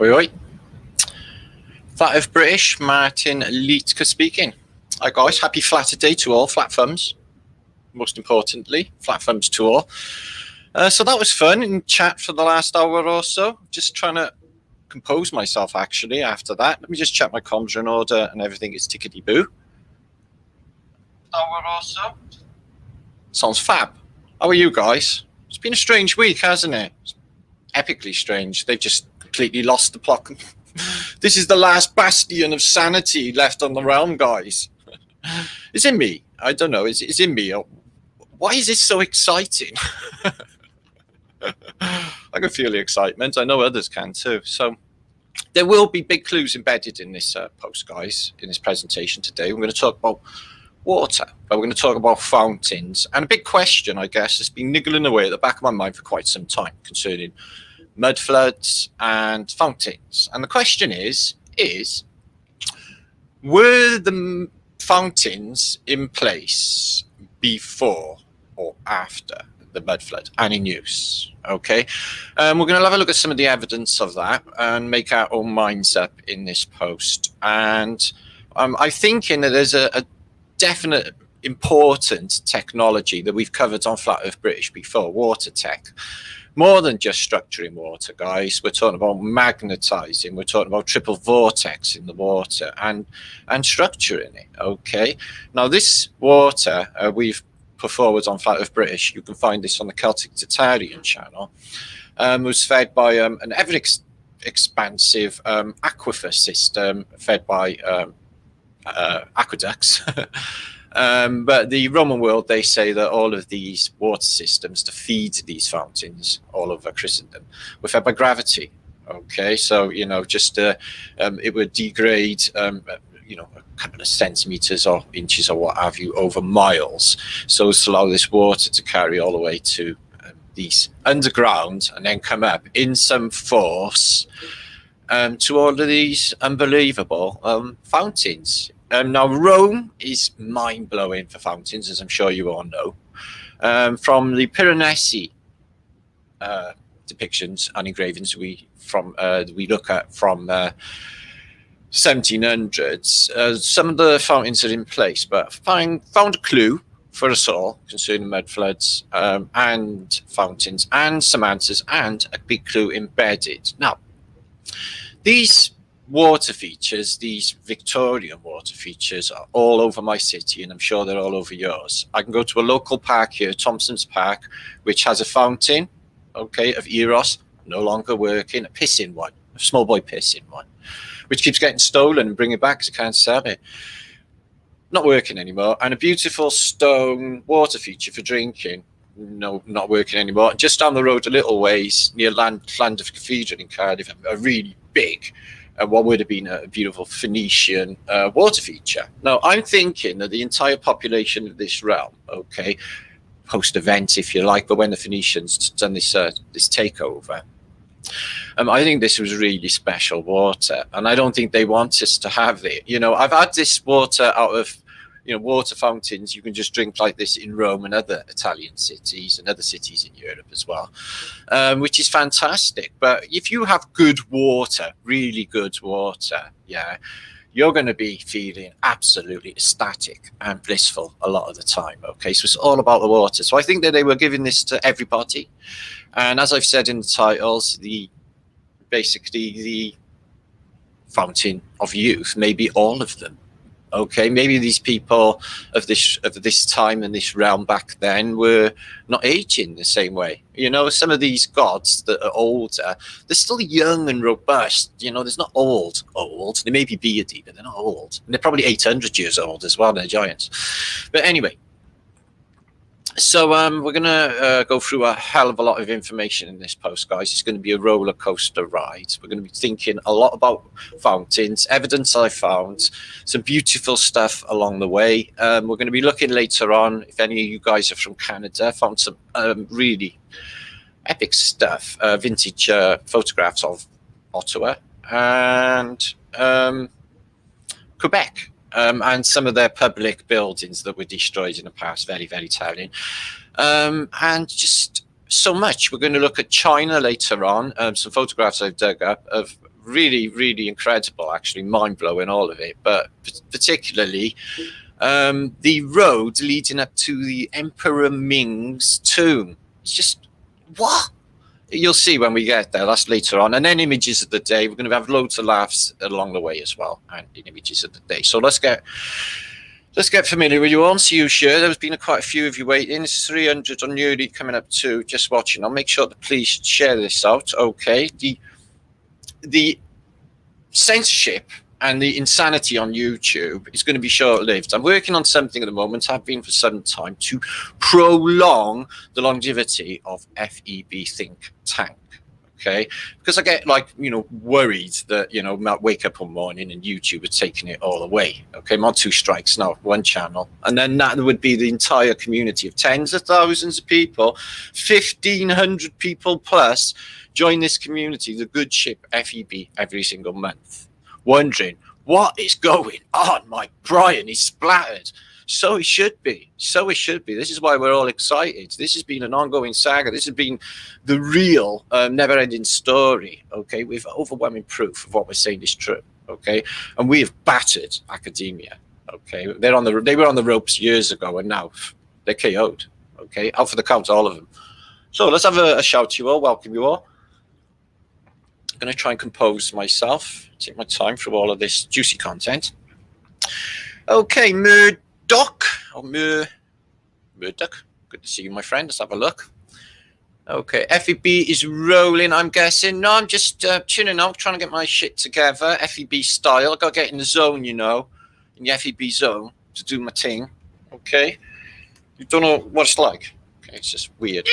Oi, oi. Flat of British, Martin Leetka speaking. Hi guys, happy Flatterday to all, flat thumbs. Most importantly, flat thumbs to all. So that was fun in chat for the last hour or so. Just trying to compose myself actually after that. Let me just check my comms are in order and everything is tickety-boo. Hour or so. Sounds fab. How are you guys? It's been a strange week, hasn't it? It's epically strange. They've just completely lost the plot. This is the last bastion of sanity left on the realm, guys. It's in me. I don't know. It's in me. Why is this so exciting? I can feel the excitement. I know others can too. So there will be big clues embedded in this post, guys, in this presentation today. We're going to talk about water, but we're going to talk about fountains. And a big question, I guess, has been niggling away at the back of my mind for quite some time concerning mud floods and fountains. And the question is were the fountains in place before or after the mud flood and in use? Okay, we're going to have a look at some of the evidence of that and make our own minds up in this post. And I'm thinking that there's a definite important technology that we've covered on Flat Earth British before, water tech. More than just structuring water, guys. We're talking about magnetizing. We're talking about triple vortex in the water and structuring it. Okay. Now this water we've put forward on Flat Earth British. You can find this on the Celtic Tatarian channel. Was fed by an ever expansive aquifer system fed by aqueducts. But the Roman world, they say that all of these water systems to feed these fountains all over Christendom were fed by gravity. Okay, so you know, just it would degrade, you know, a couple of centimeters or inches or what have you over miles, so as to allow this water to carry all the way to these underground and then come up in some force to all of these unbelievable fountains. Now, Rome is mind-blowing for fountains, as I'm sure you all know. From the Piranesi depictions and engravings we look at from 1700s, some of the fountains are in place, but found a clue for us all concerning mud floods and fountains and some answers and a big clue embedded. Now, these water features, these Victorian water features, are all over my city, and I'm sure they're all over yours. I can go to a local park here, Thompson's Park, which has a fountain, okay, of Eros, no longer working, a pissing one, a small boy pissing one, which keeps getting stolen and bringing it back because I can't sell it. Not working anymore. And a beautiful stone water feature for drinking, no, not working anymore. Just down the road a little ways, near Llandaff Cathedral in Cardiff, a really big what would have been a beautiful Phoenician water feature. Now, I'm thinking that the entire population of this realm, okay, post-event, if you like, but when the Phoenicians done this this takeover, I think this was really special water, and I don't think they want us to have it. You know, I've had this water out of, you know, water fountains you can just drink like this in Rome and other Italian cities and other cities in Europe as well, which is fantastic. But if you have good water, really good water, yeah, you're going to be feeling absolutely ecstatic and blissful a lot of the time. Okay, so it's all about the water. So I think that they were giving this to everybody, and as I've said in the titles, basically the fountain of youth, maybe all of them. Okay, maybe these people of this time and this realm back then were not aging the same way. You know, some of these gods that are older, they're still young and robust. You know, there's not old. They may be beardy, but they're not old. And they're probably 800 years old as well, they're giants. But anyway, so we're going to go through a hell of a lot of information in this post, guys. It's going to be a roller coaster ride. We're going to be thinking a lot about fountains, evidence I found, some beautiful stuff along the way. We're going to be looking later on, if any of you guys are from Canada, found some really epic stuff, vintage photographs of Ottawa and Quebec. And some of their public buildings that were destroyed in the past, very, very telling. And just so much. We're going to look at China later on, some photographs I've dug up of really, really incredible, actually, mind-blowing, all of it. But particularly the road leading up to the Emperor Ming's tomb. It's just, what? You'll see when we get there. That's later on. And then images of the day. We're going to have loads of laughs along the way as well, and images of the day. So let's get familiar with you all. See you share. There's been quite a few of you waiting. It's 300 or nearly coming up to just watching. I'll make sure to please share this out. Okay. The censorship and the insanity on YouTube is going to be short-lived. I'm working on something at the moment, have been for some time, to prolong the longevity of FEB Think Tank. Okay, because I get worried that I might wake up one morning and YouTube are taking it all away. Okay, I'm on 2 strikes now, 1 channel, and then that would be the entire community of tens of thousands of people, 1,500 people plus join this community, the good ship FEB, every single month, wondering what is going on. Mike Bryan is splattered. So it should be. So it should be. This is why we're all excited. This has been an ongoing saga. This has been the real never-ending story, okay, with overwhelming proof of what we're saying is true, okay? And we have battered academia, okay? They were on the ropes years ago, and now they're KO'd, okay? Out for the count, all of them. So let's have a shout to you all. Welcome you all. I'm going to try and compose myself, take my time through all of this juicy content. Okay, Murdoch, Murdoch, good to see you, my friend. Let's have a look. Okay, FEB is rolling, I'm guessing. No, I'm just tuning out, trying to get my shit together, FEB style. I got to get in the zone, in the FEB zone to do my thing. Okay, you don't know what it's like. Okay, it's just weird.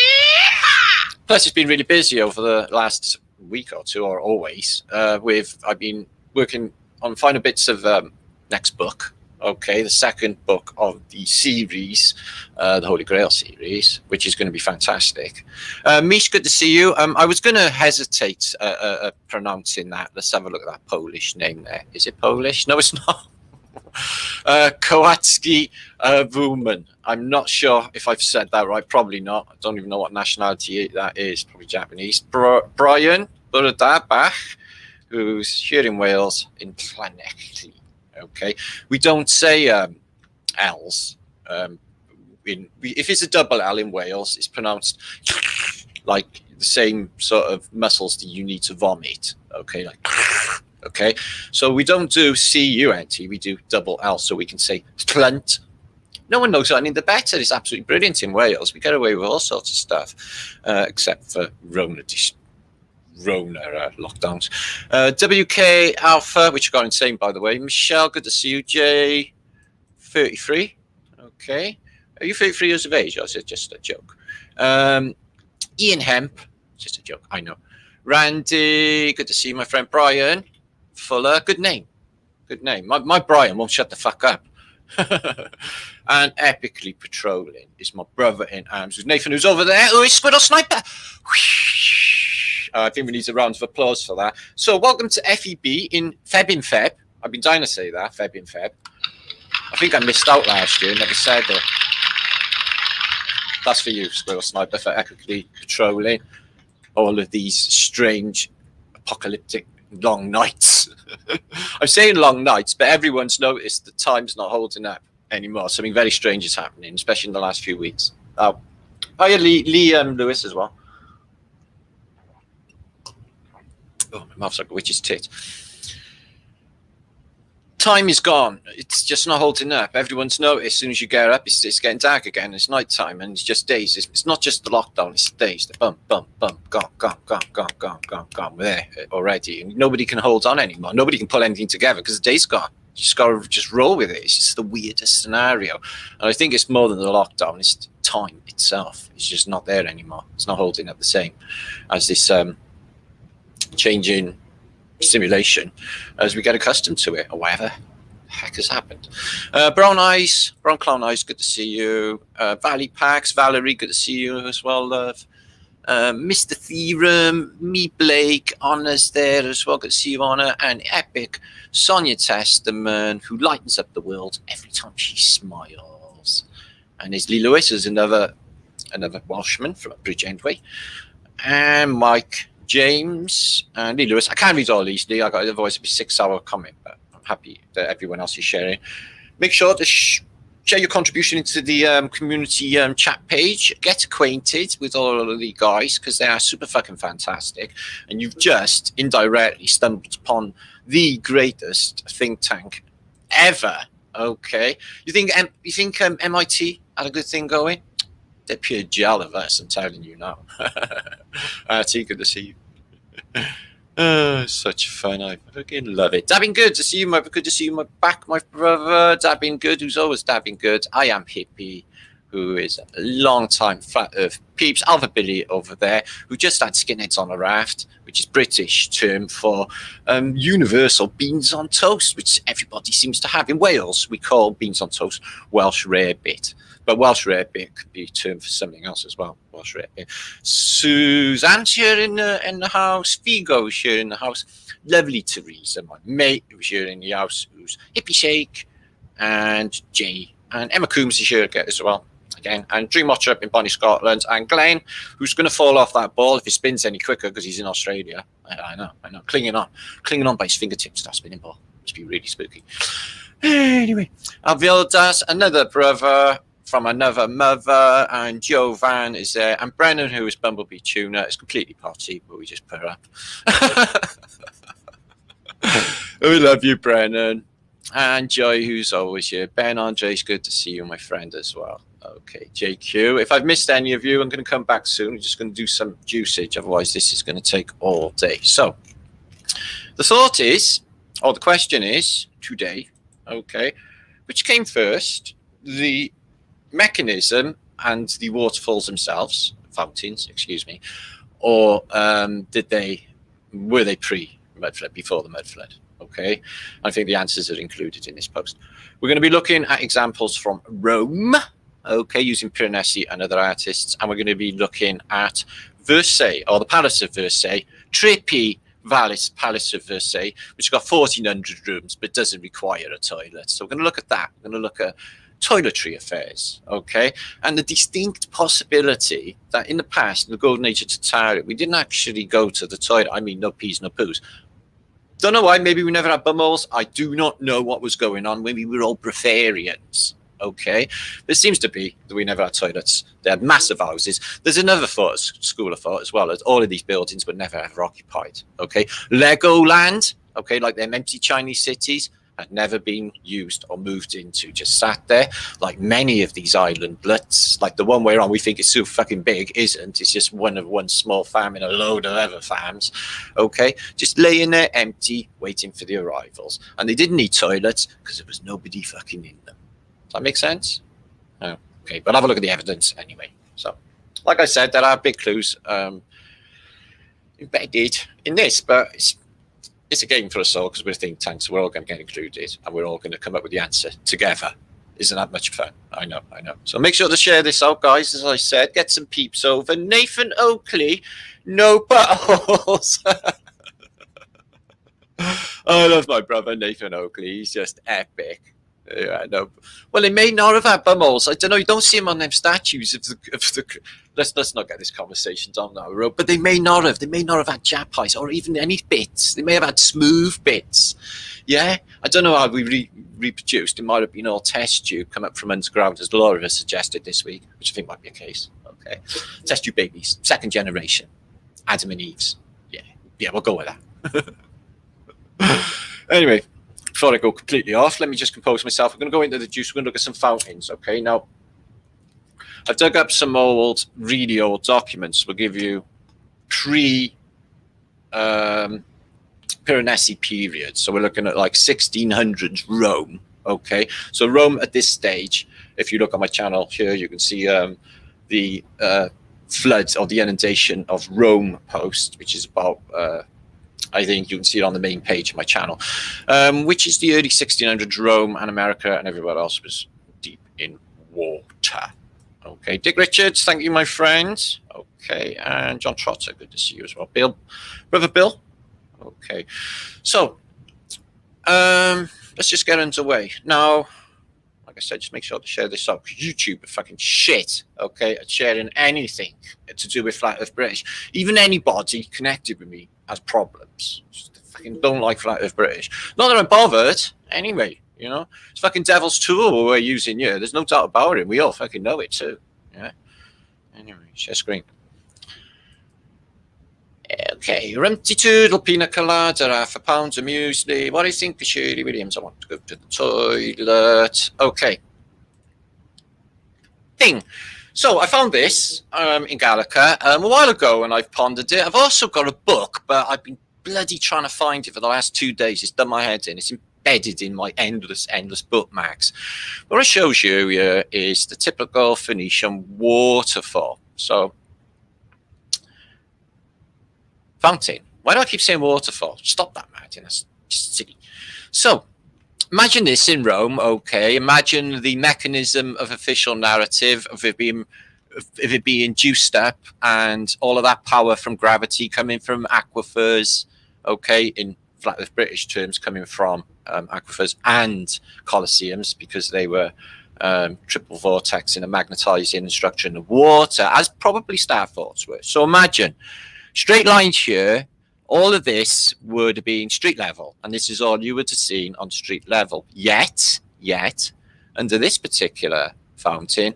Plus, it's been really busy over the last week or two, or always. I've been working on final bits of next book. Okay, the second book of the series, the Holy Grail series, which is going to be fantastic. Mish, good to see you. I was going to hesitate pronouncing that. Let's have a look at that Polish name there. Is it Polish? No, it's not. Kowalski Wuman. I'm not sure if I've said that right. Probably not. I don't even know what nationality that is. Probably Japanese. Brian Buradabach, who's here in Wales, in Llanelli. Okay, we don't say L's. If it's a double L in Wales, it's pronounced like the same sort of muscles that you need to vomit. Okay, like okay. So we don't do C-U-N-T, we do double L, so we can say Slunt. No one knows any the better. It's absolutely brilliant in Wales. We get away with all sorts of stuff, except for Rona lockdowns. WK Alpha, which got insane, by the way. Michelle, good to see you. Jay, 33. Okay. Are you 33 years of age, or is it just a joke? Ian Hemp, just a joke, I know. Randy, good to see you, my friend. Brian Fuller, good name. Good name. My Brian won't shut the fuck up. And epically patrolling is my brother in arms with Nathan, who's over there. Oh, it's Squirrel Sniper. I think we need a round of applause for that. So welcome to FEB in Feb. I've been dying to say that, Feb in Feb. I think I missed out last year, never said it. That's for you, Squirrel Sniper, for epically patrolling all of these strange, apocalyptic long nights. I'm saying long nights, but everyone's noticed the time's not holding up anymore. Something very strange is happening, especially in the last few weeks. Oh, hiya, Liam Lewis as well. Oh, my mouth's like a witch's tit. Time is gone. It's just not holding up. Everyone's noticed as soon as you get up, it's getting dark again. It's night time, and it's just days. It's not just the lockdown, it's the days. The bump, gone. We're there already. And nobody can hold on anymore. Nobody can pull anything together because the day's gone. You just got to just roll with it. It's just the weirdest scenario. And I think it's more than the lockdown. It's time itself. It's just not there anymore. It's not holding up the same as this changing simulation as we get accustomed to it, or whatever the heck has happened. Brown Clown Eyes, good to see you. Valley Pax, Valerie, good to see you as well, love. Mr. Theorem, me Blake, Honor's there as well, good to see you, Honor. And Epic, Sonia Testament, who lightens up the world every time she smiles. And there's Lee Lewis, is another Welshman from Bridge Endway. And Mike James and Lee Lewis. I can't read all these, Lee. Otherwise it'd be 6-hour comment, but I'm happy that everyone else is sharing. Make sure to share your contribution into the community chat page. Get acquainted with all of the guys because they are super fucking fantastic. And you've just indirectly stumbled upon the greatest think tank ever. Okay, you think MIT had a good thing going? They're pure gel of us, I'm telling you now. T, good to see you. Such fun. I fucking love it. Dabbing good to see you, good to see you, my brother. Dabbing good, who's always dabbing good. I am Hippie, who is a long time Flat Earth peeps. Alpha Billy over there, who just had skinheads on a raft, which is British term for universal beans on toast, which everybody seems to have. In Wales, we call beans on toast Welsh rarebit. But Welsh rarebit could be a term for something else as well. Welsh rarebit. Suzanne's here in the house. Figo's here in the house. Lovely Teresa, my mate, who's here in the house, who's Hippie Shake, and Jay. And Emma Coombs is here again as well. Again, and Dream Watcher up in Bonnie, Scotland, and Glenn, who's going to fall off that ball if he spins any quicker because he's in Australia. I know, clinging on by his fingertips. That spinning ball must be really spooky. Anyway, Avildas, another brother from another mother, and Joe Van is there, and Brennan, who is Bumblebee Tuner, is completely potty, but we just put her up. We love you, Brennan. And Joy, who's always here. Ben Andre's good to see you, my friend, as well. Okay, JQ. If I've missed any of you, I'm going to come back soon. I'm just going to do some juicage. Otherwise, this is going to take all day. So, the thought is, or the question is, today, okay, which came first? The mechanism and the waterfalls themselves, fountains, excuse me, or were they pre-mud flood, before the mud flood? Okay, I think the answers are included in this post. We're going to be looking at examples from Rome, okay, using Piranesi and other artists, and we're going to be looking at Versailles, or the Palace of Versailles, Trippy Palace of Versailles, which has got 1,400 rooms, but doesn't require a toilet. So we're going to look at that. We're going to look at toiletry affairs, okay, and the distinct possibility that in the past, in the Golden Age of Tatari, we didn't actually go to the toilet. I mean, no peas, no poos. Don't know why. Maybe we never had bumholes. I do not know what was going on when we were all breatharians. Okay, there seems to be that we never had toilets. They had massive houses. There's another school of thought as well, as all of these buildings were never ever occupied. Okay, Legoland, okay, like them empty Chinese cities, had never been used or moved into, just sat there, like many of these island blitz, like the one we're on, we think is so fucking big, isn't. It's just one small farm in a load of other farms, okay, just laying there empty, waiting for the arrivals. And they didn't need toilets because there was nobody fucking in them. Does that make sense? Oh, okay, but have a look at the evidence anyway. So, like I said, there are big clues embedded in this, but it's a game for us all because we're think tanks. So we're all going to get included and we're all going to come up with the answer together. Isn't that much fun? I know. So make sure to share this out, guys. As I said, get some peeps over. Nathan Oakley, no buttholes. I love my brother Nathan Oakley. He's just epic. Yeah, no. Well, they may not have had bumholes. I don't know. You don't see them on them statues of the. Let's not get this conversation down that road. But they may not have. They may not have had jappies or even any bits. They may have had smooth bits. Yeah, I don't know how we reproduced. It might have been all test tube come up from underground, as Laura has suggested this week, which I think might be a case. Okay, test tube babies, second generation, Adam and Eve's. Yeah, we'll go with that. Anyway. Before I go completely off, let me just compose myself. I'm going to go into the juice. We're going to look at some fountains, okay? Now, I've dug up some really old documents. We'll give you pre-Piranesi period. So we're looking at like 1600s Rome, okay? So Rome at this stage, if you look on my channel here, you can see the floods or the inundation of Rome post, which is about... I think you can see it on the main page of my channel, which is the early 1600s. Rome and America and everywhere else was deep in water. Okay, Dick Richards, thank you, my friend. Okay, and John Trotter, good to see you as well. Brother Bill. Okay, so let's just get underway. Now, like I said, just make sure to share this out, because YouTube are fucking shit, okay, at sharing anything to do with Flat Earth British. Even anybody connected with me has problems. Just fucking don't like Flat Earth British. Not that I'm bothered, anyway, you know. It's fucking devil's tool we're using here. There's no doubt about it. We all fucking know it too, yeah. Anyway, share screen. Okay, Rumpty Toodle, Pina Colada, £1 of muesli. What do you think of Shirley Williams? I want to go to the toilet. Okay. Thing. So I found this in Gallica a while ago, and I've pondered it. I've also got a book, but I've been bloody trying to find it for the last 2 days. It's done my head in. It's embedded in my endless bookmarks. What it shows you here is the typical Phoenician waterfall. So, fountain. Why do I keep saying waterfall? Stop that, Martin. That's just silly. So, imagine this in Rome, okay? Imagine the mechanism of official narrative of it being juiced up, and all of that power from gravity coming from aquifers, okay? In Flat Earth British terms, coming from aquifers and colosseums, because they were triple vortex in a magnetizing structure in the water, as probably star forts were. So imagine straight lines here. All of this would have been street level, and this is all you would have seen on street level. Yet, under this particular fountain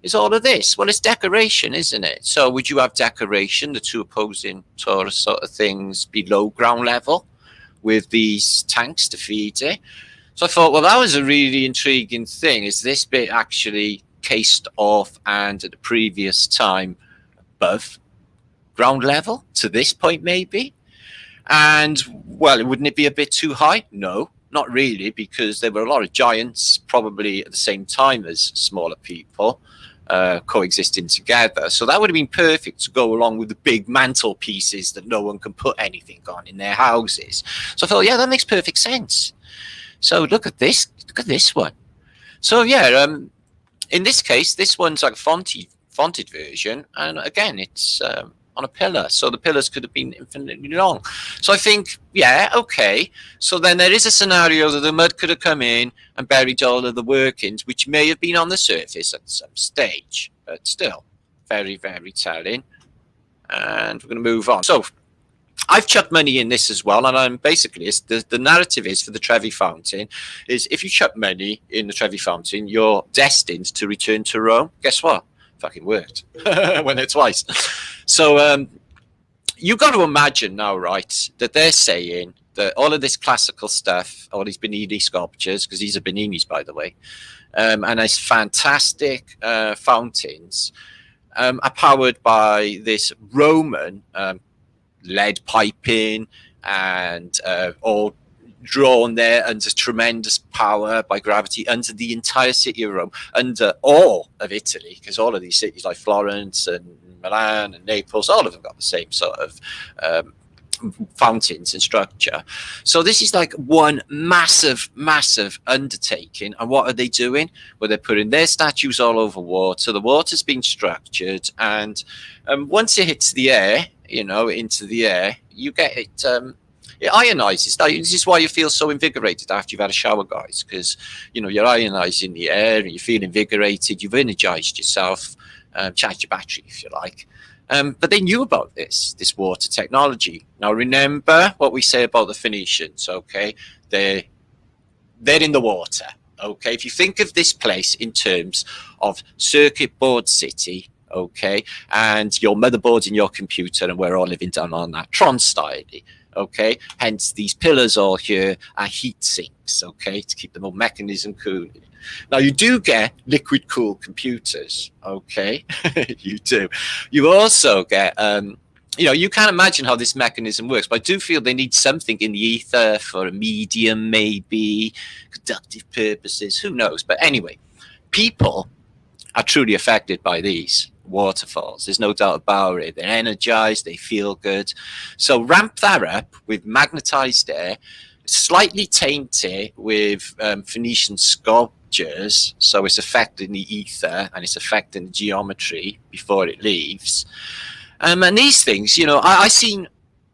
is all of this. Well, it's decoration, isn't it? So would you have decoration, the two opposing Taurus sort of things, below ground level with these tanks to feed it? So I thought, well, that was a really intriguing thing. Is this bit actually cased off and at the previous time above ground level to this point, maybe? And, well, wouldn't it be a bit too high? No, not really, because there were a lot of giants probably at the same time as smaller people coexisting together. So that would have been perfect to go along with the big mantelpieces that no one can put anything on in their houses. So I thought, yeah, that makes perfect sense. So look at this one. So, yeah, in this case, this one's like a fonted version. And again, it's on a pillar, so the pillars could have been infinitely long. So I think, yeah, okay. So then there is a scenario that the mud could have come in and buried all of the workings, which may have been on the surface at some stage, but still very, very telling. And we're going to move on. So I've chucked money in this as well, and I'm basically, the narrative is for the Trevi Fountain is if you chuck money in the Trevi Fountain, you're destined to return to Rome. Guess what? Fucking worked. Went there twice. So you got to imagine now, right, that they're saying that all of this classical stuff, all these Bernini sculptures, because these are Berninis, by the way, and these fantastic fountains are powered by this Roman lead piping and all drawn there under tremendous power by gravity under the entire city of Rome, under all of Italy, because all of these cities like Florence and Milan and Naples, all of them got the same sort of fountains and structure. So this is like one massive undertaking. And what are they doing? Well, they're putting their statues all over water. The water's been structured, and once it hits the air, you know, into the air, you get it it ionizes. This is why you feel so invigorated after you've had a shower, guys, because, you know, you're ionizing the air and you feel invigorated. You've energized yourself, charged your battery, if you like. But they knew about this water technology. Now, remember what we say about the Phoenicians, okay? They're in the water, okay? If you think of this place in terms of circuit board city, okay, and your motherboard in your computer, and we're all living down on that Tron style, okay, hence these pillars all here are heat sinks, okay, to keep the whole mechanism cool. Now you do get liquid cooled computers, okay, you do. You also get you know, you can't imagine how this mechanism works, but I do feel they need something in the ether for a medium, maybe conductive purposes, who knows. But anyway, people are truly affected by these waterfalls. There's no doubt about it. They're energized, they feel good. So ramp that up with magnetized air, slightly taint it with Phoenician sculptures, so it's affecting the ether and it's affecting the geometry before it leaves. And these things, you know, I seen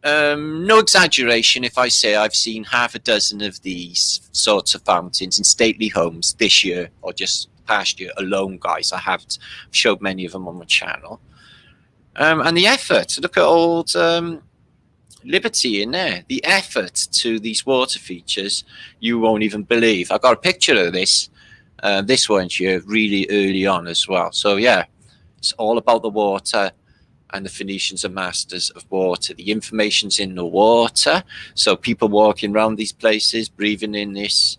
No exaggeration if I say I've seen half a dozen of these sorts of fountains in stately homes this year or just past year alone, guys. I have showed many of them on my channel. And the effort, look at old Liberty in there. The effort to these water features, you won't even believe. I got a picture of this one here really early on as well. So yeah, it's all about the water, and the Phoenicians are masters of water. The information's in the water, so people walking around these places, breathing in this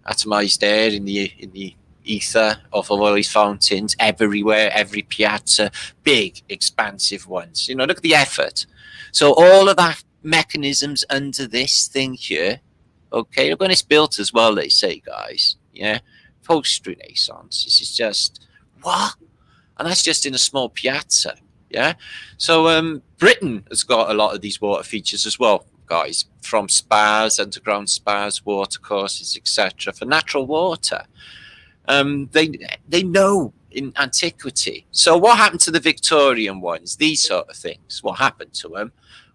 atomized air in the ether of all these fountains everywhere, every piazza, big, expansive ones. You know, look at the effort. So all of that mechanisms under this thing here. Okay, look when it's built as well, they say, guys. Yeah, post-Renaissance. This is just what, and that's just in a small piazza. Yeah, so Britain has got a lot of these water features as well, guys, from spas, underground spas, water courses, etc. for natural water. They know in antiquity. So what happened to the Victorian ones? These sort of things. What happened to them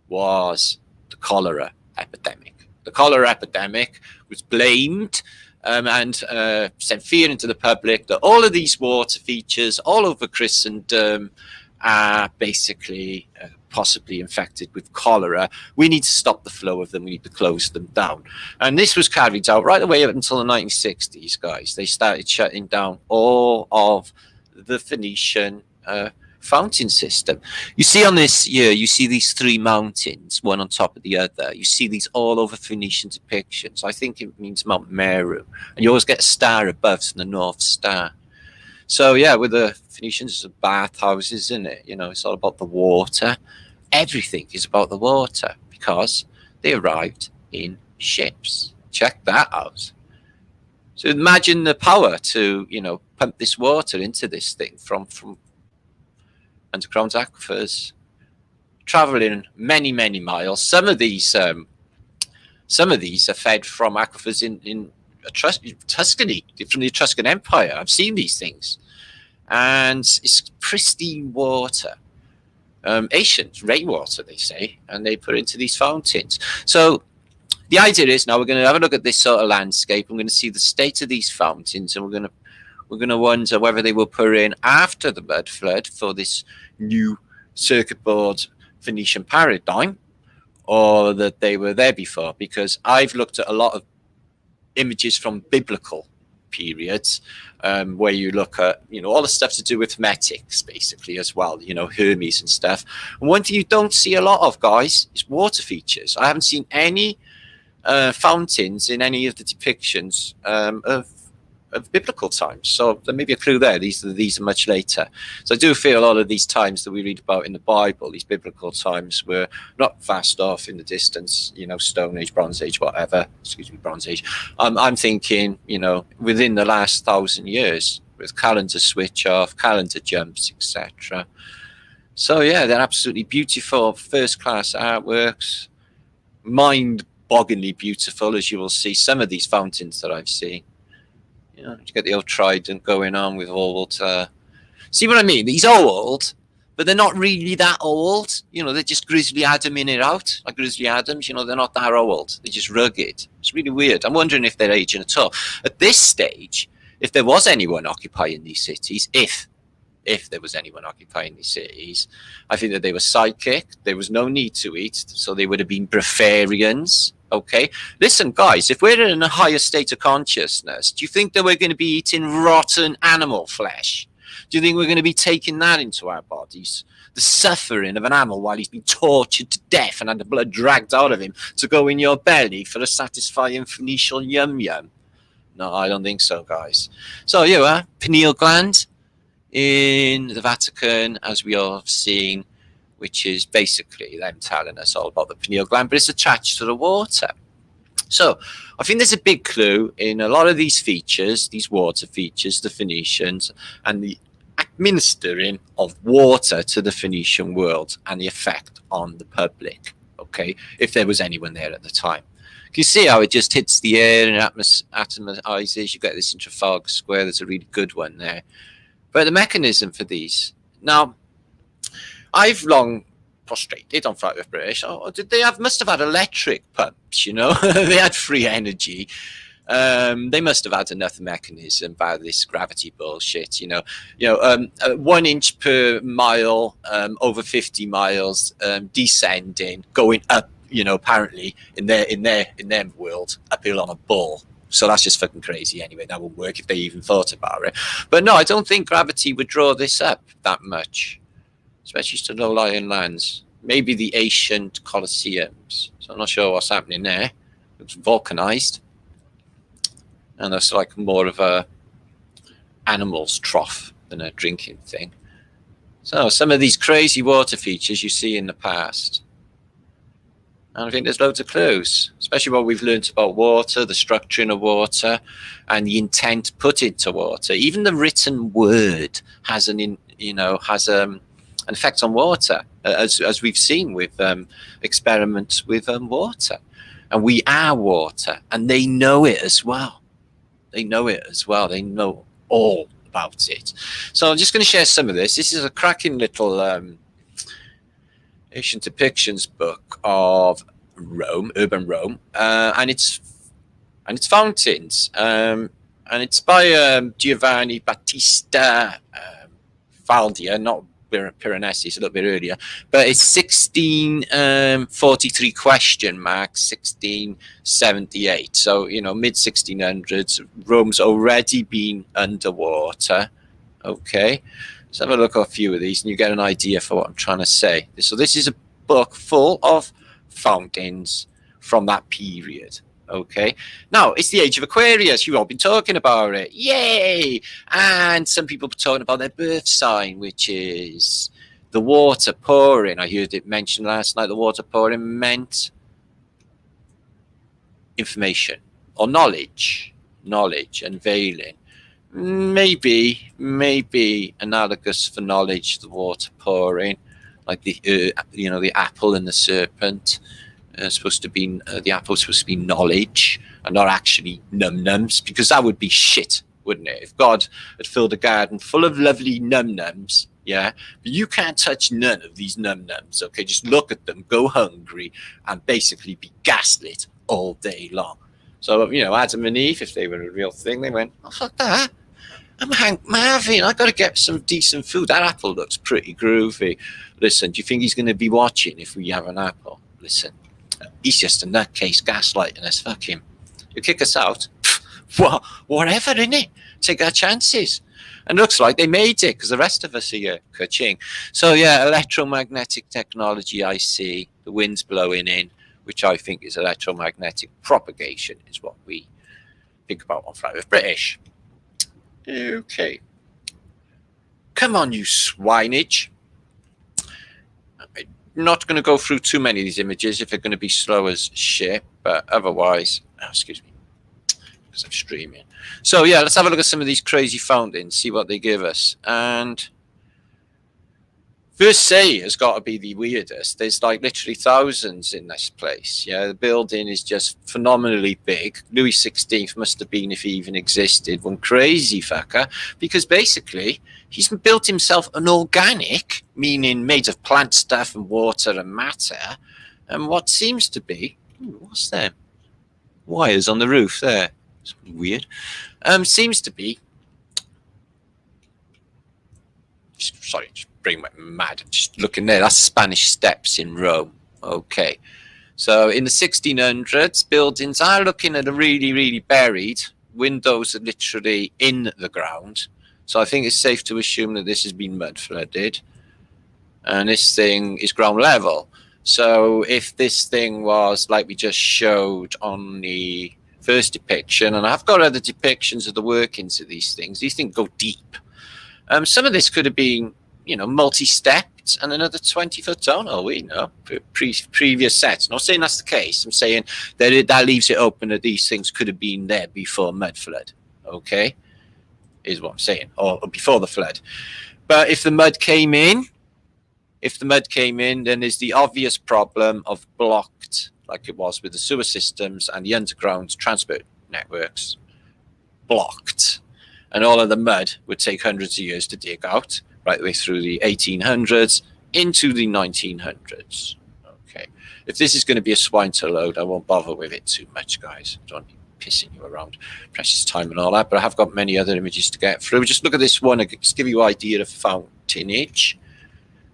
was the cholera epidemic. The cholera epidemic was blamed and sent fear into the public that all of these water features all over Christendom are basically possibly infected with cholera. We need to stop the flow of them. We need to close them down. And this was carried out right away up until the 1960s, guys. They started shutting down all of the Phoenician fountain system. You see on this here, you see these three mountains, one on top of the other. You see these all over Phoenician depictions. I think it means Mount Meru. And you always get a star above, the North Star. So yeah, with the Phoenicians, it's bathhouses, isn't it? You know, it's all about the water. Everything is about the water because they arrived in ships. Check that out. So imagine the power to, you know, pump this water into this thing from underground aquifers, traveling many, many miles. Some of these are fed from aquifers in Tuscany, from the Etruscan Empire. I've seen these things, and it's pristine water, ancient rainwater, they say, and they put it into these fountains. So the idea is now we're going to have a look at this sort of landscape. I'm going to see the state of these fountains, and we're going to wonder whether they were put in after the mud flood for this new circuit board Phoenician paradigm, or that they were there before. Because I've looked at a lot of images from biblical periods, where you look at, you know, all the stuff to do with hermetics basically as well, you know, Hermes and stuff. And one thing you don't see a lot of, guys, is water features. I haven't seen any fountains in any of the depictions of biblical times. So there may be a clue there. These are much later. So I do feel a lot of these times that we read about in the Bible, these biblical times, were not fast off in the distance, you know, Stone Age, Bronze Age, whatever. Excuse me, Bronze Age. I'm thinking, you know, within the last 1,000 years, with calendar switch off, calendar jumps, etc. So yeah, they're absolutely beautiful, first-class artworks, mind-bogglingly beautiful, as you will see some of these fountains that I've seen. You know, you get the old trident going on with old. See what I mean? He's old, but they're not really that old. You know, they're just Grizzly Adaming it out, like Grizzly Adams. You know, they're not that old. They're just rugged. It's really weird. I'm wondering if they're aging at all. At this stage, if there was anyone occupying these cities, if there was anyone occupying these cities, I think that they were psychic. There was no need to eat, so they would have been breatharians. Okay, listen, guys, if we're in a higher state of consciousness, do you think that we're going to be eating rotten animal flesh? Do you think we're going to be taking that into our bodies? The suffering of an animal while he's been tortured to death and had the blood dragged out of him to go in your belly for a satisfying Phoenician yum-yum? No, I don't think so, guys. So, you know, pineal gland in the Vatican, as we all have seen, which is basically them telling us all about the pineal gland, but it's attached to the water. So I think there's a big clue in a lot of these features, these water features, the Phoenicians, and the administering of water to the Phoenician world and the effect on the public, okay, if there was anyone there at the time. You see how it just hits the air and atomizes. You get this in Trafalgar Square. There's a really good one there. But the mechanism for these. Now, I've long prostrated on Flight with British. Or did they must have had electric pumps, you know? They had free energy. They must have had enough mechanism by this gravity bullshit, you know. 1 inch per mile, over 50 miles, descending, going up, you know, apparently in their world, uphill on a ball. So that's just fucking crazy anyway. That wouldn't work if they even thought about it. But no, I don't think gravity would draw this up that much, especially to low-lying lands. Maybe the ancient Colosseums. So I'm not sure what's happening there. It's volcanized. And that's like more of a animal's trough than a drinking thing. So some of these crazy water features you see in the past. And I think there's loads of clues, especially what we've learned about water, the structuring of water, and the intent put into water. Even the written word has an effect on water, as we've seen with experiments with water. And we are water, and they know it as well. They know it as well. They know all about it. So I'm just going to share some of this. This is a cracking little ancient depictions book of Rome, urban Rome, and it's fountains, and it's by Giovanni Battista Faldia, not Piranesi, it's a little bit earlier, but it's 1643 question mark 1678. So, you know, mid 1600s, Rome's already been underwater. Okay, let's have a look at a few of these and you get an idea for what I'm trying to say. So this is a book full of fountains from that period. Okay, now it's the age of Aquarius. You've all been talking about it. Yay! And some people are talking about their birth sign, which is the water pouring. I heard it mentioned last night. The water pouring meant information or knowledge, unveiling. Maybe analogous for knowledge, the water pouring, like the the apple and the serpent. Supposed to be the apple's supposed to be knowledge and not actually num-nums, because that would be shit, wouldn't it? If God had filled a garden full of lovely num-nums, yeah, but you can't touch none of these num-nums, okay? Just look at them, go hungry, and basically be gaslit all day long. So, you know, Adam and Eve, if they were a real thing, they went, oh, fuck that. I'm Hank Marvin. I got to get some decent food. That apple looks pretty groovy. Listen, do you think he's going to be watching if we have an apple? Listen. He's just a nutcase gaslighting us. Fuck him. You kick us out? Whatever, innit? Take our chances. And it looks like they made it because the rest of us are here. Ka-ching. So, yeah, electromagnetic technology, I see. The wind's blowing in, which I think is electromagnetic propagation, is what we think about on Flight with British. Okay. Come on, you swinage. Not going to go through too many of these images if they're going to be slow as shit, but otherwise, excuse me, because I'm streaming. So yeah, let's have a look at some of these crazy fountains, see what they give us. And Versailles has got to be the weirdest. There's like literally thousands in this place. Yeah, the building is just phenomenally big. Louis XVI must have been, if he even existed, one crazy fucker, because basically he's built himself an organic, meaning made of plant stuff and water and matter, and what seems to be, what's there? Wires on the roof there. It's weird. Seems to be, sorry, just bring my mad. Just looking there, that's Spanish Steps in Rome. Okay. So in the 1600s, buildings are looking at a really, really buried. Windows are literally in the ground. So I think it's safe to assume that this has been mud flooded. And this thing is ground level. So if this thing was like we just showed on the first depiction, and I've got other depictions of the workings of these things go deep. Some of this could have been, you know, multi-stepped and another 20-foot down. Oh, we know previous sets. Not saying that's the case. I'm saying that leaves it open that these things could have been there before mud flood. Okay, is what I'm saying, or before the flood. But if the mud came in, then there's the obvious problem of blocked, like it was with the sewer systems and the underground transport networks, blocked. And all of the mud would take hundreds of years to dig out, right the way through the 1800s into the 1900s. Okay, if this is going to be a swine to load, I won't bother with it too much, guys. I don't need pissing you around, precious time and all that, but I have got many other images to get through. Just look at this one, just give you an idea of fountainage.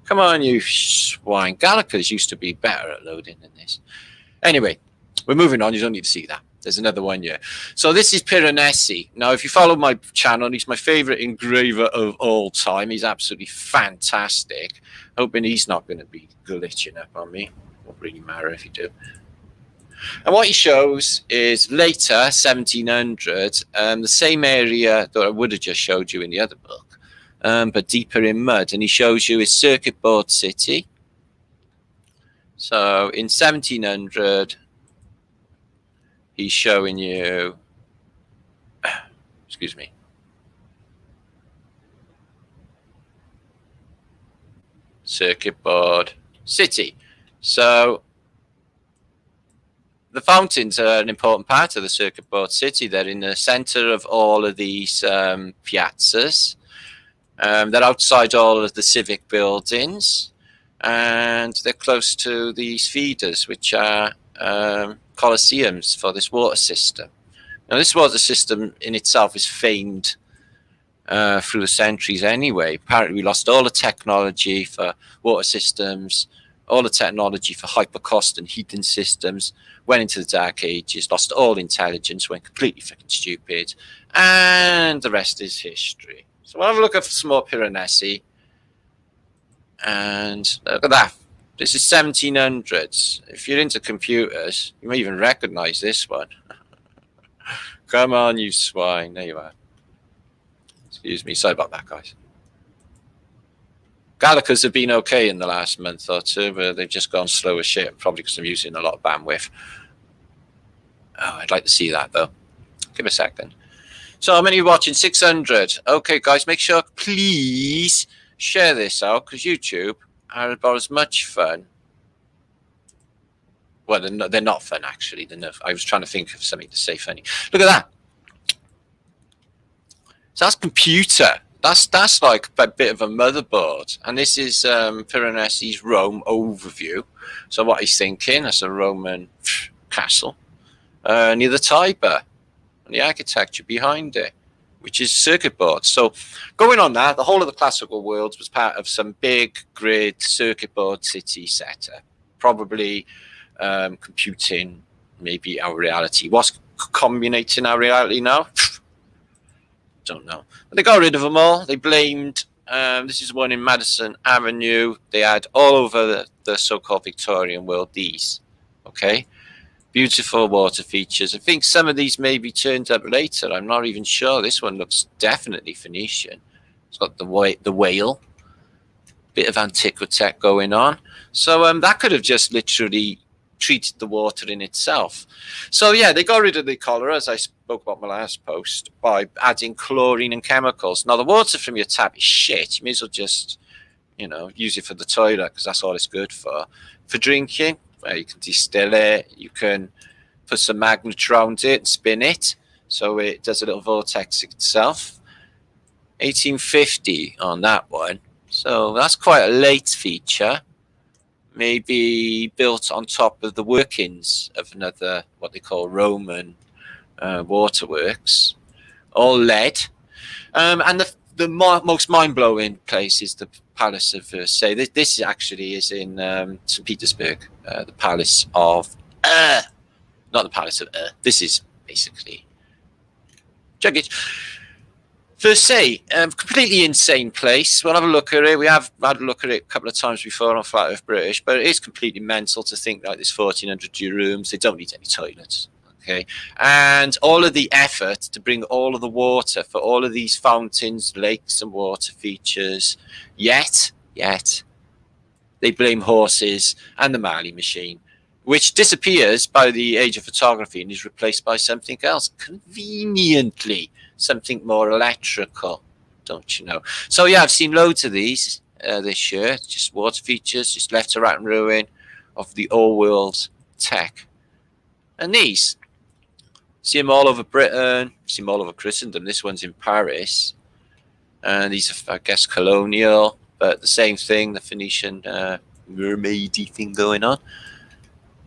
Come on, you swine. Gallicas used to be better at loading than this. Anyway, we're moving on. You don't need to see that. There's another one here. So this is Piranesi. Now, if you follow my channel, he's my favorite engraver of all time. He's absolutely fantastic. Hoping he's not going to be glitching up on me. Won't really matter if you do. And what he shows is later, 1700, the same area that I would have just showed you in the other book, but deeper in mud. And he shows you his circuit board city. So in 1700... he's showing you, excuse me, circuit board city. So the fountains are an important part of the circuit board city. They're in the center of all of these piazzas. They're outside all of the civic buildings, and they're close to these feeders, which are Colosseums for this water system. Now, this water system in itself is famed through the centuries anyway. Apparently, we lost all the technology for water systems, all the technology for hypercost and heating systems, went into the Dark Ages, lost all intelligence, went completely fucking stupid, and the rest is history. So we'll have a look at some more Piranesi, and look at that. This is 1700s. If you're into computers, you may even recognize this one. Come on, you swine. There you are. Excuse me. Sorry about that, guys. Gallicas have been okay in the last month or two, but they've just gone slow as shit, probably because I'm using a lot of bandwidth. Oh, I'd like to see that, though. Give a second. So how many are watching? 600. Okay, guys, make sure, please, share this out, because YouTube are about as much fun. Well, they're not fun, actually. I was trying to think of something to say funny. Look at that. So that's computer. That's like a bit of a motherboard. And this is Piranesi's Rome overview. So what he's thinking, that's a Roman castle near the Tiber. And the architecture behind it, which is circuit boards. So going on that, the whole of the classical world was part of some big grid circuit board city setup. Probably computing maybe our reality. What's culminating our reality now? Don't know. But they got rid of them all. They blamed, this is one in Madison Avenue. They had all over the so-called Victorian world these. Okay? Beautiful water features. I think some of these may be turned up later. I'm not even sure. This one looks definitely Phoenician. It's got the whale. Bit of antiquitech going on. So that could have just literally treated the water in itself. So yeah, they got rid of the cholera, as I spoke about in my last post, by adding chlorine and chemicals. Now, the water from your tap is shit. You may as well just, use it for the toilet, because that's all it's good for. For drinking, well, you can distill it. You can put some magnets around it and spin it, so it does a little vortex itself. 1850 on that one. So that's quite a late feature. Maybe built on top of the workings of another, what they call Roman waterworks. All lead. And the most mind-blowing place is the Palace of Versailles. This actually is in St. Petersburg, the Palace of not the Palace of This is basically Juggage. Versailles, completely insane place. We'll have a look at it. We have had a look at it a couple of times before on Flat Earth British, but it is completely mental to think like this 1,400 rooms. They don't need any toilets. Okay, and all of the effort to bring all of the water for all of these fountains, lakes, and water features, yet they blame horses and the Marley machine, which disappears by the age of photography and is replaced by something else, conveniently something more electrical, don't you know? So yeah, I've seen loads of these this year, just water features, just left to rot and ruin of the old world tech. And these, see them all over Britain, see them all over Christendom. This one's in Paris, and these are, I guess, colonial, but the same thing, the Phoenician mermaidy thing going on.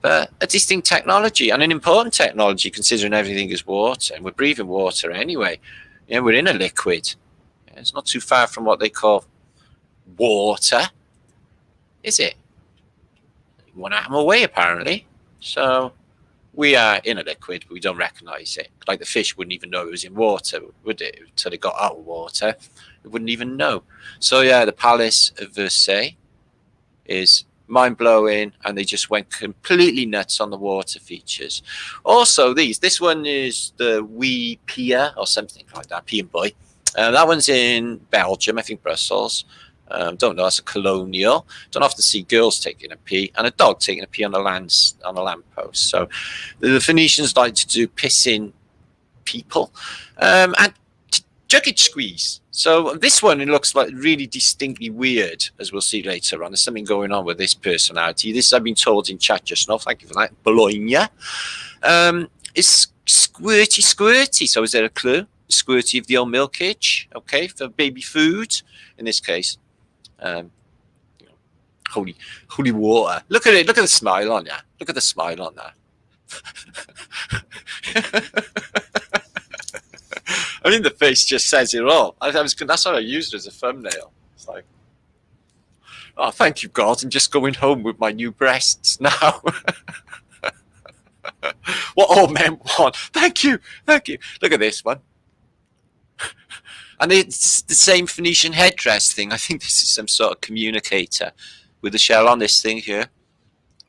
But a distinct technology, and an important technology, considering everything is water, and we're breathing water anyway. We're in a liquid. It's not too far from what they call water, is it? One atom away, apparently. So we are in a liquid, but we don't recognize it. Like the fish wouldn't even know it was in water, would it? Until it got out of water, it wouldn't even know. So yeah, the Palace of Versailles is mind-blowing, and they just went completely nuts on the water features. Also, this one is the wee pier or something like that, Pia and Boy. That one's in Belgium, I think Brussels. Don't know, it's a colonial. Don't often see girls taking a pee and a dog taking a pee on a lamppost. So the Phoenicians like to do pissing people and jugged squeeze. So this one, it looks like really distinctly weird, as we'll see later on. There's something going on with this personality. This I've been told in chat just now. Thank you for that. Bologna. It's squirty. So is there a clue? Squirty of the old milkage. Okay, for baby food in this case. Holy water. Look at it. Look at the smile on ya. Look at the smile on that. I mean, the face just says it all. That's what I used as a thumbnail. It's like, oh, thank you, God. I'm just going home with my new breasts now. What all men want. Thank you. Look at this one. And it's the same Phoenician headdress thing. I think this is some sort of communicator with the shell on this thing here.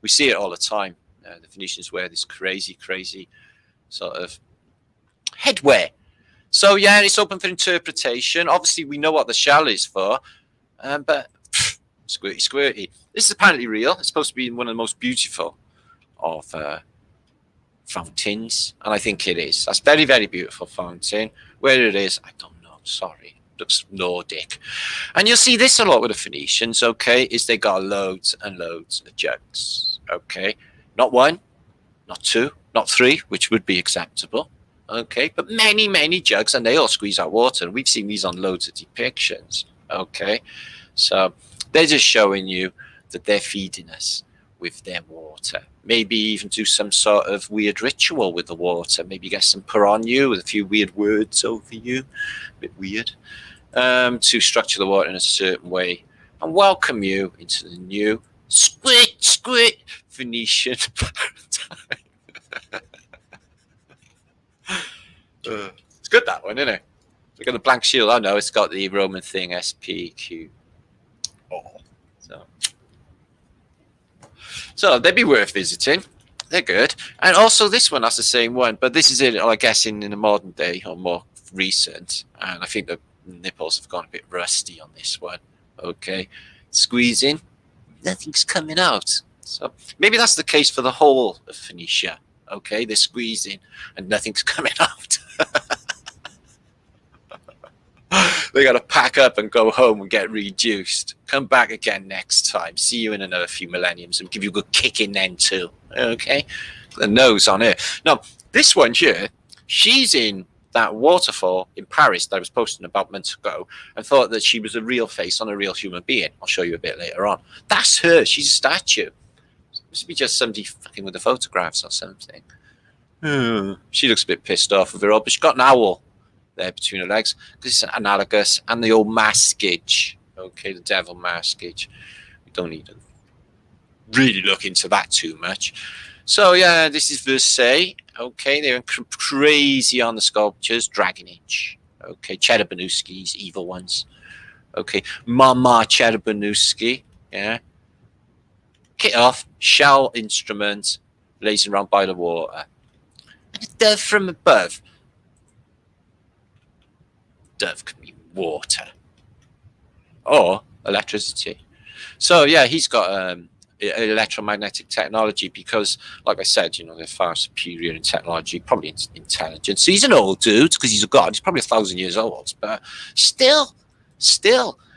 We see it all the time. The Phoenicians wear this crazy sort of headwear. So yeah, it's open for interpretation. Obviously, we know what the shell is for, but squirty. This is apparently real. It's supposed to be one of the most beautiful of fountains, and I think it is. That's very, very beautiful fountain. Where it is, I don't know. Sorry, looks Nordic. And you'll see this a lot with the Phoenicians. Okay, is they got loads and loads of jugs. Okay, not one, not two, not three, which would be acceptable. Okay, but many jugs, and they all squeeze out water. And we've seen these on loads of depictions. Okay, so they're just showing you that they're feeding us with their water. Maybe even do some sort of weird ritual with the water. Maybe get some pour on you with a few weird words over you. A bit weird. To structure the water in a certain way and welcome you into the new squid Phoenician paradigm. It's good, that one, isn't it? Look at the blank shield. I know it's got the Roman thing, SPQ. So they'd be worth visiting. They're good. And also this one, that's the same one, but this is it, I guess, in the modern day or more recent. And I think the nipples have gone a bit rusty on this one. Okay, squeezing, nothing's coming out. So maybe that's the case for the whole of Phoenicia. Okay, they're squeezing and nothing's coming out. They got to pack up and go home and get reduced. Come back again next time. See you in another few millenniums and give you a good kicking then too. Okay, the nose on it. Now this one here, she's in that waterfall in Paris that I was posting about months ago, and thought that she was a real face on a real human being. I'll show you a bit later on. That's her. She's a statue. Must be just somebody fucking with the photographs or something. She looks a bit pissed off with her all, but she's got an owl there between her legs because it's analogous, and the old maskage. Okay, the devil maskage. We don't need to really look into that too much. So yeah, this is Versailles. Okay, they're crazy on the sculptures. Dragonage. Okay, Cherebanuski's evil ones. Okay, Mama Cherebanuski. Yeah. Kit off, shell instrument, blazing around by the water. And a dove from above. Dove can be water. Or electricity. So yeah, he's got electromagnetic technology because, like I said, you know, they're far superior in technology, probably in intelligence. So he's an old dude because he's a god. He's probably 1,000 years old, but still,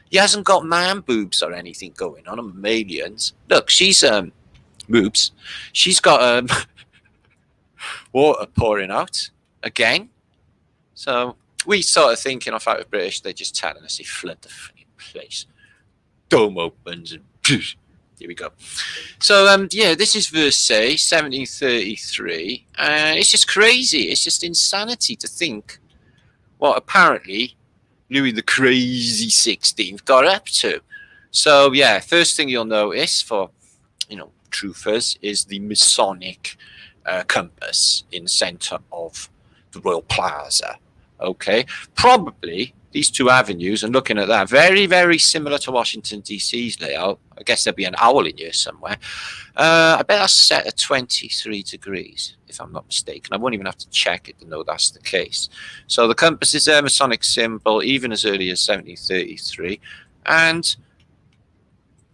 he hasn't got man boobs or anything going on. Mammalians. Look, she's boobs. She's got water pouring out again. So we sort of thinking, I thought with British, they're just telling us they flood the place. dome opens and here we go. So yeah, this is Versailles, 1733, and it's just crazy. It's just insanity to think what apparently Louis the Crazy 16th got up to. So yeah, first thing you'll notice for truthers is the Masonic compass in the center of the Royal Plaza. Okay, probably these two avenues, and looking at that, very, very similar to Washington, D.C.'s layout. I guess there'll be an owl in here somewhere. I bet that's set at 23 degrees, if I'm not mistaken. I won't even have to check it to know that's the case. So the compass is a Masonic symbol, even as early as 1733. And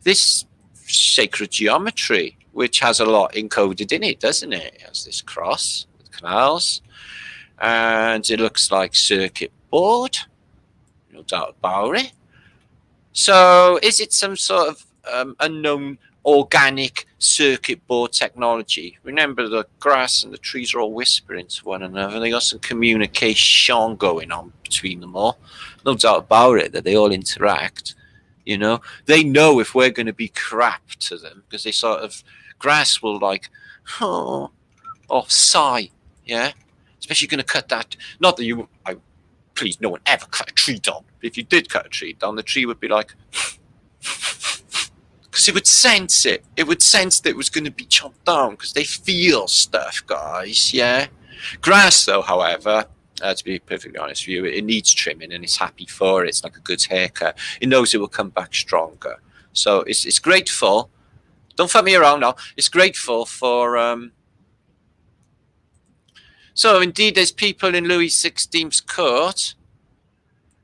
this sacred geometry, which has a lot encoded in it, doesn't it? It has this cross with canals, and it looks like circuit board. No doubt about it. So is it some sort of unknown organic circuit board technology? Remember, the grass and the trees are all whispering to one another. They got some communication going on between them all. No doubt about it that they all interact. They know if we're going to be crap to them, because they sort of, grass will like, or sigh, yeah? Especially going to cut that, not that please, no one ever cut a tree down. But if you did cut a tree down, the tree would be like, because it would sense it. It would sense that it was going to be chopped down, because they feel stuff, guys, yeah? Grass, though, however, to be perfectly honest with you, it needs trimming, and it's happy for it. It's like a good haircut. It knows it will come back stronger. So it's grateful. Don't fuck me around now. It's grateful for... So indeed, there's people in Louis XVI's court,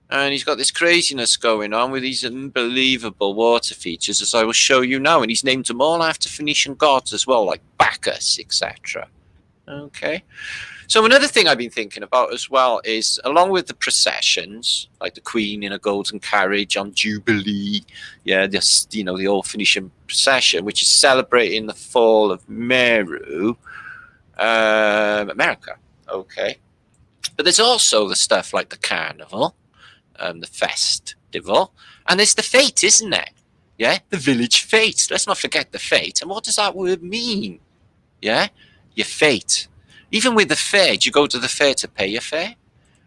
and he's got this craziness going on with these unbelievable water features, as I will show you now. And he's named them all after Phoenician gods as well, like Bacchus, etc. Okay. So another thing I've been thinking about as well is, along with the processions, like the Queen in a golden carriage on Jubilee, yeah, the old Phoenician procession, which is celebrating the fall of Meru, America. Okay. But there's also the stuff like the carnival, the festival, and there's the fete, isn't there? Yeah, the village fete. Let's not forget the fete. And what does that word mean? Yeah, your fete. Even with the fair, do you go to the fair to pay your fare?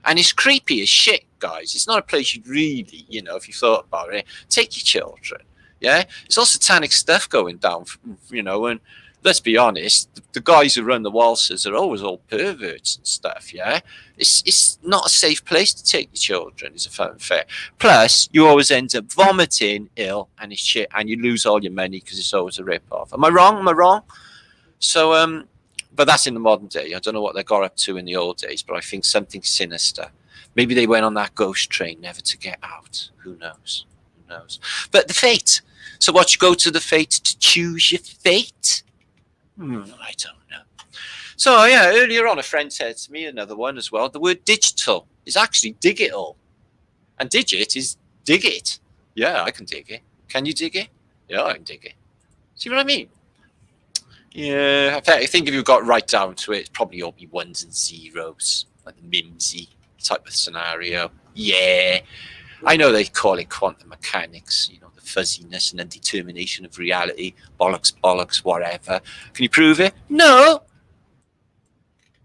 And it's creepy as shit, guys. It's not a place you'd really, if you thought about it, take your children. Yeah, it's all satanic stuff going down, and let's be honest, the guys who run the waltzes are always all perverts and stuff, yeah? It's not a safe place to take your children. It's a fun fair. Plus, you always end up vomiting ill and it's shit, and you lose all your money because it's always a rip-off. Am I wrong? So, but that's in the modern day. I don't know what they got up to in the old days, but I think something sinister. Maybe they went on that ghost train, never to get out. Who knows? But the fate. So what, you go to the fate to choose your fate? I don't know. So yeah, earlier on a friend said to me, another one as well, the word digital is actually digital. And digit is dig it. Yeah, I can dig it. Can you dig it? Yeah, I can dig it. See what I mean? Yeah, I think if you got right down to it, it'd probably all be ones and zeros, like the Mimsy type of scenario. Yeah, I know they call it quantum mechanics, the fuzziness and undetermination of reality, bollocks, whatever. Can you prove it? No.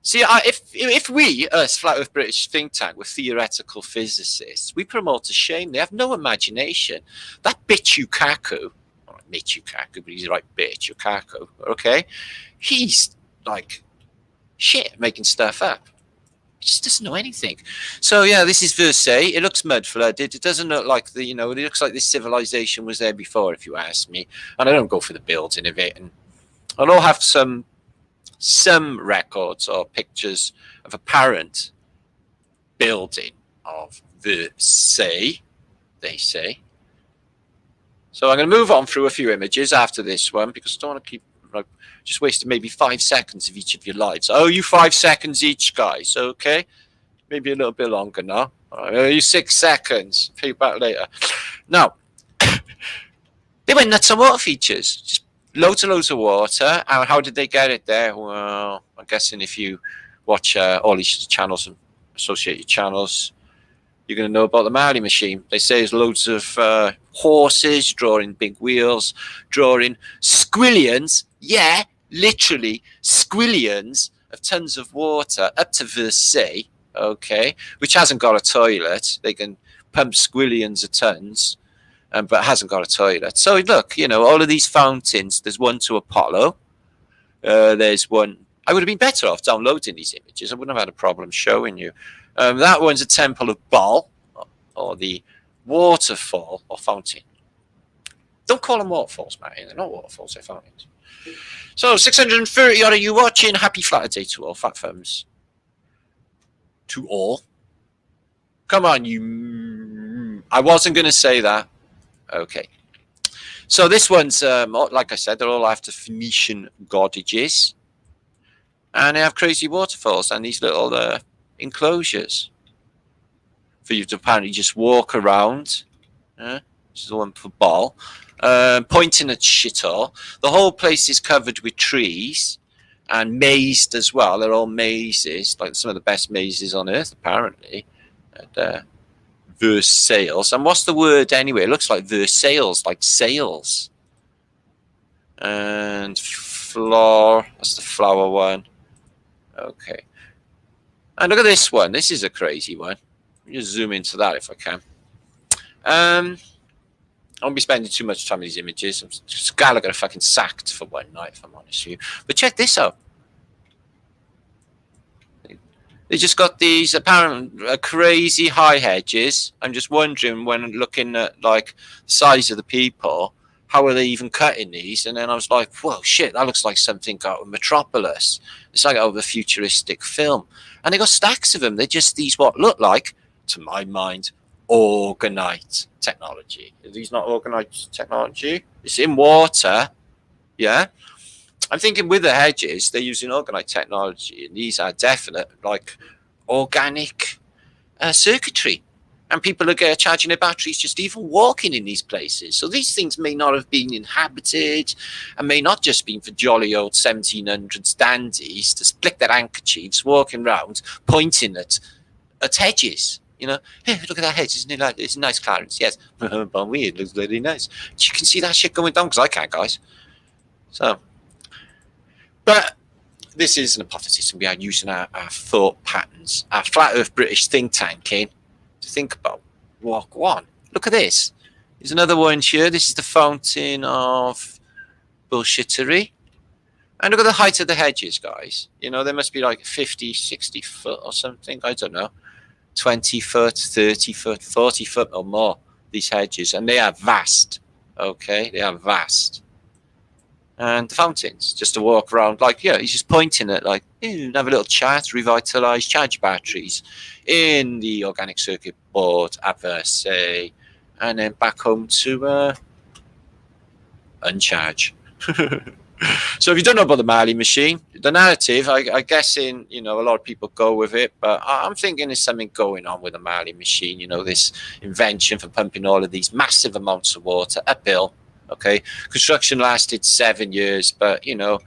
See, if we, us, Flat Earth British think tank, were theoretical physicists, we promote a shame. They have no imagination. That bitch Yukaku, Michikaku, but he's right bitch, Yukaku, okay? He's like shit making stuff up. He just doesn't know anything. So yeah, this is Versailles. It looks mud flooded. It doesn't look like it looks like this civilization was there before, if you ask me. And I don't go for the building of it. And I'll have some records or pictures of apparent building of Versailles, they say. So I'm going to move on through a few images after this one, because I don't want to keep just wasting maybe 5 seconds of each of your lives. Oh, you 5 seconds each, guys. Okay, maybe a little bit longer now. All right, you 6 seconds. Pay you back later. Now, they went nuts on water features. Just loads and loads of water. And how did they get it there? Well, I'm guessing if you watch all these channels and associated channels, you're going to know about the Marley machine. They say there's loads of horses drawing big wheels, drawing squillions, yeah, literally squillions of tons of water up to Versailles, okay, which hasn't got a toilet. They can pump squillions of tons, but hasn't got a toilet. So look, you know, all of these fountains, there's one to Apollo. There's one. I would have been better off downloading these images. I wouldn't have had a problem showing you. That one's a temple of Baal, or the waterfall or fountain. Don't call them waterfalls, Matty. They're not waterfalls, they're fountains. So 630 odd of you watching. Happy Flatterday to all. Fat thumbs. To all. Come on, you. I wasn't going to say that. Okay. So this one's, like I said, they're all after Phoenician godages. And they have crazy waterfalls and these little enclosures for you to apparently just walk around. This is the one for Baal. Pointing at shit all. The whole place is covered with trees and mazed as well. They're all mazes, like some of the best mazes on earth, apparently. At Versailles. And what's the word anyway? It looks like Versailles, like sails. And floor. That's the flower one. Okay. And look at this one. This is a crazy one. Let me just zoom into that if I can. I won't be spending too much time on these images. I'm just glad I got fucking sacked for one night, if I'm honest with you. But check this out. They just got these apparent crazy high hedges. I'm just wondering, when looking at like the size of the people, how are they even cutting these? And then I was like, whoa, shit, that looks like something out of Metropolis. It's like out of a futuristic film. And they got stacks of them. They're just these what look like, to my mind, orgonite technology. Are these not orgonite technology? It's in water, yeah. I'm thinking with the hedges, they're using orgonite technology, and these are definite, like, organic circuitry. And people are charging their batteries just even walking in these places. So these things may not have been inhabited and may not just been for jolly old 1700s dandies to flick their handkerchiefs, walking around, pointing at hedges. You know, hey, look at that hedge, isn't it? Like, it's a nice clearance. Yes, but weird, looks really nice. You can see that shit going down, because I can't, guys. So, but this is an hypothesis, and we are using our thought patterns, our flat earth British think tanking to think about. Walk one. Look at this. There's another one here. This is the fountain of bullshittery. And look at the height of the hedges, guys. You know, they must be like 50, 60 foot or something. I don't know. 20 foot, 30 foot, 40 foot or more, these hedges. And they are vast. Okay? They are vast. And the fountains, just to walk around, like, yeah, he's just pointing at, like, have a little chat, revitalize, charge batteries in the organic circuit board at Versailles, and then back home to uncharge. So if you don't know about the Marley machine, the narrative, I guess a lot of people go with it, but I'm thinking there's something going on with the Marley machine, you know, this invention for pumping all of these massive amounts of water uphill. Okay, construction lasted 7 years, but, you know,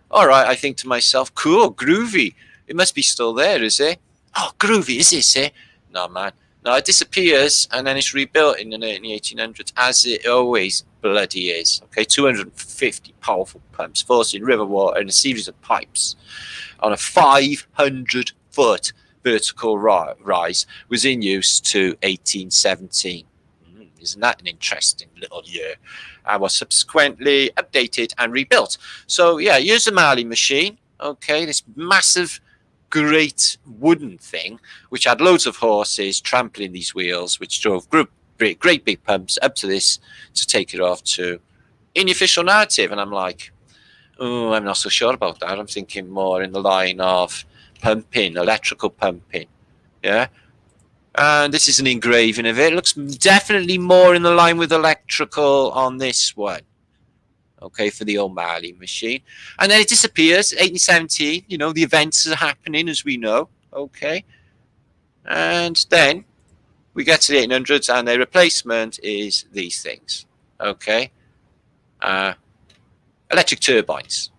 all right, I think to myself, cool, groovy. It must be still there, is it? Oh, groovy, is this it? No, man. No, it disappears, and then it's rebuilt in the 1800s, as it always bloody is. Okay, 250 powerful pumps forcing river water in a series of pipes on a 500-foot vertical rise was in use to 1817. Isn't that an interesting little year? And was subsequently updated and rebuilt. So, yeah, here's the Marley machine. Okay, this massive, great wooden thing, which had loads of horses trampling these wheels, which drove great big pumps up to this to take it off to in the official narrative. And I'm like, oh, I'm not so sure about that. I'm thinking more in the line of pumping, electrical pumping. Yeah. And this is an engraving of it. It looks definitely more in the line with electrical on this one. Okay, for the old Marley machine. And then it disappears, 1817. You know, the events are happening, as we know. Okay. And then we get to the 1800s, and the replacement is these things. Okay. Electric turbines,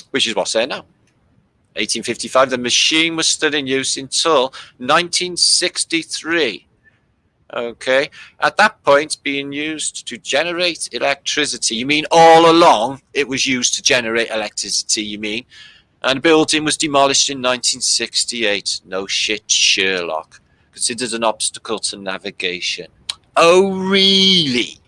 which is what's there now. 1855. The machine was still in use until 1963. Okay, at that point, being used to generate electricity. You mean all along it was used to generate electricity, you mean? And the building was demolished in 1968. No shit, Sherlock. Considered an obstacle to navigation. Oh, really?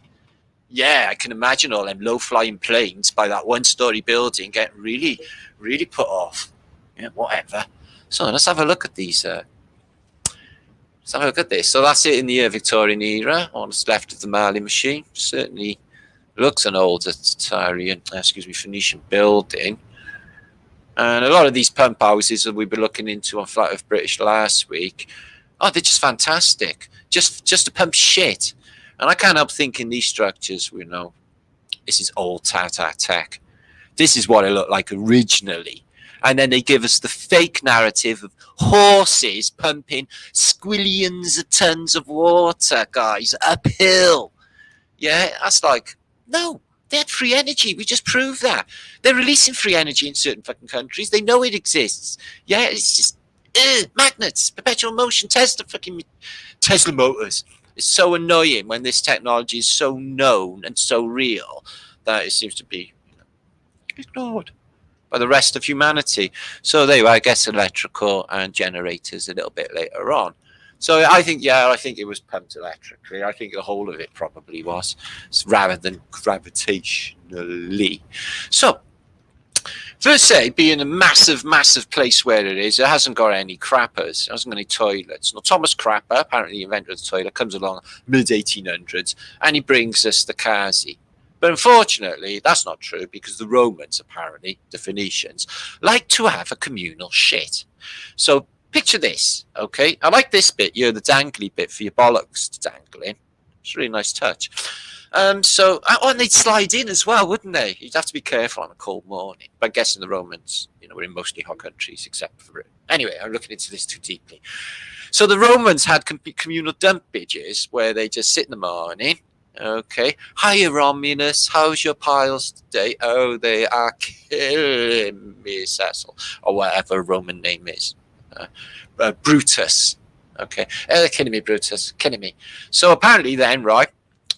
Yeah, I can imagine all them low-flying planes by that one-story building getting really, really put off. Yeah, whatever. So let's have a look at these. Let's have a look at this. So that's it in the Victorian era. On what's left of the Marley machine. Certainly looks an older Phoenician building. And a lot of these pump houses that we've been looking into on Flat Earth British last week, oh, they're just fantastic. Just to pump shit. And I can't help thinking these structures, you know, this is old Tata tech. This is what it looked like originally. And then they give us the fake narrative of horses pumping squillions of tons of water, guys, uphill. Yeah, that's like, no, they had free energy. We just proved that. They're releasing free energy in certain fucking countries. They know it exists. Yeah, it's just magnets, perpetual motion, Tesla motors. It's so annoying when this technology is so known and so real that it seems to be ignored by the rest of humanity. So there you are, I guess electrical and generators a little bit later on. So I think it was pumped electrically. I think the whole of it probably was, rather than gravitationally. So Versailles being a massive, massive place where it is, it hasn't got any crappers. It hasn't got any toilets. Now, Thomas Crapper, apparently the inventor of the toilet, comes along mid-1800s, and he brings us the Kazi. But unfortunately, that's not true, because the Romans, apparently, the Phoenicians, like to have a communal shit. So picture this, okay? I like this bit, the dangly bit for your bollocks to dangle in. It's a really nice touch. And they'd slide in as well, wouldn't they? You'd have to be careful on a cold morning. But I'm guessing the Romans, were in mostly hot countries, except for Britain. Anyway, I'm looking into this too deeply. So the Romans had communal dumpages where they just sit in the morning. Okay. Hiya, Romulus. How's your piles today? Oh, they are killing me, Cecil. Or whatever Roman name is. Brutus. Okay. They're killing me, Brutus. Killing me. So apparently then, right,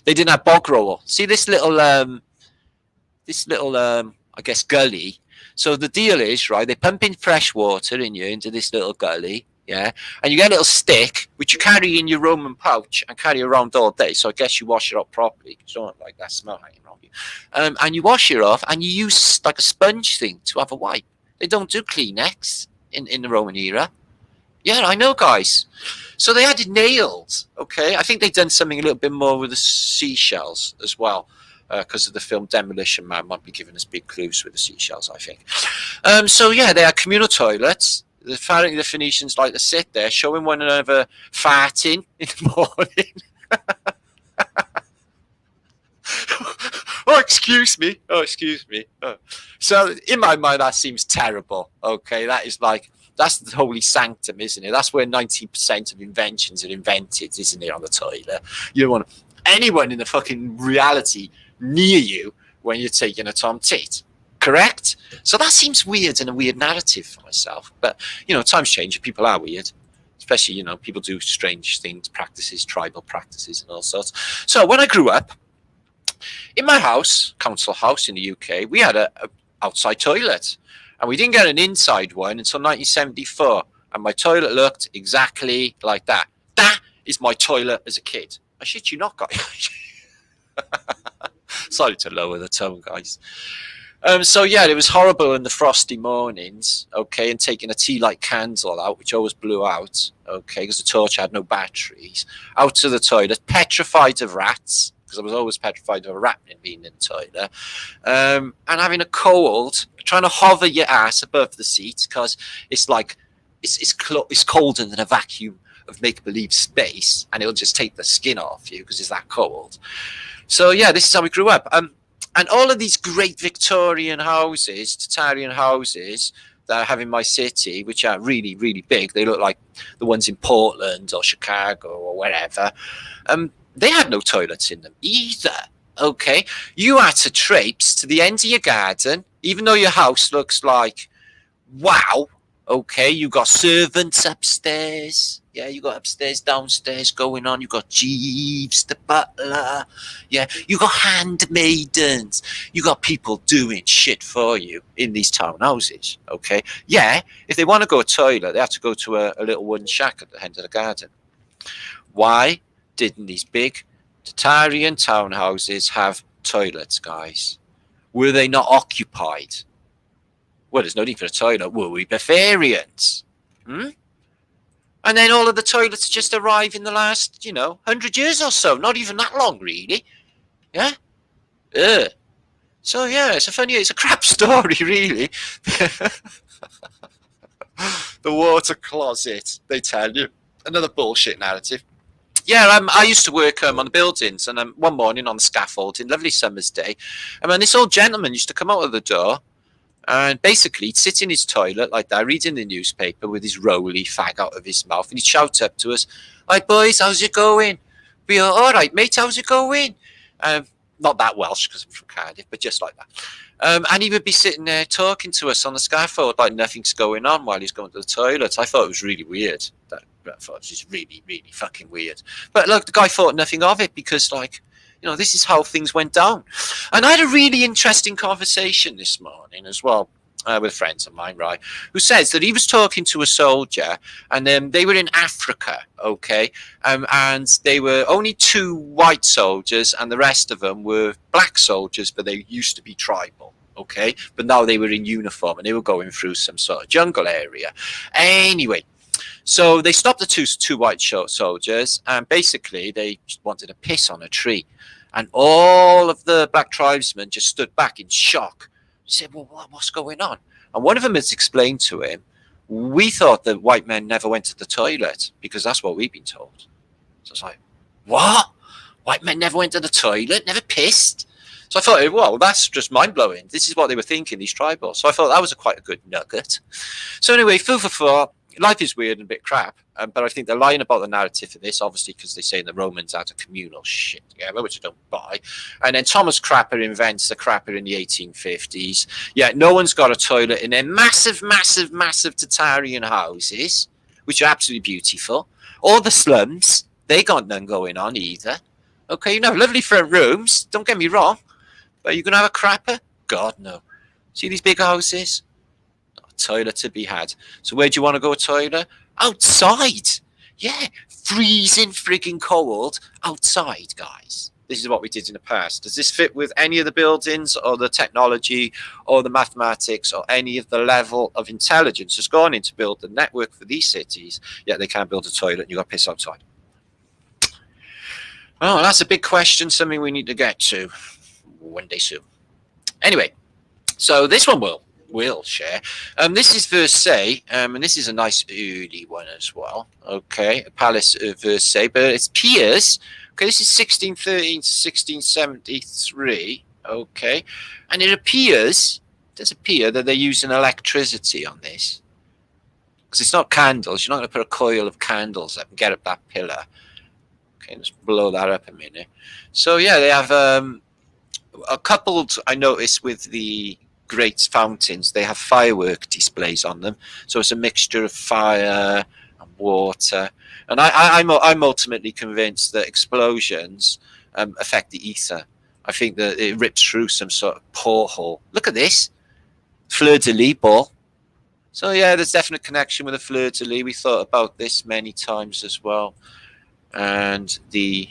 they didn't have bog roll. See this little, I guess, gully. So the deal is, right, they pump in fresh water into this little gully. Yeah, and you get a little stick which you carry in your Roman pouch and carry around all day. So I guess you wash it up properly because you don't like that smell hanging around you. And you wash it off and you use like a sponge thing to have a wipe. They don't do Kleenex in the Roman era. Yeah, I know, guys. So they added nails. Okay, I think they've done something a little bit more with the seashells as well. Because of the film Demolition Man might be giving us big clues with the seashells, I think. So yeah, they are communal toilets. Apparently the Phoenicians like to sit there showing one another farting in the morning. Oh, excuse me. So in my mind, that seems terrible. Okay, that's the holy sanctum, isn't it? That's where 90% of inventions are invented, isn't it, on the toilet? You don't want anyone in the fucking reality near you when you're taking a tom tit. Correct? So that seems weird and a weird narrative for myself. But, times change. People are weird. Especially, people do strange things, practices, tribal practices and all sorts. So when I grew up, in my house, council house in the UK, we had a outside toilet. And we didn't get an inside one until 1974. And my toilet looked exactly like that. That is my toilet as a kid. I shit you not, guys. Sorry to lower the tone, guys. So yeah, it was horrible in the frosty mornings, okay, and taking a tea light candle out, which always blew out, okay, because the torch had no batteries, out to the toilet, petrified of rats, because I was always petrified of a rat being in the toilet, and having a cold, trying to hover your ass above the seat, because it's like, it's colder than a vacuum of make-believe space, and it'll just take the skin off you, because it's that cold. So yeah, this is how we grew up. And all of these great Victorian houses, Tatarian houses that I have in my city, which are really, really big, they look like the ones in Portland or Chicago or wherever, they had no toilets in them either, okay? You had to traipse to the end of your garden, even though your house looks like, wow, Okay, you got servants upstairs. Yeah, you got upstairs, downstairs going on. You got Jeeves, the butler. Yeah, you got handmaidens. You got people doing shit for you in these townhouses. Okay, yeah, if they want to go to the toilet, they have to go to a little wooden shack at the end of the garden. Why didn't these big Tatarian townhouses have toilets, guys? Were they not occupied? Well, there's no need for a toilet. Were we barbarians? Hmm? And then all of the toilets just arrive in the last, 100 years or so. Not even that long, really. Yeah? So, yeah, it's a crap story, really. The water closet, they tell you. Another bullshit narrative. Yeah, I used to work on the buildings, and one morning on the scaffolding, lovely summer's day, and then this old gentleman used to come out of the door, and basically he'd sit in his toilet like that, reading the newspaper with his rolly fag out of his mouth, and he'd shout up to us, "Hi boys, how's it going?" Be all right, mate, how's it going? Not that Welsh because I'm from Cardiff, but just like that. And he would be sitting there talking to us on the scaffold like nothing's going on while he's going to the toilet. I thought it was really weird. I thought it was really, really fucking weird. But look, the guy thought nothing of it because, like, this is how things went down. And I had a really interesting conversation this morning as well with friends of mine, right, who says that he was talking to a soldier and they were in Africa, okay, and they were only 2 white soldiers and the rest of them were black soldiers, but they used to be tribal, okay, but now they were in uniform and they were going through some sort of jungle area. Anyway, so they stopped the two white soldiers and basically they wanted to piss on a tree. And all of the black tribesmen just stood back in shock. He said, well, what's going on? And one of them has explained to him, we thought that white men never went to the toilet because that's what we've been told. So it's like, what? White men never went to the toilet, never pissed? So I thought, well, that's just mind-blowing. This is what they were thinking, these tribals. So I thought that was quite a good nugget. So anyway, food for thought. Life is weird and a bit crap, but I think they're lying about the narrative for this, obviously, because they say the Romans had a communal shit together, which I don't buy. And then Thomas Crapper invents the crapper in the 1850s. Yeah, no one's got a toilet in their massive, massive, massive Tatarian houses, which are absolutely beautiful. Or the slums, they got none going on either. Okay, lovely front rooms, don't get me wrong, but you're going to have a crapper? God, no. See these big houses? Toilet to be had. So where do you want to go toilet? Outside. Yeah, freezing frigging cold outside, guys. This is what we did in the past. Does this fit with any of the buildings or the technology or the mathematics or any of the level of intelligence that's gone in to build the network for these cities? Yeah, they can't build a toilet and you got to piss outside. Oh, that's a big question, something we need to get to one day soon. Anyway, so this one will share. This is Versailles, and this is a nice early one as well. Okay, Palace of Versailles, but it's piers. Okay, this is 1613 to 1673. Okay, and it does appear that they're using electricity on this because it's not candles. You're not going to put a coil of candles up and get up that pillar. Okay, let's blow that up a minute. So yeah, they have a couple. I noticed with the great fountains, they have firework displays on them, so it's a mixture of fire and water. And I'm ultimately convinced that explosions affect the ether. I think that it rips through some sort of porthole. Look at this fleur-de-lis ball. So yeah, there's definite connection with the fleur-de-lis. We thought about this many times as well. And the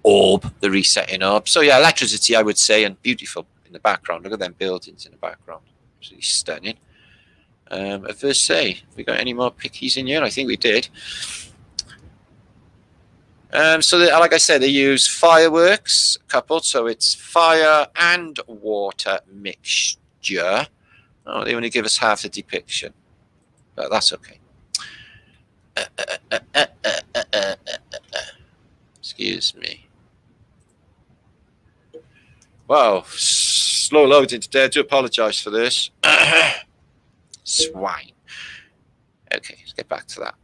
orb, the resetting orb. So yeah, electricity, I would say, and beautiful in the background. Look at them buildings in the background. Absolutely stunning. At Versailles, have we got any more pickies in here? I think we did. So like I said, they use fireworks coupled, so it's fire and water mixture. Oh, they only give us half the depiction, but that's okay. Excuse me. Wow, slow loading today. I do apologise for this. Swine. Okay, let's get back to that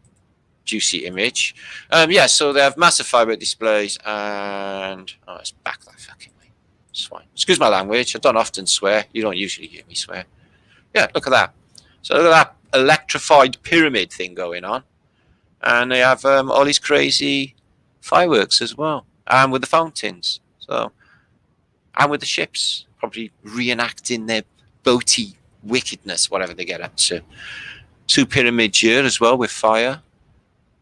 juicy image. Yeah, so they have massive firework displays and let's back that fucking way. Swine. Excuse my language. I don't often swear. You don't usually hear me swear. Yeah, look at that. So look at that electrified pyramid thing going on. And they have all these crazy fireworks as well. And with the fountains. So, and with the ships. Probably reenacting their boaty wickedness, whatever they get up to. 2 pyramids here as well with fire.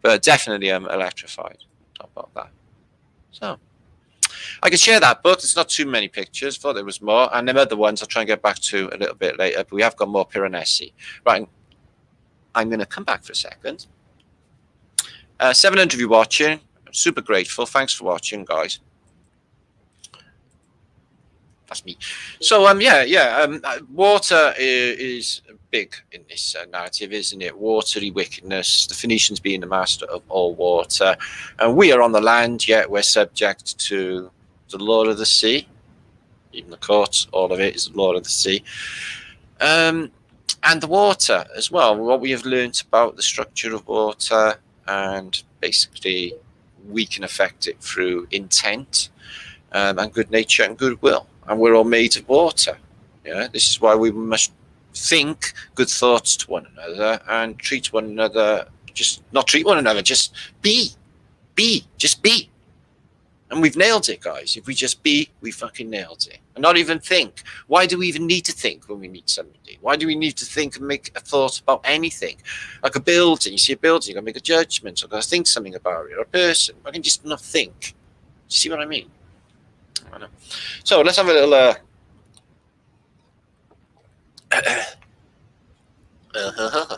But definitely electrified. Talk about that. So, I can share that book. There's not too many pictures. Thought there was more. And them other ones I'll try and get back to a little bit later. But we have got more Piranesi. Right. I'm going to come back for a second. 700 of you watching. I'm super grateful. Thanks for watching, guys. That's me. So, water is big in this narrative, isn't it? Watery wickedness, the Phoenicians being the master of all water. And we are on the land, yet we're subject to the law of the sea. Even the courts, all of it is the law of the sea. And the water as well. What we have learnt about the structure of water, and basically we can affect it through intent and good nature and goodwill. And we're all made of water. Yeah, this is why we must think good thoughts to one another and treat one another, just not treat one another, just be. And we've nailed it, guys. If we just be, we fucking nailed it. And not even think. Why do we even need to think when we meet somebody? Why do we need to think and make a thought about anything? Like a building, you see a building, you've got to make a judgment, or got to think something about it, or a person. I can just not think. Do you see what I mean? I know. So let's have a little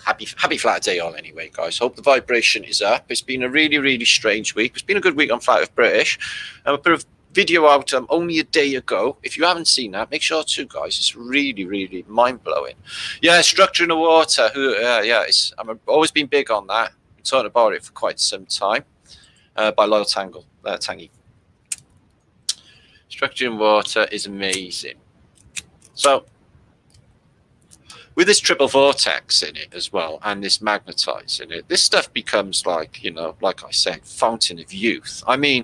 happy Flatterday all anyway, guys. Hope the vibration is up. It's been a really, really strange week. It's been a good week on Flat Earth British. I put a video out only a day ago. If you haven't seen that, make sure to, guys. It's really, really mind-blowing. Yeah, structure in the water. I've always been big on that. Been talking about it for quite some time by Loyal Tangy. Structure in water is amazing. So, with this triple vortex in it as well, and this magnetize in it, this stuff becomes like, like I said, fountain of youth. I mean,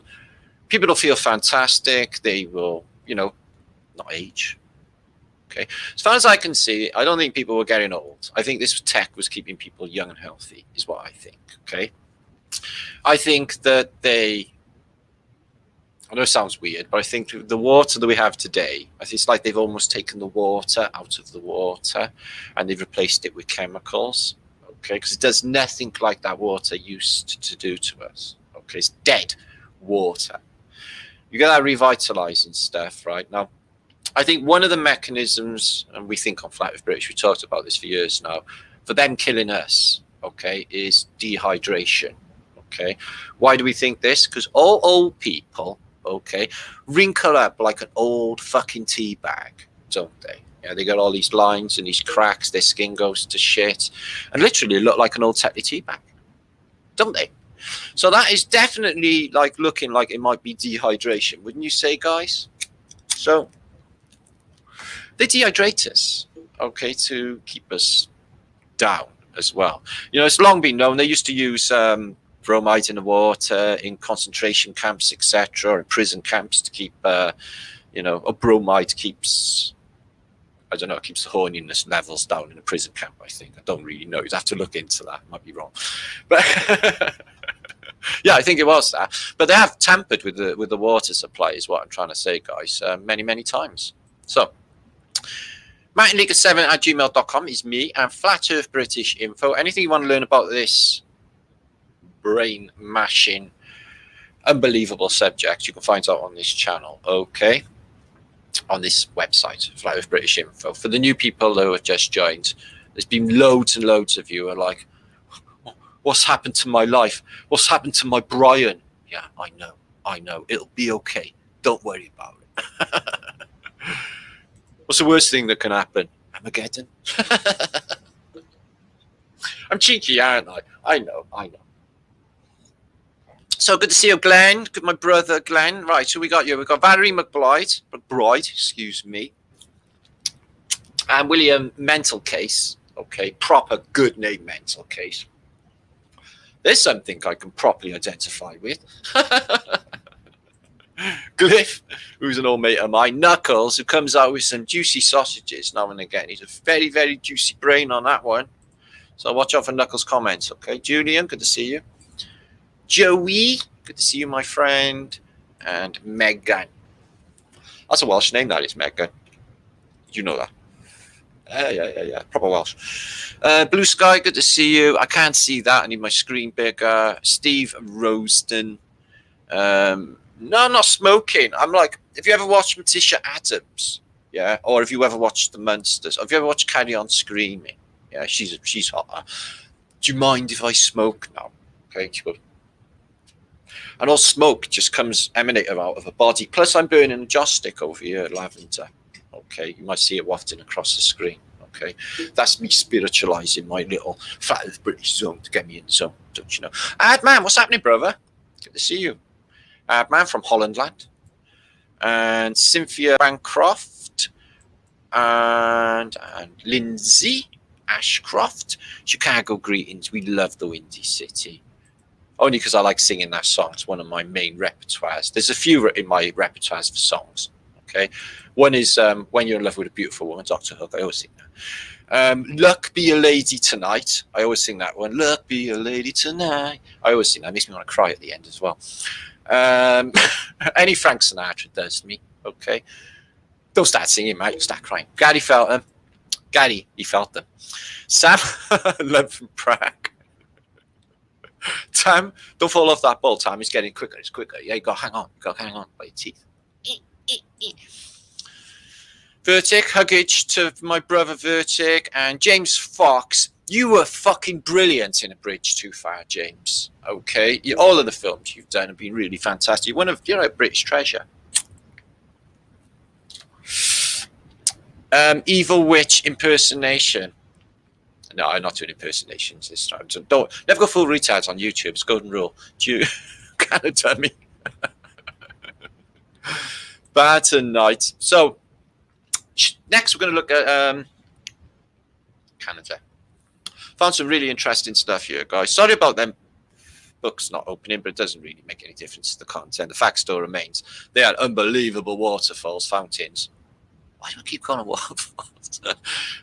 people will feel fantastic. They will, not age. Okay. As far as I can see, I don't think people were getting old. I think this tech was keeping people young and healthy, is what I think. Okay. I think that I know it sounds weird, but I think the water that we have today, I think it's like they've almost taken the water out of the water and they've replaced it with chemicals, okay? Because it does nothing like that water used to do to us, okay? It's dead water. You get that revitalizing stuff, right? Now, I think one of the mechanisms, and we think on Flat Earth British, we talked about this for years now, for them killing us, okay, is dehydration, okay? Why do we think this? Because all old people, okay, wrinkle up like an old fucking tea bag, don't they? Yeah, they got all these lines and these cracks, their skin goes to shit, and literally look like an old Tetley tea bag, don't they? So that is definitely like looking like it might be dehydration, wouldn't you say, guys? So they dehydrate us, okay, to keep us down as well. It's long been known they used to use bromide in the water in concentration camps, etc., or in prison camps to keep, a bromide keeps, I don't know, it keeps the horniness levels down in a prison camp, I think. I don't really know. You'd have to look into that. I might be wrong. But yeah, I think it was that. But they have tampered with the water supply is what I'm trying to say, guys, many, many times. So, MartinLeaker7@gmail.com is me, and Flat Earth British Info. Anything you want to learn about this brain mashing unbelievable subject, you can find out on this channel, okay, on this website, Flat Earth British Info. For the new people who have just joined, there's been loads and loads of you are like, what's happened to my life? What's happened to my Brian? Yeah, I know, it'll be okay, don't worry about it. What's the worst thing that can happen? Armageddon. I'm cheeky, aren't I? I know. So good to see you, Glenn. Good, my brother, Glenn. Right, so we got you. We've got Valerie McBride, excuse me. And William Mental Case. Okay, proper good name, Mental Case. There's something I can properly identify with. Cliff, who's an old mate of mine. Knuckles, who comes out with some juicy sausages now and again. He's a very, very juicy brain on that one. So watch out for Knuckles' comments, okay? Julian, good to see you. Joey, good to see you, my friend. And Megan. That's a Welsh name, that is, Megan. You know that. Yeah. Proper Welsh. Blue Sky, good to see you. I can't see that. I need my screen bigger. Steve Rosden. No, I'm not smoking. I'm like, have you ever watched Letitia Adams? Yeah. Or have you ever watched The Munsters? Have you ever watched Carry On Screaming? Yeah, she's hot. Do you mind if I smoke now? Okay, she goes. And all smoke just emanating out of her body. Plus, I'm burning a joss stick over here, lavender. Okay, you might see it wafting across the screen. Okay, that's me spiritualizing my little flat Earth British zone to get me in the zone, don't you know? Man, what's happening, brother? Good to see you. Man from Hollandland. And Cynthia Bancroft. And Lindsay Ashcroft. Chicago greetings. We love the Windy City. Only because I like singing that song. It's one of my main repertoires. There's a few in my repertoires for songs. Okay, one is When You're in Love with a Beautiful Woman, Dr. Hook. I always sing that. Luck Be a Lady Tonight. I always sing that one. Luck Be a Lady Tonight. I always sing that. It makes me want to cry at the end as well. Any Frank Sinatra does me. Okay, don't start singing, mate. You'll start crying. Gary felt them. Gary, he felt them. Sam, love from Prague. Tam, don't fall off that ball, Tam. It's getting quicker. It's quicker. Yeah, you got to hang on. You got to hang on by your teeth. Vertic, huggage to my brother Vertic. And James Fox, you were fucking brilliant in A Bridge Too Far, James. Okay? All of the films you've done have been really fantastic. You're a British treasure. Evil Witch impersonation. No, I'm not doing impersonations this time. So never go full retards on YouTube. It's golden rule. Kind of dummy. Bad tonight. So next we're going to look at Canada. Found some really interesting stuff here, guys. Sorry about them books not opening, but it doesn't really make any difference to the content. The fact still remains. They are unbelievable waterfalls, fountains. Why do I keep calling it waterfalls?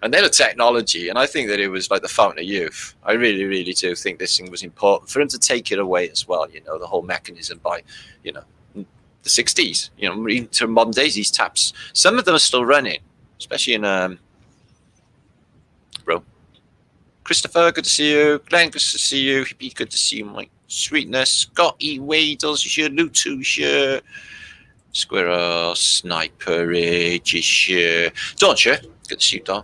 And then the technology, and I think that it was like the fountain of youth. I really, really do think this thing was important for him to take it away as well. You know, the whole mechanism by, you know, the 60s. You know, into modern days, these taps. Some of them are still running, especially in bro. Christopher, good to see you. Glenn, good to see you. Hippie, good to see you. Mike, sweetness. Scotty Wadles, your Lutu shirt. Squirrel, Sniper, don't you? Good to see you, Don.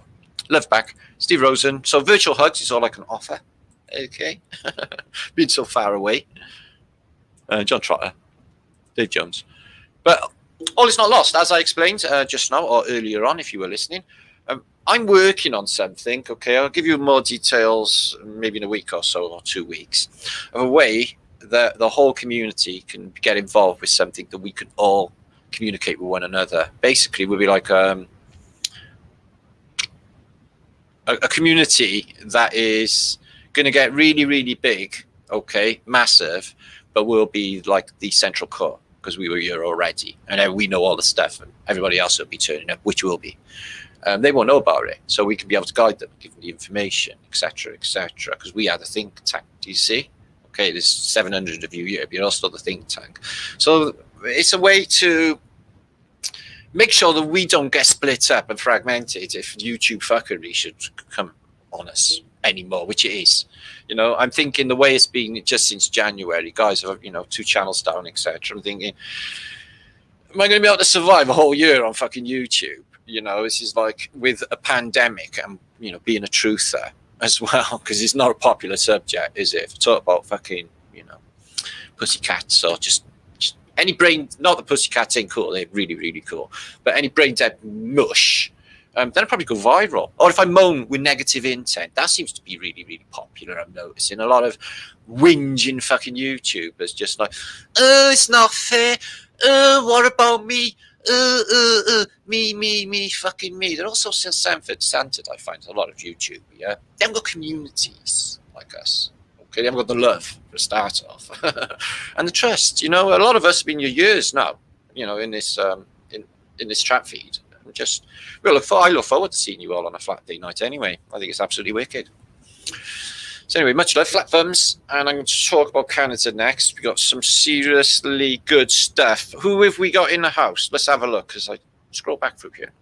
Love back. Steve Rosen. So virtual hugs is all I can offer. Okay. Being so far away. John Trotter. Dave Jones. But all is not lost, as I explained just now or earlier on, if you were listening. I'm working on something, okay? I'll give you more details maybe in a week or so, or 2 weeks, of a way that the whole community can get involved with something that we can all communicate with one another. Basically, we'll be like a community that is going to get really, really big, okay, massive, but we'll be like the central core because we were here already, and we know all the stuff, and everybody else will be turning up, which will be. They won't know about it, so we can be able to guide them, give them the information, etc., because we are the think tank. Do you see? Okay, there's 700 of you here, but you're also the think tank. So it's a way to make sure that we don't get split up and fragmented if YouTube fuckery should come on us anymore, which it is. You know, I'm thinking the way it's been just since January, guys have, 2 channels down, etc. I'm thinking, am I going to be able to survive a whole year on fucking YouTube? You know, this is like with a pandemic and, being a truther as well, because it's not a popular subject, is it? If you talk about fucking, pussycats or just any brain, not the pussycats ain't cool, they're really, really cool, but any brain dead mush, then I'd probably go viral. Or if I moan with negative intent, that seems to be really, really popular. I'm noticing a lot of whinging fucking YouTubers just like, oh, it's not fair. What about me? Me, fucking me. They're also centered, I find, a lot of YouTube, yeah? They haven't got communities like us, okay? They haven't got the love, for a start off. And the trust, a lot of us have been here years now, in this in this chat feed. I look forward to seeing you all on a flat day night anyway. I think it's absolutely wicked. So anyway, much love, flat thumbs, and I'm going to talk about Canada next. We got some seriously good stuff. Who have we got in the house? Let's have a look as I scroll back through here.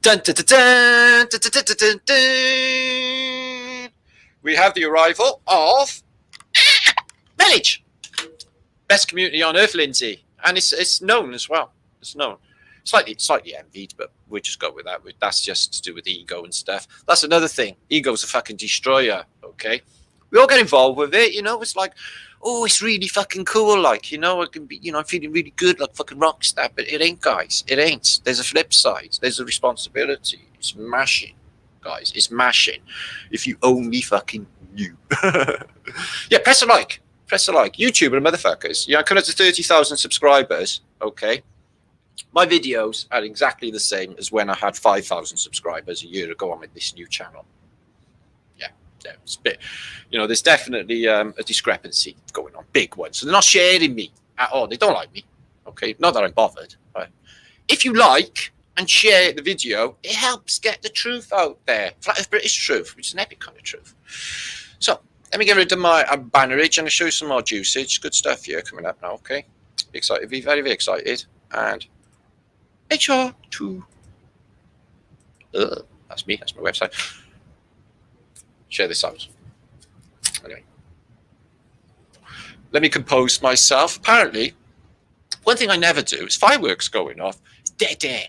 Dun, dun, dun, dun, dun, dun, dun, dun, dun. We have the arrival of Village, best community on earth, Lindsay, and it's known as well. It's known, slightly envied, but we'll just go with that. That's just to do with ego and stuff. That's another thing. Ego's a fucking destroyer. Okay, we all get involved with it. It's like, oh, it's really fucking cool. Like, it can be, I'm feeling really good, like fucking rock star, but it ain't, guys. It ain't. There's a flip side. There's a responsibility. It's mashing, guys. It's mashing. If you only fucking knew. Yeah, press a like. Press a like. YouTuber, motherfuckers. I come up to 30,000 subscribers. Okay. My videos are exactly the same as when I had 5,000 subscribers a year ago on this new channel. Yeah, it's a bit, there's definitely a discrepancy going on, big one. So they're not sharing me at all. They don't like me. Okay, not that I'm bothered. Right? If you like and share the video, it helps get the truth out there. Flat Earth British truth, which is an epic kind of truth. So let me get rid of my bannerage and I'll show you some more usage. Good stuff here coming up now. Okay, be excited, be very, very excited, and make sure to that's me, that's my website, share this out. Anyway, let me compose myself. Apparently one thing I never do is fireworks going off. It's dead air.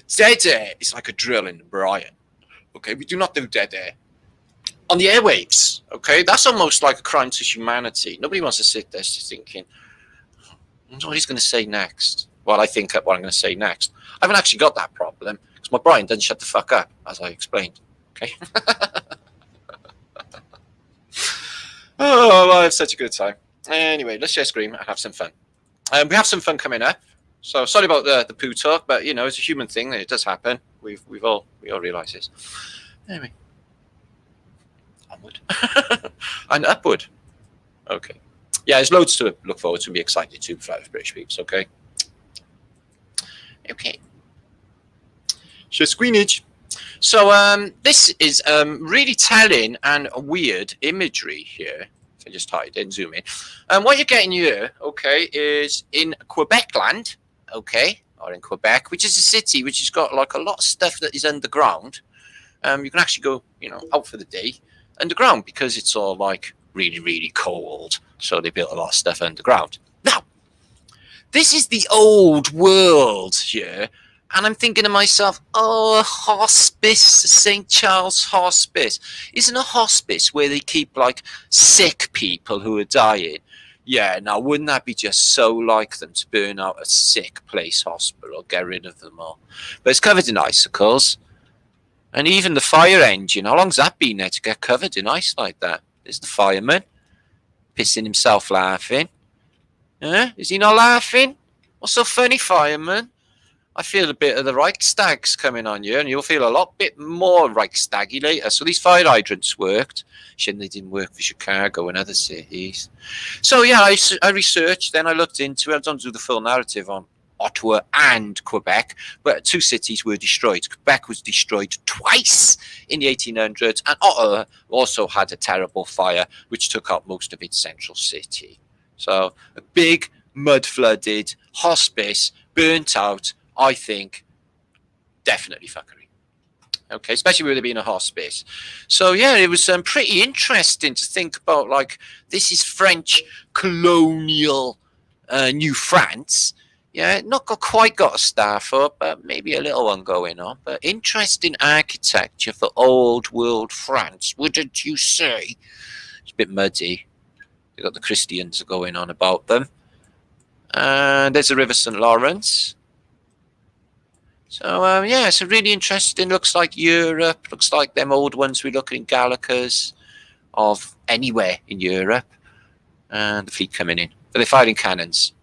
Dead air is like a drill in the Brian. Okay, we do not do dead air on the airwaves. Okay, that's almost like a crime to humanity. Nobody wants to sit there thinking, what he's going to say next. Well, I think what I'm going to say next. I haven't actually got that problem because my brain doesn't shut the fuck up, as I explained. Okay. Oh, well, I have such a good time. Anyway, let's share screen and have some fun. We have some fun coming up. So sorry about the poo talk, but it's a human thing. It does happen. We all realise this. Anyway, onward and upward. Okay. Yeah, there's loads to look forward to and be excited to for British peeps. Okay. Okay. Share screenage. So this is really telling and weird imagery here. If I just hide and zoom in. And what you're getting here, okay, is in Quebec land, okay, or in Quebec, which is a city which has got like a lot of stuff that is underground. You can actually go, out for the day underground because it's all like really, really cold. So they built a lot of stuff underground. Now, this is the old world here. And I'm thinking to myself, oh, a hospice, St. Charles Hospice. Isn't a hospice where they keep like sick people who are dying? Yeah, now wouldn't that be just so like them to burn out a sick place hospital, get rid of them all? But it's covered in icicles. And even the fire engine, how long's that been there to get covered in ice like that? There's the fireman, pissing himself laughing. Is he not laughing? What's so funny, fireman? I feel a bit of the Reichstag's coming on you, and you'll feel a lot bit more Reichstaggy later. So these fire hydrants worked. Shouldn't they didn't work for Chicago and other cities? So yeah, I researched, then I looked into it. I don't do the full narrative on Ottawa and Quebec, but two cities were destroyed. Quebec was destroyed twice in the 1800s, and Ottawa also had a terrible fire which took out most of its central city. So a big mud-flooded hospice burnt out. I think definitely fuckery. Okay, especially with it being a hospice. So yeah, it was pretty interesting to think about, like, this is French colonial New France. Yeah, not quite got a staff up, but maybe a little one going on. But interesting architecture for old world France, wouldn't you say? It's a bit muddy. They've got the Christians going on about them. And there's the River St. Lawrence. So, yeah, it's a really interesting. Looks like Europe. Looks like them old ones we look in Galacas of anywhere in Europe. And the fleet coming in. But they're firing cannons.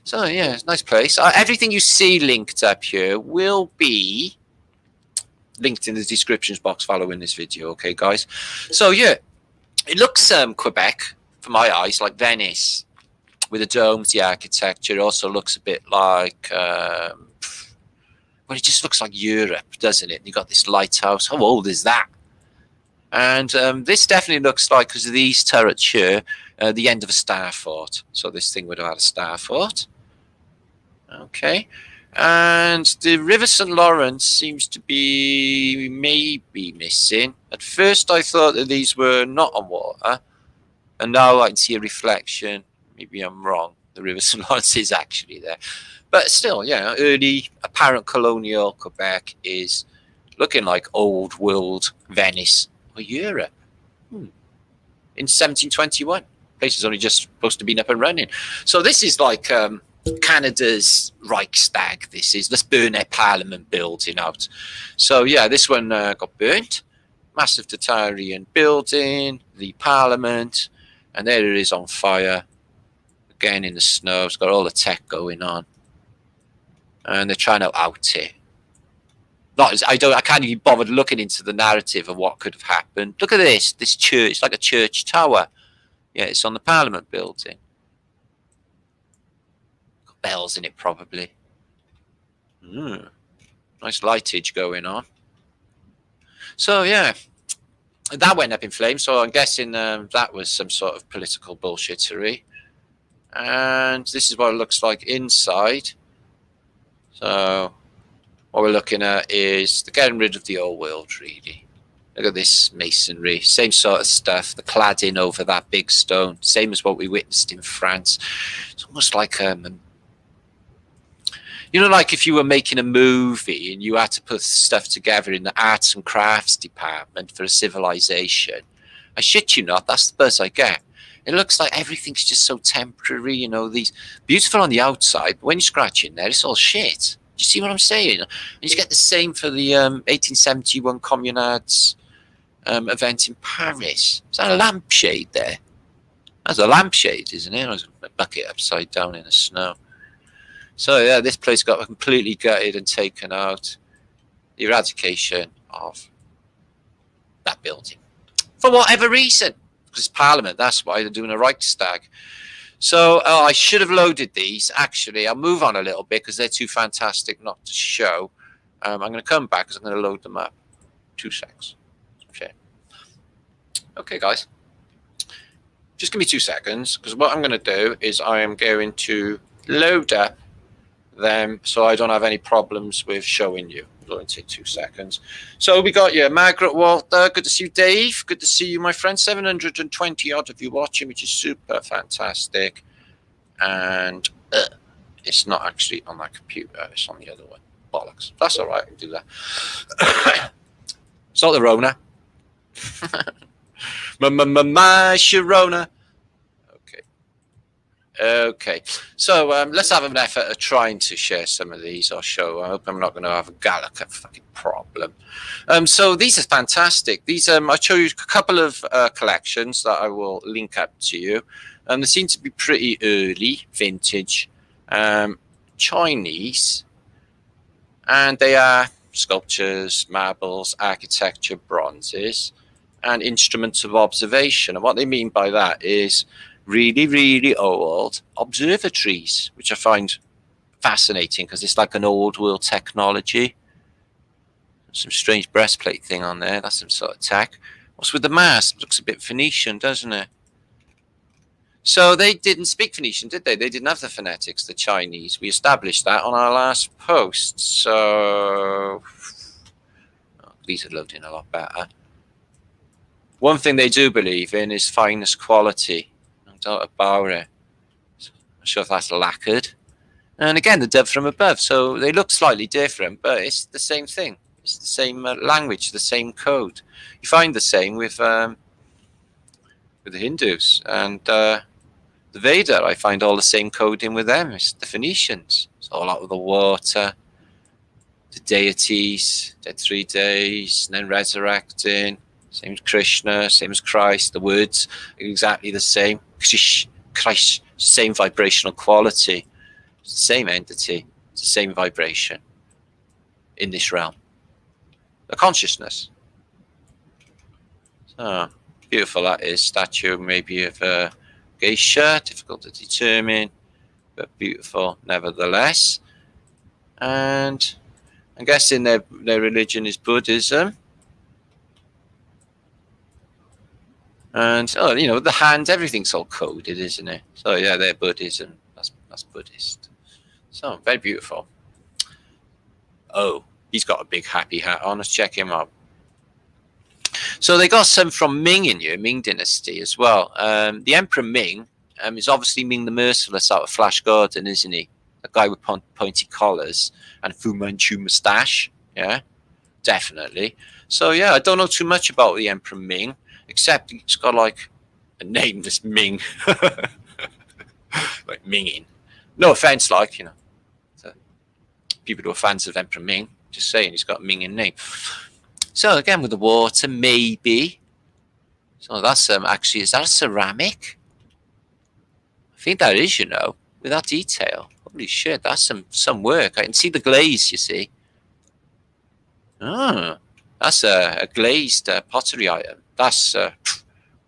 So yeah, it's a nice place. Everything you see linked up here will be linked in the descriptions box following this video. Okay, guys? So, yeah, it looks Quebec, for my eyes, like Venice. with the domes, the architecture. It also looks a bit like, well, it just looks like Europe, doesn't it? You got this lighthouse. How old is that? And this definitely looks like, because of these turrets here, the end of a star fort. So this thing would have had a star fort. Okay. And the River St. Lawrence seems to be maybe missing. At first I thought that these were not on water, and now I can see a reflection. Maybe I'm wrong. The River St. Lawrence is actually there. But still, yeah, early apparent colonial Quebec is looking like old world Venice or Europe. In 1721. Place is only just supposed to be up and running. So this is like Canada's Reichstag. This is, let's burn their parliament building out. So yeah, this one got burnt. Massive Tatarian building, the parliament, and there it is on fire. Again in the snow. It's got all the tech going on, and they're trying to out it. I can't even bother looking into the narrative of what could have happened. Look at this church. It's like a church tower. Yeah, it's on the Parliament building. Got bells in it, probably. Nice lightage going on. So yeah, that went up in flames. So I'm guessing that was some sort of political bullshittery. And this is what it looks like inside. So what we're looking at is they're getting rid of the old world, really. Look at this masonry, same sort of stuff, the cladding over that big stone, same as what we witnessed in France. It's almost like, you know, like if you were making a movie and you had to put stuff together in the arts and crafts department for a civilization. I shit you not, that's the buzz I get. It looks like everything's just so temporary, you know, these beautiful on the outside, but when you scratch in there, it's all shit. Do you see what I'm saying? And you get the same for the 1871 Communards event in Paris. Is that a lampshade there? That's a lampshade, isn't it? It was a bucket upside down in the snow. So yeah, this place got completely gutted and taken out. The eradication of that building. For whatever reason. Because it's Parliament, that's why they're doing a Reichstag. So I should have loaded these. Actually, I'll move on a little bit because they're too fantastic not to show. I'm going to come back because I'm going to load them up. 2 seconds. Okay, guys. Just give me 2 seconds, because what I'm going to do is I am going to load up them so I don't have any problems with showing you. It'll only take 2 seconds. So we got you, Margaret Walter. Good to see you, Dave. Good to see you, my friend. 720 odd of you watching, which is super fantastic. And it's not actually on that computer. It's on the other one. Bollocks. That's all right. I can do that. It's not the Rona. My Sharona. Okay. So let's have an effort at trying to share some of these or show. I hope I'm not going to have a Gallica fucking problem. So these are fantastic. These I'll show you a couple of collections that I will link up to you. They seem to be pretty early, vintage, Chinese, and they are sculptures, marbles, architecture, bronzes, and instruments of observation. And what they mean by that is really, really old observatories, which I find fascinating because it's like an old world technology. Some strange breastplate thing on there. That's some sort of tech. What's with the mask? Looks a bit Phoenician, doesn't it? So they didn't speak Phoenician, did they? They didn't have the phonetics, the Chinese. We established that on our last post. So these are loading a lot better. One thing they do believe in is finest quality. No doubt about it. I'm sure if that's lacquered. And again, the dub from above. So they look slightly different, but it's the same thing. It's the same language, the same code. You find the same with the Hindus. And the Veda, I find all the same coding with them. It's the Phoenicians. It's all out of the water. The deities, dead 3 days, and then resurrecting. Same as Krishna, same as Christ. The words are exactly the same. Christ, same vibrational quality. It's the same entity. It's the same vibration in this realm. The consciousness. So beautiful that is. Statue maybe of geisha, difficult to determine, but beautiful nevertheless. And I'm guessing their religion is Buddhism. And the hand, everything's all coded, isn't it? So yeah, they're Buddhism. That's Buddhist. So very beautiful. Oh, he's got a big happy hat on. Let's check him out. So they got some from Ming in here, Ming Dynasty as well. The Emperor Ming is obviously Ming the Merciless out of Flash Garden, isn't he? A guy with pointy collars and a Fu Manchu moustache. Yeah, definitely. So yeah, I don't know too much about the Emperor Ming, except he's got like a name that's Ming. Like Minging. No offense, like, people who are fans of Emperor Ming, just saying he's got a Minging name. So again with the water, maybe. So that's actually, is that a ceramic? I think that is, with that detail. Holy shit, that's some work. I can see the glaze, you see. Ah, that's a glazed pottery item. That's wow.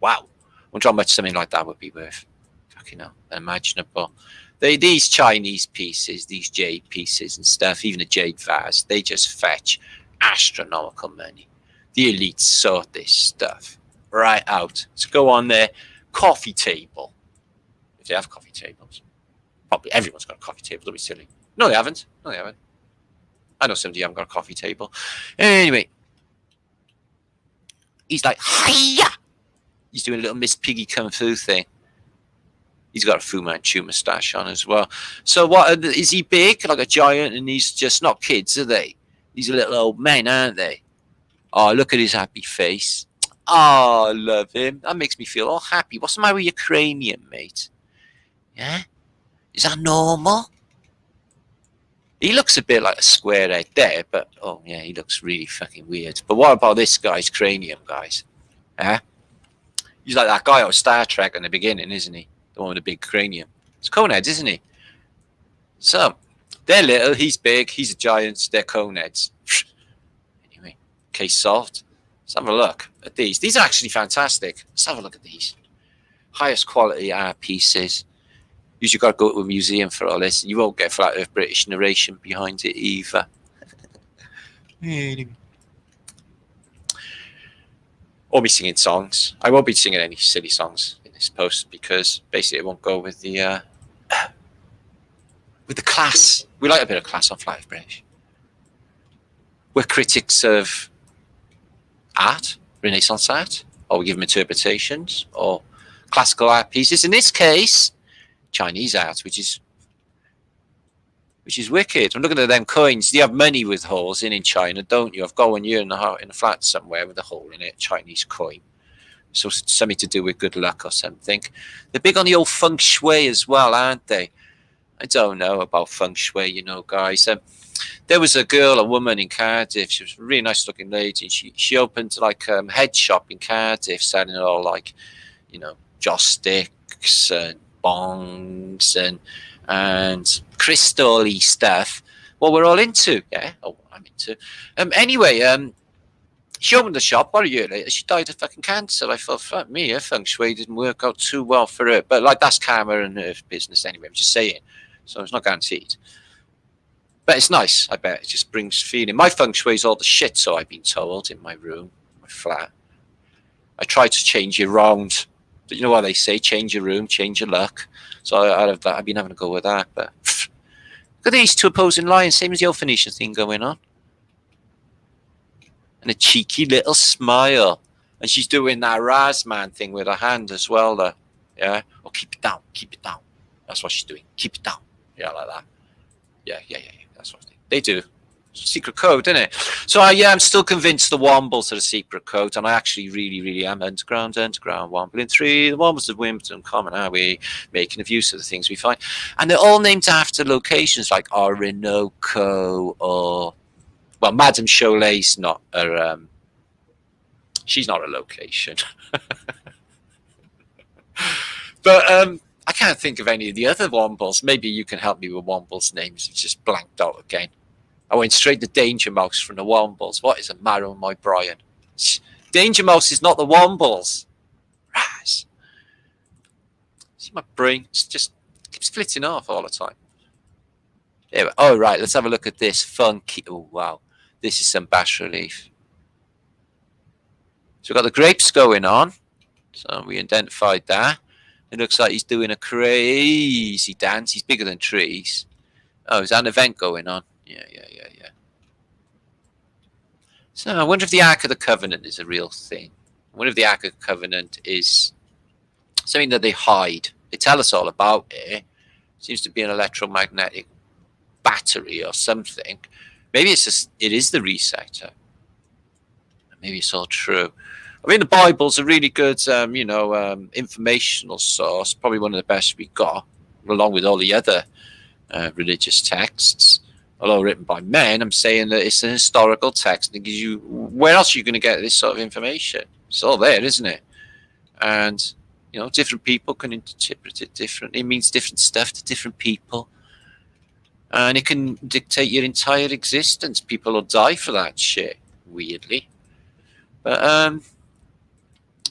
I wonder how much something like that would be worth. Fucking hell, unimaginable. These Chinese pieces, these jade pieces and stuff, even a jade vase, they just fetch astronomical money. The elites sort this stuff right out. So go on their coffee table. If they have coffee tables. Probably everyone's got a coffee table, don't be silly. No, they haven't. I know somebody who haven't got a coffee table. Anyway. He's like, hiya! He's doing a little Miss Piggy Kung Fu thing. He's got a Fu Manchu moustache on as well. So what, is he big, like a giant, and he's just not kids, are they? These are little old men, aren't they? Oh, look at his happy face. Oh, I love him. That makes me feel all happy. What's the matter with your cranium, mate? Yeah? Is that normal? He looks a bit like a square head there, but oh yeah, he looks really fucking weird. But what about this guy's cranium, guys? Yeah? He's like that guy on Star Trek in the beginning, isn't he? The one with the big cranium. It's coneheads, isn't he? So, they're little, he's big, he's a giant, they're coneheads. Anyway, case solved. Let's have a look at these. These are actually fantastic. Let's have a look at these. Highest quality art pieces. Usually got to go to a museum for all this. You won't get flat earth British narration behind it either. Or me singing songs. I won't be singing any silly songs in this post because basically it won't go with the class. We like a bit of class on Flat Earth British. We're critics of art, Renaissance art, or we give them interpretations, or classical art pieces. In this case, Chinese art, which is wicked. I'm looking at them coins. You have money with holes in China, don't you? I've got one here in a flat somewhere with a hole in it, Chinese coin. So something to do with good luck or something. They're big on the old feng shui as well, aren't they? I don't know about feng shui, guys. There was a woman in Cardiff. She was a really nice looking lady. She opened like a head shop in Cardiff, selling all like, joss sticks and bongs and crystal-y stuff. What we're all into, yeah. Oh, I'm into. Anyway, she opened the shop. What a year later, she died of fucking cancer. I thought, fuck me, her feng shui didn't work out too well for her. But like that's karma and her business anyway. I'm just saying. So it's not guaranteed. But it's nice. I bet it just brings feeling. My feng shui is all the shit, so I've been told in my room, my flat. I try to change it around. You know what they say? Change your room, change your luck. So I've been having a go with that. But look at these two opposing lines, same as the old Phoenician thing going on. And a cheeky little smile. And she's doing that Razman thing with her hand as well, though. Yeah? Oh, keep it down, keep it down. That's what she's doing. Keep it down. Yeah, like that. Yeah. That's what they do. Secret code, isn't it? So I'm still convinced the Wombles are a secret code, and I actually really am underground Wombling 3, the Wombles of Wimbledon, common, are we making of use of the things we find? And they're all named after locations like Orinoco or, well, Madame Cholet's not a, she's not a location. But I can't think of any of the other Wombles. Maybe you can help me with Wombles names. It's just blanked out again. I went straight to Danger Mouse from the Wombles. What is the matter with my Brian? Danger Mouse is not the Wombles. Raz. See, my brain just keeps flitting off all the time. There. Oh, right. Let's have a look at this funky. Oh, wow. This is some bas relief. So we've got the grapes going on. So we identified that. It looks like he's doing a crazy dance. He's bigger than trees. Oh, is that an event going on? Yeah. So I wonder if the Ark of the Covenant is a real thing. I wonder if the Ark of the Covenant is something that they hide. They tell us all about it. Seems to be an electromagnetic battery or something. Maybe it is the resetter. Maybe it's all true. I mean, the Bible's a really good, informational source. Probably one of the best we got, along with all the other religious texts. Although written by men, I'm saying that it's an historical text that gives you. Where else are you going to get this sort of information? It's all there, isn't it? And different people can interpret it differently. It means different stuff to different people, and it can dictate your entire existence. People will die for that shit. Weirdly, but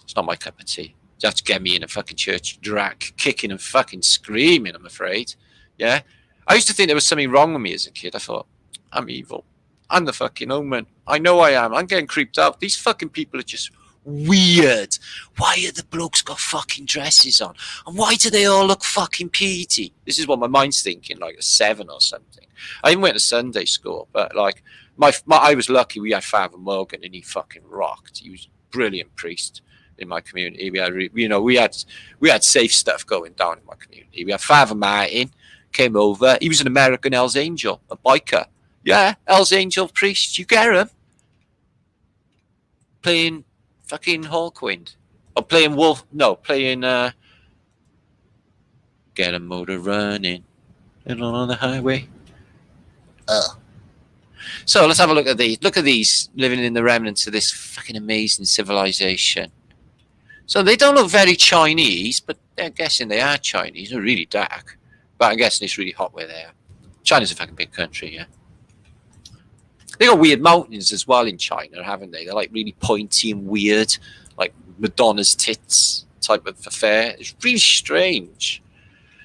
it's not my cup of tea. You have to get me in a fucking church drag, kicking and fucking screaming, I'm afraid. Yeah. I used to think there was something wrong with me as a kid. I thought, I'm evil. I'm the fucking omen. I know I am. I'm getting creeped out. These fucking people are just weird. Why are the blokes got fucking dresses on? And why do they all look fucking peaty? This is what my mind's thinking, like a 7 or something. I even went to Sunday school, but like I was lucky we had Father Morgan and he fucking rocked. He was a brilliant priest in my community. We had safe stuff going down in my community. We had Father Martin came over. He was an American Hell's Angel, a biker. Yeah, Hell's Angel priest. You get him playing fucking Hawkwind or playing Wolf? No, playing Get a Motor Running on the highway. So let's have a look at these. Look at these living in the remnants of this fucking amazing civilization. So they don't look very Chinese, but they're guessing they are Chinese. They're really dark. But I'm guessing it's really hot where they are. China's a fucking big country, yeah. They got weird mountains as well in China, haven't they? They're like really pointy and weird, like Madonna's tits type of affair. It's really strange.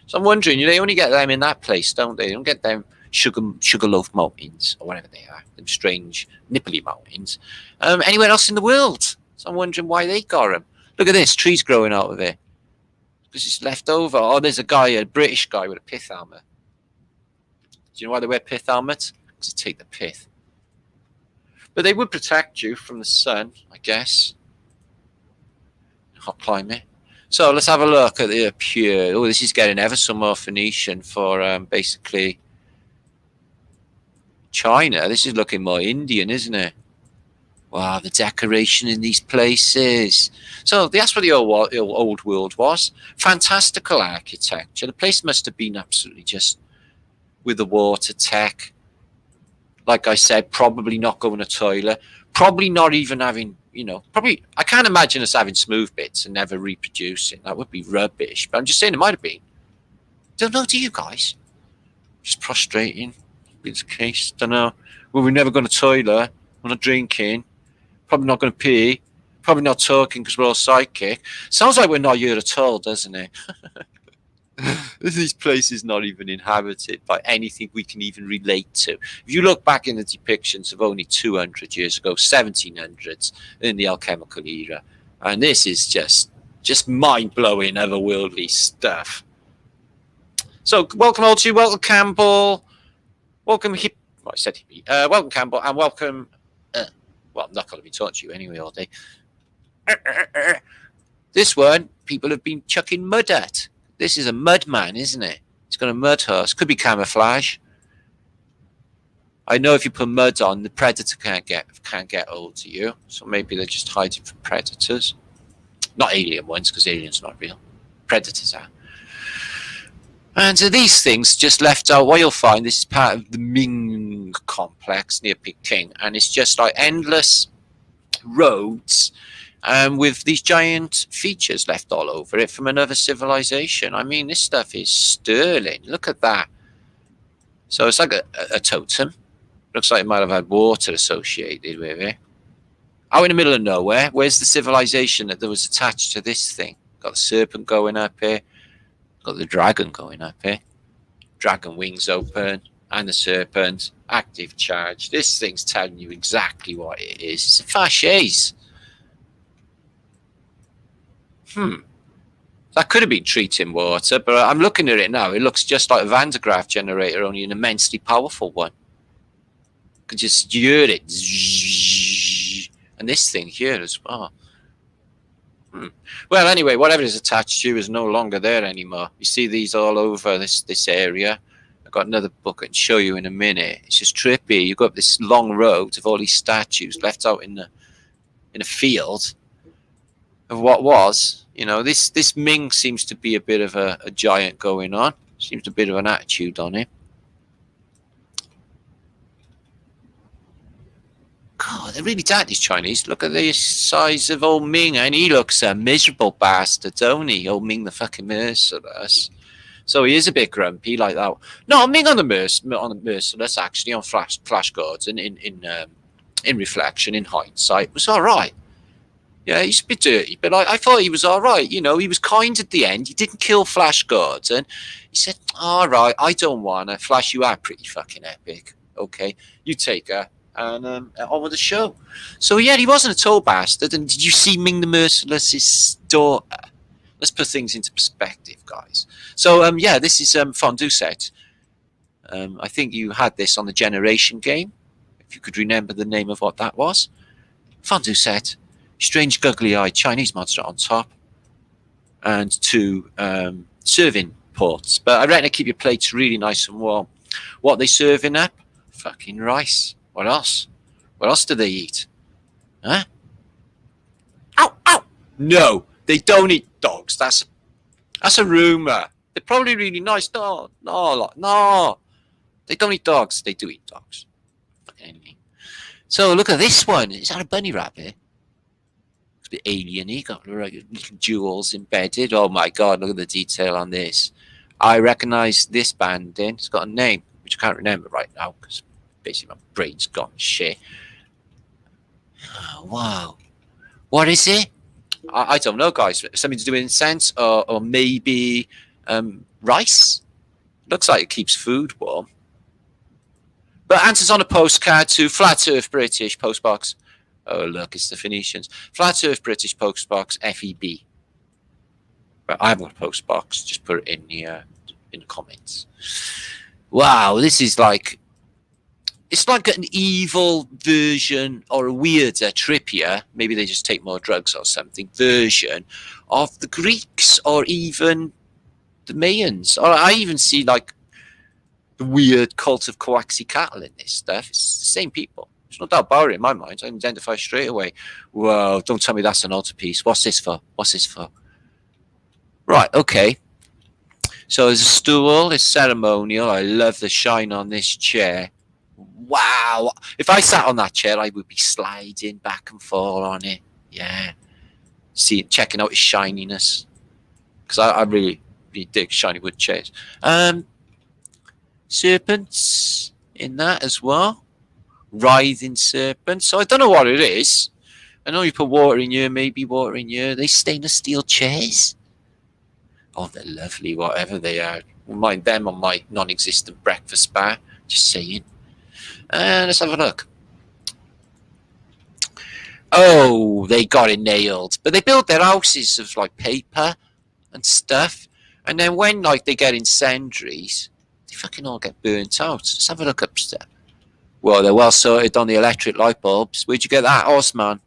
So I'm wondering, they only get them in that place, don't they? They don't get them Sugarloaf Mountains or whatever they are, them strange nipply mountains, anywhere else in the world. So I'm wondering why they got them. Look at this, trees growing out of it. Because it's left over. Oh, there's a British guy with a pith helmet. Do you know why they wear pith helmets? Because they take the pith. But they would protect you from the sun, I guess. Hot climate. So let's have a look at the pure. Oh, this is getting ever so more Phoenician for basically China. This is looking more Indian, isn't it? Wow, the decoration in these places. So that's what the old world was. Fantastical architecture. The place must have been absolutely just with the water tech. Like I said, probably not going to toilet. Probably not even having, probably, I can't imagine us having smooth bits and never reproducing. That would be rubbish. But I'm just saying it might have been. Don't know, do you guys? Just prostrating. Be the case. Don't know. Well, we're never going to toilet. We're not drinking. Probably not going to pee. Probably not talking because we're all psychic. Sounds like we're not here at all, doesn't it? These places not even inhabited by anything we can even relate to. If you look back in the depictions of only 200 years ago, 1700s, in the alchemical era, and this is just mind-blowing, otherworldly stuff. So, welcome all to you. Welcome Campbell. Welcome welcome Campbell, and welcome. Well, I'm not going to be talking to you anyway all day. This one, people have been chucking mud at. This is a mud man, isn't it? It's got a mud horse. Could be camouflage. I know if you put mud on, the predator can't get hold to you. So maybe they're just hiding from predators. Not alien ones, because aliens are not real. Predators are. And so these things just left out. What you'll find, this is part of the Ming complex near Peking, and it's just like endless roads with these giant features left all over it from another civilization. I mean, this stuff is sterling. Look at that. So it's like a totem. Looks like it might have had water associated with it. Out in the middle of nowhere, where's the civilization that was attached to this thing? Got the serpent going up here. Got the dragon going up here. Dragon wings open. And the serpent. Active charge. This thing's telling you exactly what it is. It's a fasces. That could have been treating water, but I'm looking at it now. It looks just like a Van de Graaff generator, only an immensely powerful one. You can just hear it. And this thing here as well. Well, anyway, whatever is attached to is no longer there anymore. You see these all over this area. I've got another book I can show you in a minute. It's just trippy. You've got this long road of all these statues left out in a field of what was. You know, this Ming seems to be a bit of a giant going on. Seems a bit of an attitude on him. God, they're really tight, these Chinese. Look at the size of old Ming, and he looks a miserable bastard, don't he? Old Ming the fucking merciless. So he is a bit grumpy like that. No, Ming on the merciless, actually, on Flash Gordon in reflection, in hindsight, was all right. Yeah, he's a bit dirty, but I thought he was all right. You know, he was kind at the end. He didn't kill Flash Gordon. He said, all right, I don't want to. Flash, you are pretty fucking epic. Okay, you take her and on with the show. So, yeah, he wasn't a total bastard. And did you see Ming the Merciless's daughter? Let's put things into perspective, guys. So, yeah, this is Fondue Set. I think you had this on the Generation game, if you could remember the name of what that was. Fondue Set. Strange googly-eyed Chinese monster on top, and 2 serving ports. But I reckon to keep your plates really nice and warm. What are they serving up? Fucking rice. What else? What else do they eat? Huh? Ow! Ow! No, they don't eat dogs. That's a rumor. They're probably really nice. No. They don't eat dogs. They do eat dogs. Fucking anything. So look at this one. Is that a bunny rabbit? Alien-y, got little jewels embedded. Oh my god, look at the detail on this. I recognize this banding. It's got a name, which I can't remember right now because basically my brain's gone shit. Oh, wow. What is it? I don't know, guys. Something to do with incense or maybe rice? Looks like it keeps food warm. But answers on a postcard to Flat Earth British postbox. Oh, look, it's the Phoenicians. Flat Earth British Postbox FEB. But I haven't got a postbox. Just put it in the comments. Wow, this is like... It's like an evil version or a weirder, trippier, maybe they just take more drugs or something, version of the Greeks or even the Mayans. Or I even see like the weird cult of Coaxicatl in this stuff. It's the same people. There's no doubt about it in my mind. I identify straight away. Whoa, don't tell me that's an altarpiece. What's this for? What's this for? Right, okay. So there's a stool. It's ceremonial. I love the shine on this chair. Wow. If I sat on that chair, I would be sliding back and forth on it. Yeah. Checking out its shininess. Because I really dig shiny wood chairs. Serpents in that as well. Writhing serpent. So I don't know what it is. I know you put water in here, maybe water in here. They stainless steel chairs. Oh, they're lovely, whatever they are. Wouldn't mind them on my non-existent breakfast bar. Just saying. Let's have a look. Oh, they got it nailed. But they build their houses of like paper and stuff. And then when like they get incendiaries, they fucking all get burnt out. Let's have a look upstairs. Well, they're well sorted on the electric light bulbs. Where'd you get that, horseman?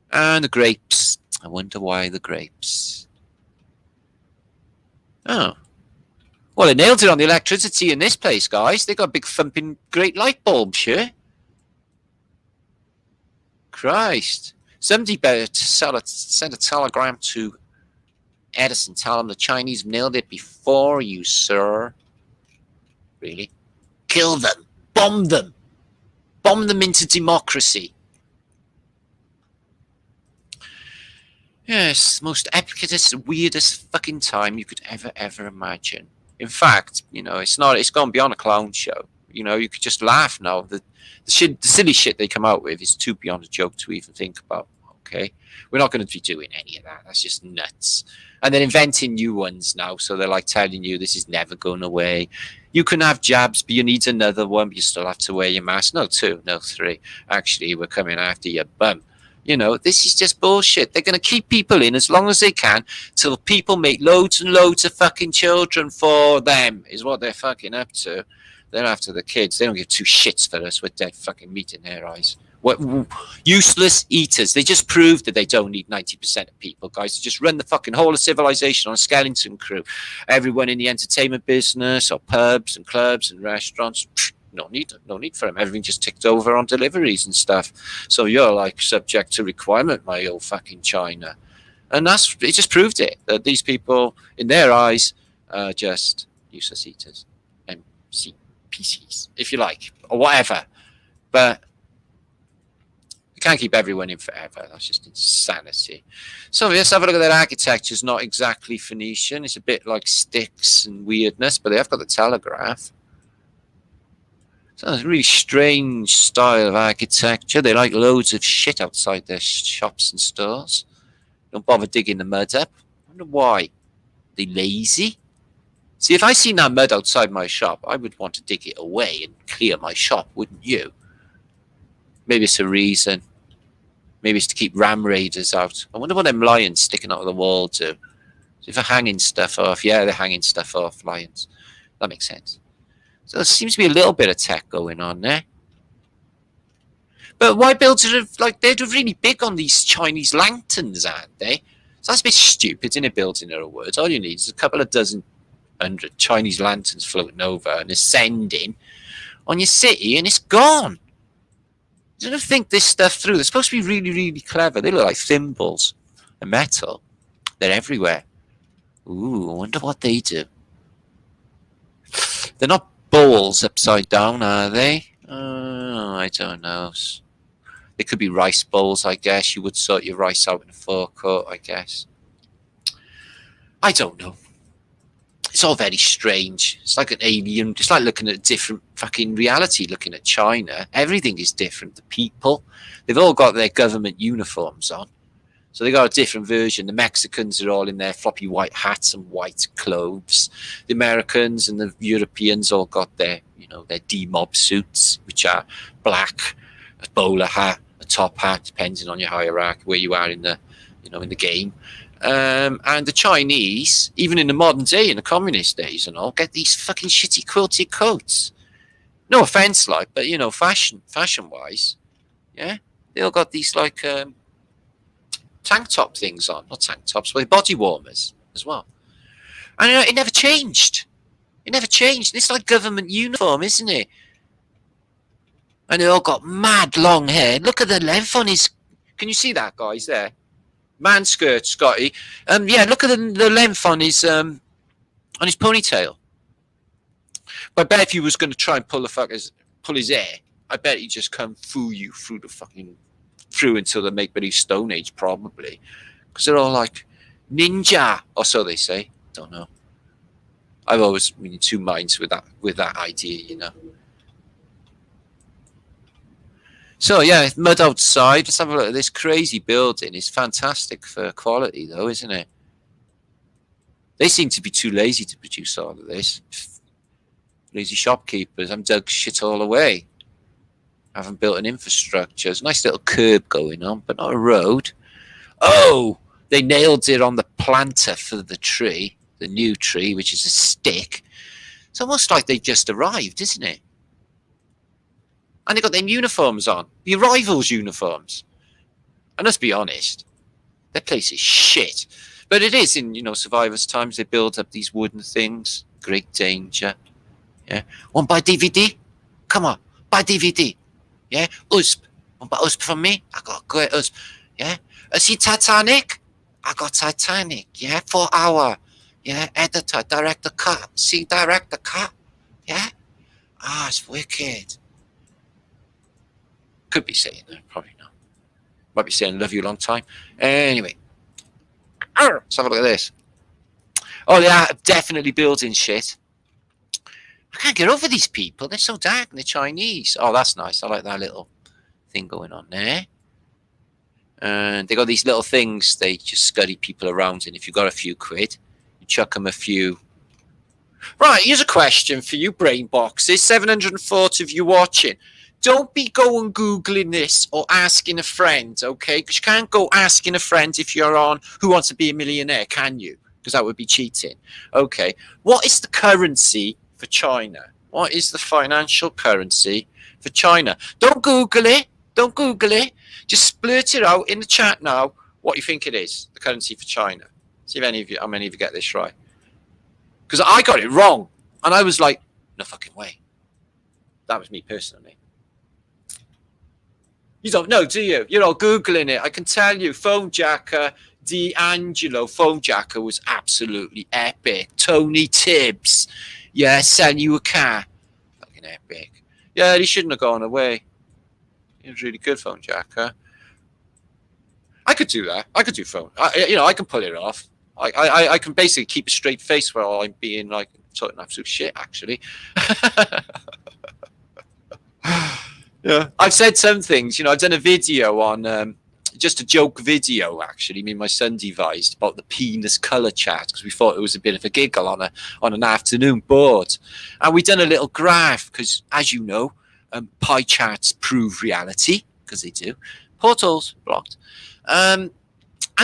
And the grapes. I wonder why the grapes. Oh. Well, they nailed it on the electricity in this place, guys. They got big thumping great light bulbs here. Christ. Somebody better send a telegram to Edison. Tell them the Chinese nailed it before you, sir. Really? Kill them. Bomb them. Bomb them into democracy. Yes, most epicest, weirdest fucking time you could ever imagine. In fact, you know, it's gone beyond a clown show. You know, you could just laugh now. The silly shit they come out with is too beyond a joke to even think about. Okay, we're not going to be doing any of that. That's just nuts. And they're inventing new ones now, so they're like telling you this is never going away. You can have jabs, but you need another one, but you still have to wear your mask. No 2, no 3. Actually, we're coming after your bum. You know, this is just bullshit. They're going to keep people in as long as they can till people make loads and loads of fucking children for them, is what they're fucking up to. They're after the kids. They don't give 2 shits for us with dead fucking meat in their eyes. What useless eaters. They just proved that they don't need 90% of people, guys. They just run the fucking whole of civilization on a skeleton crew. Everyone in the entertainment business or pubs and clubs and restaurants, no need for them. Everything just ticked over on deliveries and stuff. So you're like subject to requirement, my old fucking China. And it just proved it, that these people, in their eyes, are just useless eaters. PCs, if you like, or whatever. But can't keep everyone in forever. That's just insanity. So let's have a look at that architecture. It's not exactly Phoenician. It's a bit like sticks and weirdness, but they have got the telegraph. So it's a really strange style of architecture. They like loads of shit outside their shops and stores. Don't bother digging the mud up. I wonder why. They lazy? See, if I seen that mud outside my shop, I would want to dig it away and clear my shop, wouldn't you? Maybe it's a reason. Maybe it's to keep ram raiders out. I wonder what them lions sticking out of the wall do. So if they're hanging stuff off, yeah, they're hanging stuff off, lions. That makes sense. So there seems to be a little bit of tech going on there. But why builders are like, they're really big on these Chinese lanterns, aren't they? So that's a bit stupid in a building or a word. All you need is a couple of dozen, 100 Chinese lanterns floating over and ascending on your city, and it's gone. You don't think this stuff through. They're supposed to be really, really clever. They look like thimbles and metal. They're everywhere. Ooh, I wonder what they do. They're not bowls upside down, are they? I don't know. They could be rice bowls, I guess. You would sort your rice out in a forecourt, I guess. I don't know. It's all very strange. It's like an alien. It's like looking at a different fucking reality, looking at China. Everything is different. The people, they've all got their government uniforms on. So they got a different version. The Mexicans are all in their floppy white hats and white clothes. The Americans and the Europeans all got their, their D-mob suits, which are black, a bowler hat, a top hat, depending on your hierarchy, where you are in the, in the game. And the Chinese, even in the modern day, in the communist days and all, get these fucking shitty quilted coats. No offense, but fashion-wise, yeah, they all got these like tank top things on, not tank tops, but body warmers as well. And it never changed. It never changed. It's like government uniform, isn't it? And they all got mad long hair. Look at the length on his. Can you see that, guys? There. Man skirt, Scotty. Yeah, look at the length on his ponytail. But I bet if he was going to try and pull his hair, I bet he'd just come through until the make-believe Stone Age, probably, because they're all like ninja, or so they say. Don't know. I've always been in 2 minds with that idea, So yeah, mud outside. Let's have a look at this crazy building. It's fantastic for quality, though, isn't it? They seem to be too lazy to produce all of this. Lazy shopkeepers. I'm dug shit all away. I haven't built an infrastructure. There's a nice little curb going on, but not a road. Oh, they nailed it on the planter for the tree, the new tree, which is a stick. It's almost like they just arrived, isn't it? And they got their uniforms on, the arrivals uniforms. And let's be honest, their place is shit. But it is in, Survivors' times. They build up these wooden things. Great danger. Yeah. Want to buy DVD? Come on, buy DVD. Yeah. USP. Want to buy USP from me? I got a great USP. Yeah. See Titanic? I got Titanic. Yeah. 4 hour. Yeah. Editor, director cut. See director cut. Yeah. It's wicked. Could be saying that, probably not. Might be saying love you a long time. Anyway, let's have a look at this. Oh, they are definitely building shit. I can't get over these people. They're so dark and they're Chinese. Oh, that's nice. I like that little thing going on there. And they got these little things they just scurry people around in. If you've got a few quid, you chuck them a few. Right, here's a question for you, brain boxes. 740 of you watching. Don't be going Googling this or asking a friend, okay? Because you can't go asking a friend if you're on Who Wants to Be a Millionaire, can you? Because that would be cheating. Okay, what is the currency for China? What is the financial currency for China? Don't Google it. Don't Google it. Just splurt it out in the chat now what you think it is, the currency for China. See if how many of you get this right. Because I got it wrong. And I was like, no fucking way. That was me personally. You don't know, do you? You're all Googling it. I can tell you, Phone Jacker, D'Angelo, Phone Jacker was absolutely epic. Tony Tibbs, yeah, sell you a car. Fucking epic. Yeah, he shouldn't have gone away. He was really good, Phone Jacker. I could do that. I could do phone. I can pull it off. I can basically keep a straight face while I'm being like talking absolute shit, actually. Yeah, I've said some things. I've done a video on just a joke video, actually. Me and my son devised about the penis colour chart because we thought it was a bit of a giggle on an afternoon board, and we done a little graph because, as you know, pie charts prove reality because they do. Portals blocked. And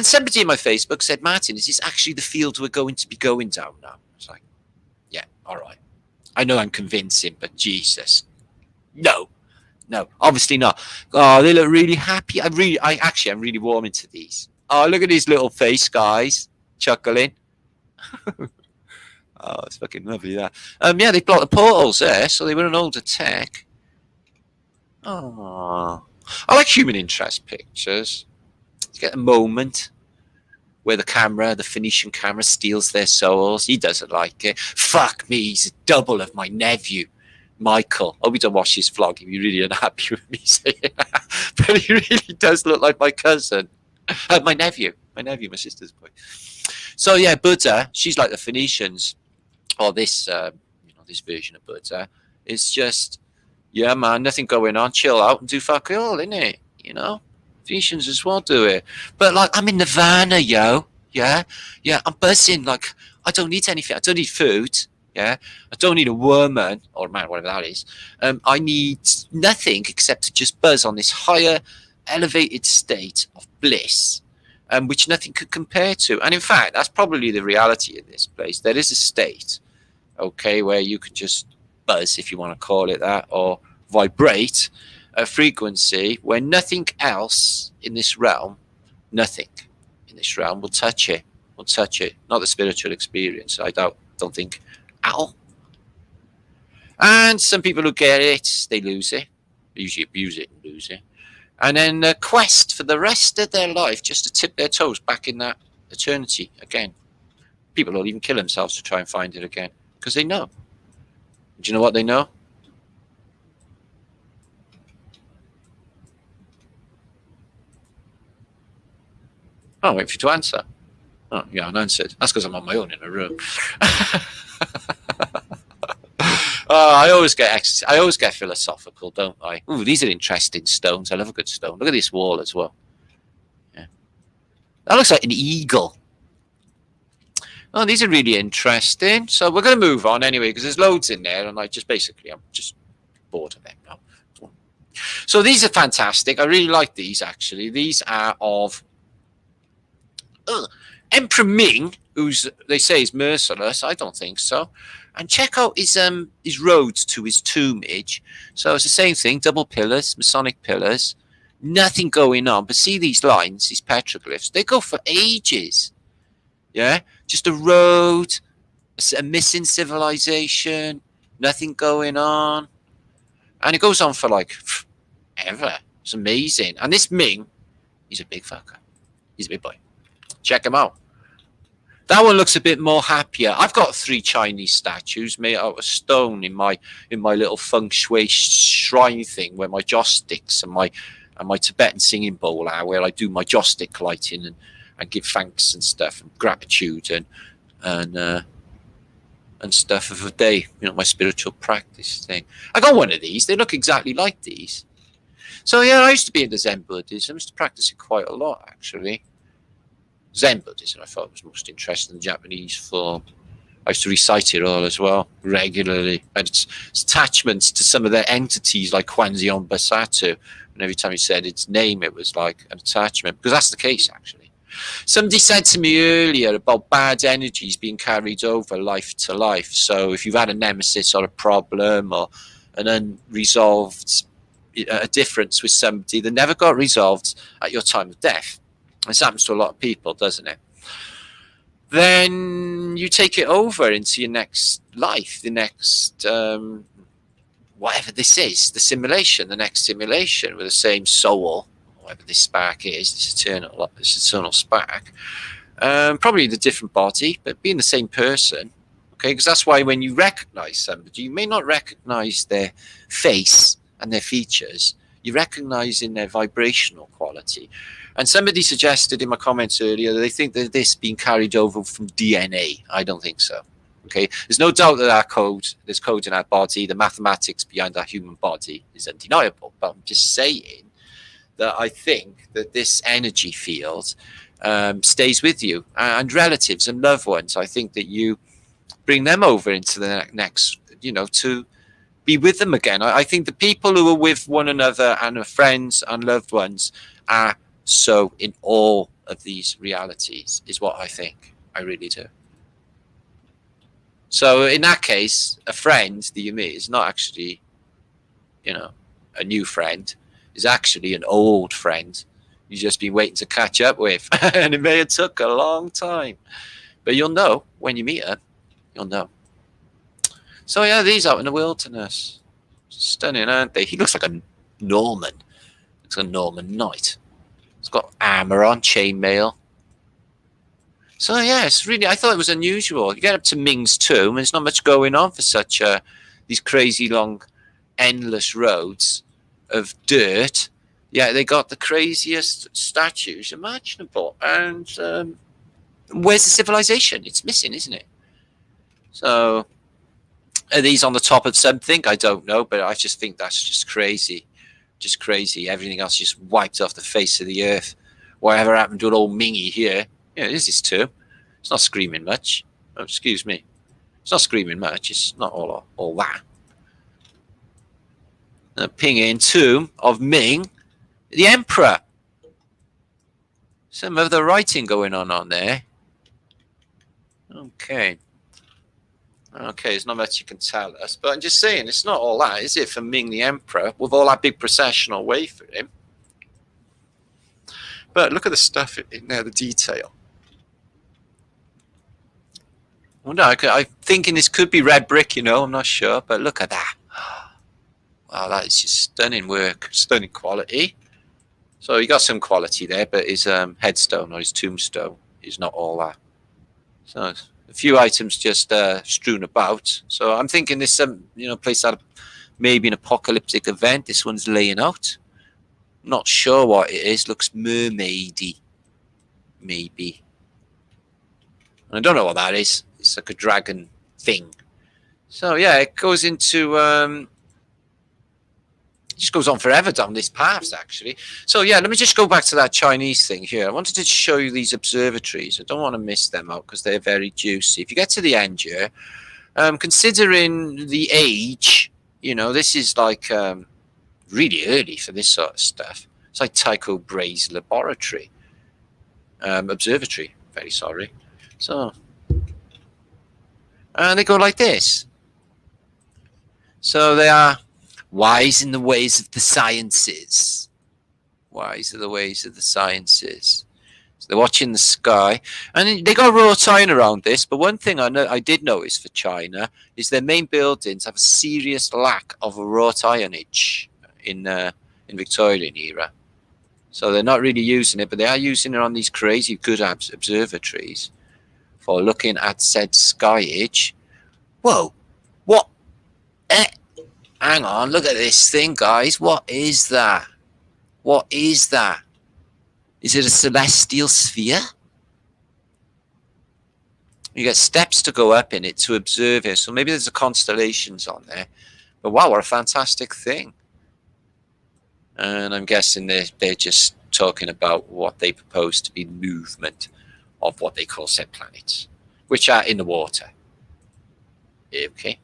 somebody in my Facebook said, Martin, is this actually the field we're going to be going down now? I was like, yeah, all right. I know I'm convincing, but Jesus, no, obviously not. Oh, they look really happy. I'm really warming to these. Oh, look at these little face guys chuckling. Oh, it's fucking lovely that. Yeah, they blocked the portals there, so they were an older tech. Oh, I like human interest pictures. You get a moment where the Phoenician camera steals their souls. He doesn't like it. Fuck me, he's a double of my nephew, Michael. Oh, we don't watch his vlog. He'd be really unhappy with me saying that. But he really does look like my cousin. My nephew, my sister's boy. So yeah, Buddha, she's like the Phoenicians. Or this, this version of Buddha is just, yeah, man, nothing going on. Chill out and do fuck all, innit? Phoenicians as well do it. But like, I'm in Nirvana, yo. Yeah, I'm buzzing. Like, I don't need anything. I don't need food. Yeah, I don't need a woman or a man, whatever that is. I need nothing except to just buzz on this higher, elevated state of bliss, which nothing could compare to. And in fact, that's probably the reality in this place. There is a state, okay, where you could just buzz, if you want to call it that, or vibrate a frequency where nothing else in this realm, will touch it. Not the spiritual experience. I don't think at all. And some people who get it, they lose it. They usually abuse it and lose it. And then a quest for the rest of their life just to tip their toes back in that eternity again. People will even kill themselves to try and find it again because they know. Do you know what they know? Oh, wait for you to answer. Oh, yeah, unanswered. That's because I'm on my own in a room. I always get philosophical, don't I? Ooh, these are interesting stones. I love a good stone. Look at this wall as well. Yeah, that looks like an eagle. Oh, these are really interesting. So we're going to move on anyway because there's loads in there, and I'm just bored of them now. So these are fantastic. I really like these actually. These are of Emperor Ming, they say is merciless. I don't think so. And check out his roads to his tombage. So it's the same thing, double pillars, Masonic pillars, nothing going on. But see these lines, these petroglyphs, they go for ages. Yeah, just a road, a missing civilization, nothing going on. And it goes on for like ever. It's amazing. And this Ming, he's a big fucker. He's a big boy. Check him out. That one looks a bit more happier. I've got 3 Chinese statues made out of stone in my little feng shui shrine thing where my joss sticks and my Tibetan singing bowl are, where I do my joss stick lighting and give thanks and stuff and gratitude and stuff of the day. My spiritual practice thing. I got one of these. They look exactly like these. So yeah, I used to be into Zen Buddhism. I used to practice it quite a lot, actually. Zen Buddhism, I thought, was most interesting in Japanese form. I used to recite it all as well, regularly. And its attachments to some of their entities, like Kwanzaa Basatu. And every time he said its name, it was like an attachment. Because that's the case, actually. Somebody said to me earlier about bad energies being carried over life to life. So if you've had a nemesis or a problem or an unresolved a difference with somebody that never got resolved at your time of death, this happens to a lot of people, doesn't it? Then you take it over into your next life, the next whatever this is, the simulation, the next simulation with the same soul, whatever this spark is, this eternal spark. Probably the different body, but being the same person. Okay, because that's why when you recognize somebody, you may not recognize their face and their features. You recognize in their vibrational quality. And somebody suggested in my comments earlier that they think that this being carried over from DNA. I don't think so. Okay, there's no doubt that there's code in our body. The mathematics behind our human body is undeniable. But I'm just saying that I think that this energy field stays with you, and relatives and loved ones. I think that you bring them over into the next, to be with them again. I think the people who are with one another and are friends and loved ones are so in awe of these realities, is what I think. I really do. So in that case, a friend that you meet is not actually, a new friend. Is actually an old friend you've just been waiting to catch up with. And it may have took a long time. But you'll know when you meet her. You'll know. So yeah, these out in the wilderness. Stunning, aren't they? He looks like a Norman. Looks like a Norman knight. He's got armor on, chainmail. So yeah, it's really, I thought it was unusual. You get up to Ming's tomb, and there's not much going on for such these crazy long, endless roads of dirt. Yeah, they got the craziest statues imaginable. And where's the civilization? It's missing, isn't it? So are these on the top of something? I don't know, but I just think that's just crazy. Just crazy. Everything else just wiped off the face of the earth. Whatever happened to an old Mingy here? Yeah, it is his tomb. It's not screaming much. Oh, excuse me. It's not screaming much. It's not all that. The Ping tomb of Ming, the emperor. Some of the writing going on there. Okay. Okay, there's not much you can tell us, but I'm just saying, it's not all that, is it, for Ming the Emperor, with all that big processional way for him? But look at the stuff in there, the detail. Well, no, I'm thinking this could be red brick, I'm not sure, but look at that. Wow, that is just stunning work, stunning quality. So he got some quality there, but his headstone or his tombstone is not all that. So a few items just strewn about. So I'm thinking this place at maybe an apocalyptic event. This one's laying out. Not sure what it is. Looks mermaidy, maybe. And I don't know what that is. It's like a dragon thing. So yeah, it goes into just goes on forever down this path, actually. So yeah, let me just go back to that Chinese thing here. I wanted to show you these observatories. I don't want to miss them out because they're very juicy. If you get to the end here, considering the age, this is like really early for this sort of stuff. It's like Tycho Brahe's laboratory, observatory. Very sorry. So, and they go like this. So they are wise in the ways of the sciences. Wise are the ways of the sciences. So they're watching the sky. And they got wrought iron around this. But one thing I did notice for China is their main buildings have a serious lack of wrought ironage in Victorian era. So they're not really using it, but they are using it on these crazy good observatories for looking at said skyage. Whoa. What? Hang on, look at this thing, guys. What is that? What is that? Is it a celestial sphere? You get steps to go up in it to observe it. So maybe there's the constellations on there. But wow, what a fantastic thing. And I'm guessing they're just talking about what they propose to be the movement of what they call said planets, which are in the water. Okay.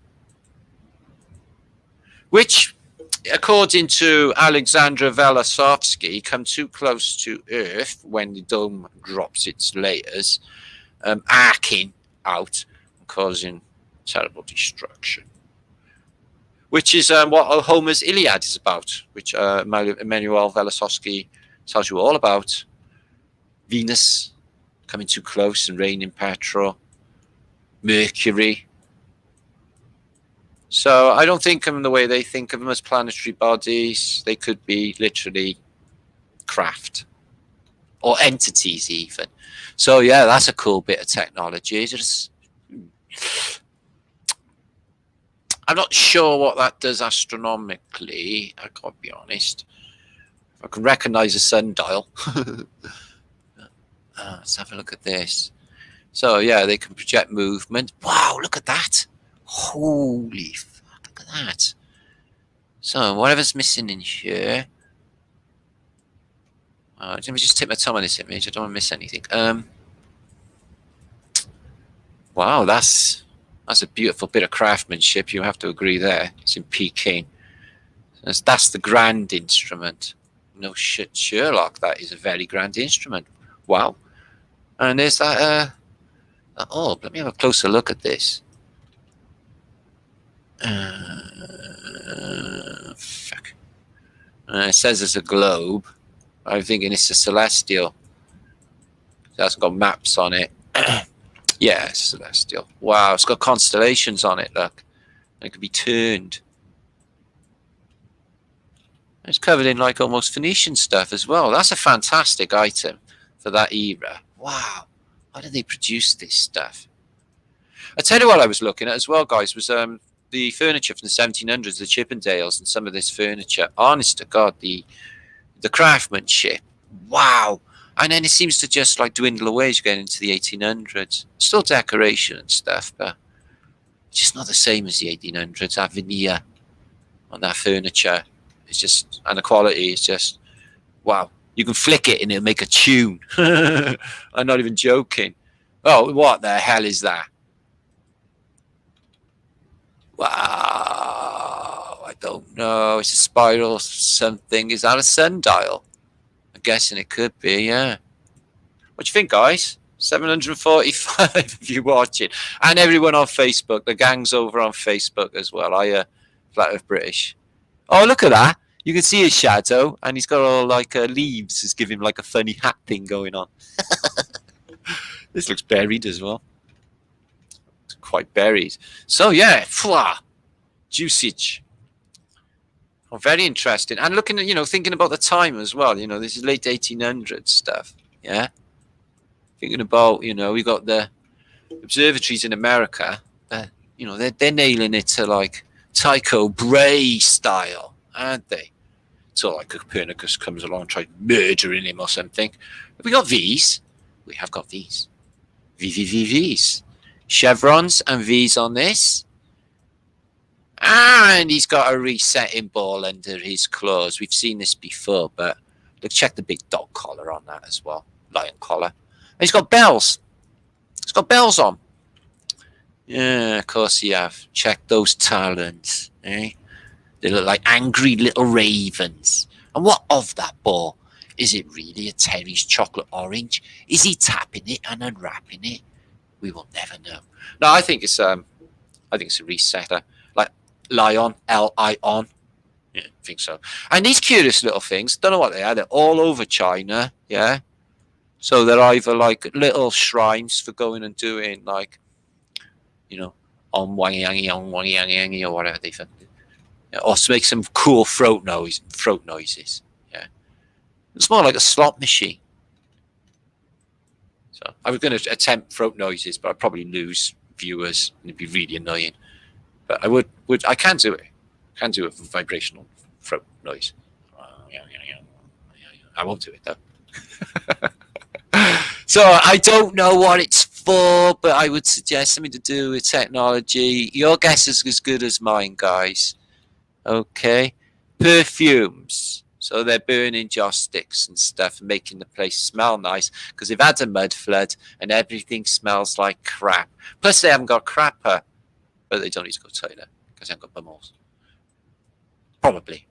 Which, according to Alexandra Velasovsky, come too close to Earth when the dome drops its layers, arcing out and causing terrible destruction. Which is what Homer's Iliad is about, which Emmanuel Velasovsky tells you all about. Venus coming too close and raining petrol. Mercury. So I don't think of them the way they think of them as planetary bodies. They could be literally craft or entities even. So yeah, that's a cool bit of technology. I'm not sure what that does astronomically. I gotta be honest. I can recognize a sundial. Let's have a look at this. So yeah, they can project movement. Wow, look at that. Holy fuck, look at that. So whatever's missing in here. Let me just take my time on this image. I don't want to miss anything. Wow, that's a beautiful bit of craftsmanship. You have to agree there. It's in Peking. That's the grand instrument. No shit, Sherlock. That is a very grand instrument. Wow. And there's that orb. Let me have a closer look at this. Fuck. It says it's a globe. I'm thinking it's a celestial. That's got maps on it. Yeah, it's celestial. Wow, it's got constellations on it, look. And it can be turned. It's covered in like almost Phoenician stuff as well. That's a fantastic item for that era. Wow. How did they produce this stuff? I tell you what I was looking at as well, guys, was the furniture from the 1700s, the Chippendales and some of this furniture. Honest to God, the craftsmanship. Wow. And then it seems to just like dwindle away as you get into the 1800s. Still decoration and stuff, but it's just not the same as the 1800s. That veneer on that furniture, it's just, and the quality is just, wow. You can flick it and it'll make a tune. I'm not even joking. Oh, what the hell is that? Wow. I don't know. It's a spiral something. Is that a sundial? I'm guessing it could be, yeah. What do you think, guys? 745 of you watching. And everyone on Facebook. The gang's over on Facebook as well. Flat Earth British. Oh, look at that. You can see his shadow, and he's got all like leaves. Just give him like a funny hat thing going on. This looks buried as well. It's quite buried. So yeah, juicage. Oh, very interesting. And looking at, thinking about the time as well. This is late 1800s stuff. Yeah. Thinking about, we got the observatories in America. They're nailing it to like Tycho Brahe style, aren't they? So like Copernicus comes along and tries murdering him or something. We got these. We have got these. V's. Chevrons and V's on this. And he's got a resetting ball under his claws. We've seen this before, but look, check the big dog collar on that as well. Lion collar. And he's got bells. He's got bells on. Yeah, of course you have. Check those talons, eh? They look like angry little ravens. And what of that ball? Is it really a Terry's chocolate orange? Is he tapping it and unwrapping it? We will never know. No, I think it's a resetter. Like Lion, L-I-on. Yeah, I think so. And these curious little things, don't know what they are. They're all over China, yeah? So they're either like little shrines for going and doing like, on wangi or whatever they think. Or to make some cool throat noises. Yeah, it's more like a slot machine. So I was going to attempt throat noises, but I'd probably lose viewers and it'd be really annoying. But I can do it. I can do a vibrational throat noise. I won't do it though. So I don't know what it's for, but I would suggest something to do with technology. Your guess is as good as mine, guys. Okay, perfumes. So they're burning joss sticks and stuff and making the place smell nice because they've had a mud flood and everything smells like crap. Plus they haven't got crapper, but they don't need to go to the toilet because they haven't got bumholes. Probably.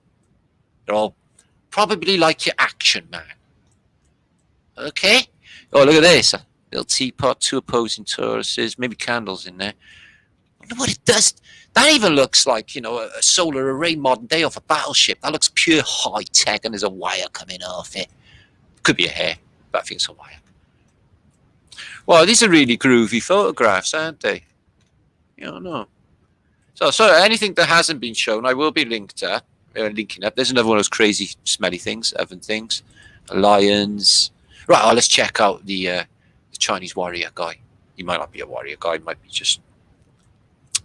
They're all probably like your Action Man. Okay. Oh, look at this. A little teapot, 2 opposing Tauruses, maybe candles in there. I wonder what it does. That even looks like, you know, a solar array modern day off a battleship. That looks pure high tech, and there's a wire coming off it. Could be a hair, but I think it's a wire. Well, these are really groovy photographs, aren't they? You don't know. So anything that hasn't been shown, I will be linking up. There's another one of those crazy, smelly things, oven things. Lions. Right, let's check out the Chinese warrior guy. He might not be a warrior guy. He might be just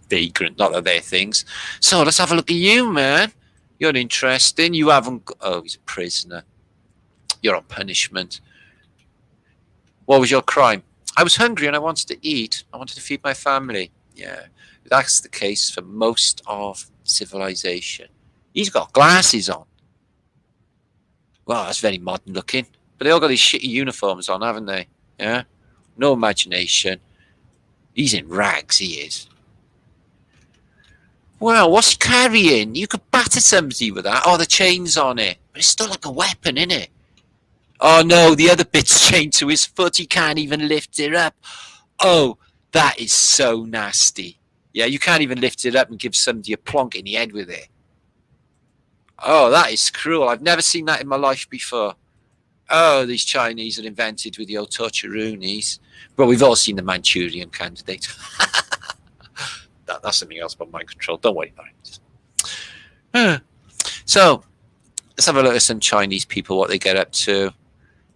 vagrant, not that they're things. So let's have a look at you, man. You're interesting. You haven't... Oh, he's a prisoner. You're on punishment. What was your crime? I was hungry and I wanted to eat. I wanted to feed my family. Yeah, that's the case for most of civilization. He's got glasses on. Well, that's very modern looking. But they all got these shitty uniforms on, haven't they? Yeah? No imagination. He's in rags, he is. Well, what's he carrying? You could batter somebody with that. Oh, the chain's on it. But it's still like a weapon, isn't it? Oh, no, the other bit's chained to his foot. He can't even lift it up. Oh, that is so nasty. Yeah, you can't even lift it up and give somebody a plonk in the head with it. Oh, that is cruel. I've never seen that in my life before. Oh, these Chinese are invented with the old torturoonies. But we've all seen the Manchurian Candidate. That's something else about mind control. Don't worry about it. So, let's have a look at some Chinese people, what they get up to.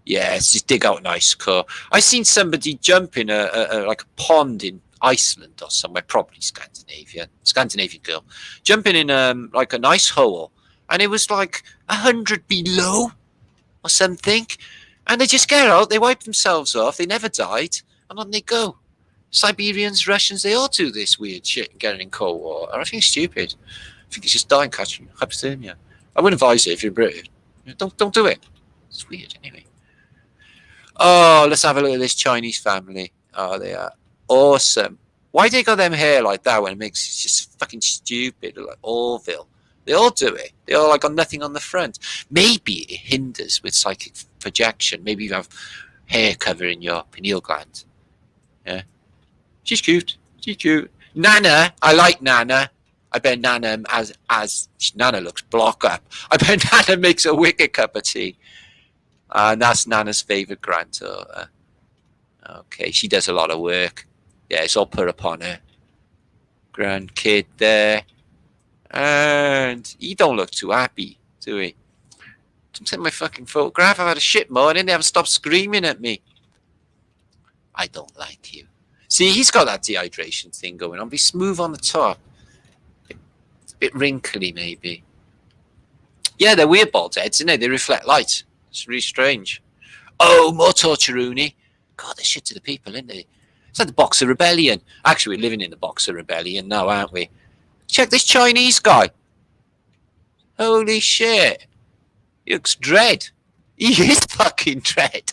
Yeah, let's just dig out an ice core. I seen somebody jump in like a pond in Iceland or somewhere, probably Scandinavia. Scandinavian girl. Jumping in like an ice hole. And it was like 100 below or something. And they just get out, they wipe themselves off, they never died, and on they go. Siberians, Russians, they all do this weird shit and get in cold water. I think it's stupid. I think it's just dying catching hypothermia. I wouldn't advise it if you're British. Don't do it. It's weird anyway. Oh, let's have a look at this Chinese family. Oh, they are awesome. Why they got them hair like that when it makes it just fucking stupid, like Orville? They all do it. They all like got nothing on the front. Maybe it hinders with psychic projection. Maybe you have hair covering your pineal gland. Yeah. She's cute. She's cute. Nana, I like Nana. I bet Nana as Nana looks block up. I bet Nana makes a wicked cup of tea. And that's Nana's favourite granddaughter. Okay, she does a lot of work. Yeah, it's all put upon her. Grandkid there. And he don't look too happy, do he? Don't send my fucking photograph. I've had a shit morning. They haven't stopped screaming at me. I don't like you. See, he's got that dehydration thing going on. Be smooth on the top. A bit wrinkly, maybe. Yeah, they're weird bald heads, isn't they? They reflect light. It's really strange. Oh, more torturoony. God, they're shit to the people, isn't they? It's like the Boxer Rebellion. Actually, we're living in the Boxer Rebellion now, aren't we? Check this Chinese guy. Holy shit. He looks dread. He is fucking dread.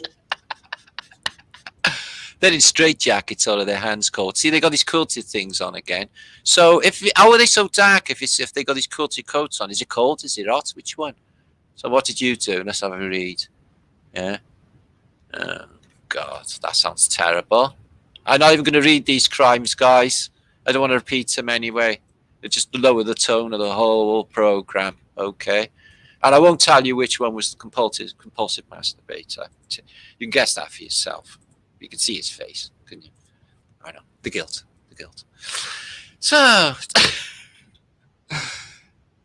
They're in straight jackets, all of their hands cold. See, they got these quilted things on again. So, how are they so dark if they got these quilted coats on? Is it cold? Is it hot? Which one? So, what did you do? Let's have a read. Yeah. Oh, God, that sounds terrible. I'm not even going to read these crimes, guys. I don't want to repeat them anyway. They just lower the tone of the whole program, okay? And I won't tell you which one was the compulsive masturbator. You can guess that for yourself. You can see his face, couldn't you? I know. The guilt. So,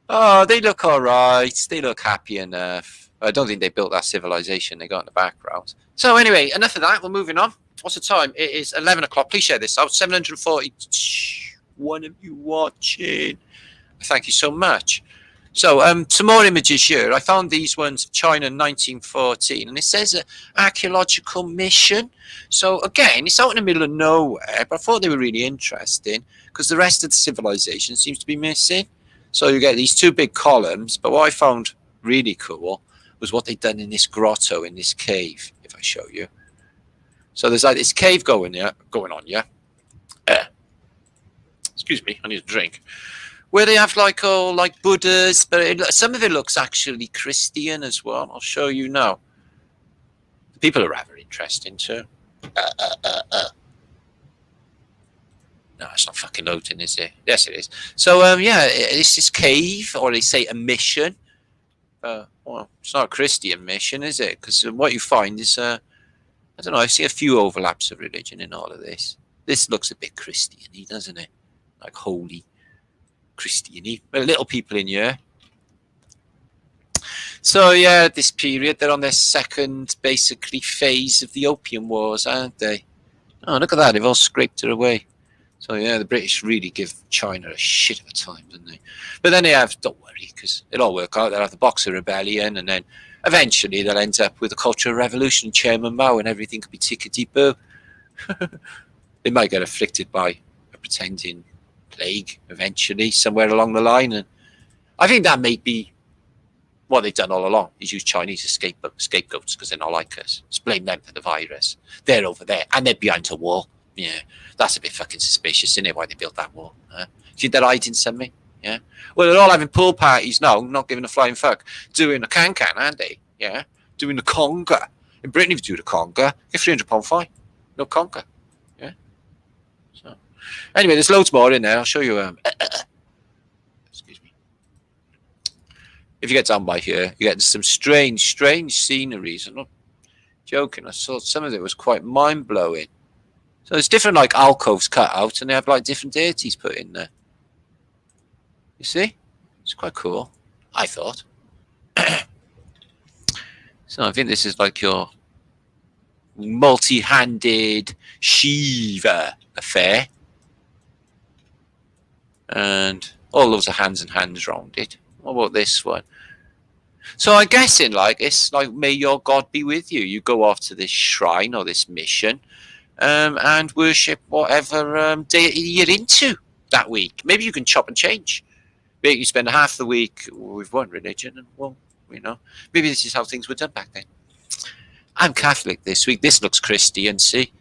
oh, they look all right. They look happy enough. I don't think they built that civilization they got in the background. So anyway, enough of that. We're moving on. What's the time? It is 11 o'clock. Please share this out. 741 of you watching. Thank you so much. So, some more images here. I found these ones of China in 1914, and it says an archaeological mission. So, again, it's out in the middle of nowhere, but I thought they were really interesting because the rest of the civilization seems to be missing. So, you get these two big columns, but what I found really cool was what they'd done in this grotto, in this cave, if I show you. So there's like this cave going on, yeah? Excuse me, I need a drink. Where they have like, oh, like Buddhas, but some of it looks actually Christian as well. I'll show you now. The people are rather interesting too. No, it's not fucking loading, is it? Yes, it is. So, yeah, it's this cave, or they say a mission. Well, it's not a Christian mission, is it? Because what you find is, I don't know, I see a few overlaps of religion in all of this. This looks a bit Christian-y, doesn't it? Like holy Christian-y. But little people in here. So, yeah, this period, they're on their second, basically, phase of the Opium Wars, aren't they? Oh, look at that. They've all scraped it away. So, yeah, the British really give China a shit of a time, don't they? But then they have, don't worry, because it'll all work out. They'll have the Boxer Rebellion, and then eventually they'll end up with the Cultural Revolution, Chairman Mao, and everything could be tickety-boo. They might get afflicted by a pretending plague eventually, somewhere along the line. And I think that may be what they've done all along, is use Chinese as scapegoats because they're not like us. Just blame them for the virus. They're over there, and they're behind a wall. Yeah, that's a bit fucking suspicious, isn't it, why they built that wall? See, they're hiding something, yeah? Well, they're all having pool parties now, not giving a flying fuck. Doing a can-can, aren't they? Yeah? Doing the conga. In Britain, if you do the conga, get £300 fine. No conga. Yeah? So, anyway, there's loads more in there. I'll show you. Excuse me. If you get down by here, you get some strange sceneries. I'm not joking. I saw some of it was quite mind-blowing. So there's different like alcoves cut out, and they have like different deities put in there. You see? It's quite cool, I thought. So I think this is like your multi-handed Shiva affair. And all those are hands and hands round it. What about this one? So I'm guessing like it's like, may your God be with you. You go off to this shrine or this mission. And worship whatever deity you're into that week. Maybe you can chop and change. Maybe you spend half the week with one religion, and well, you know, maybe this is how things were done back then. I'm Catholic this week. This looks Christian, see?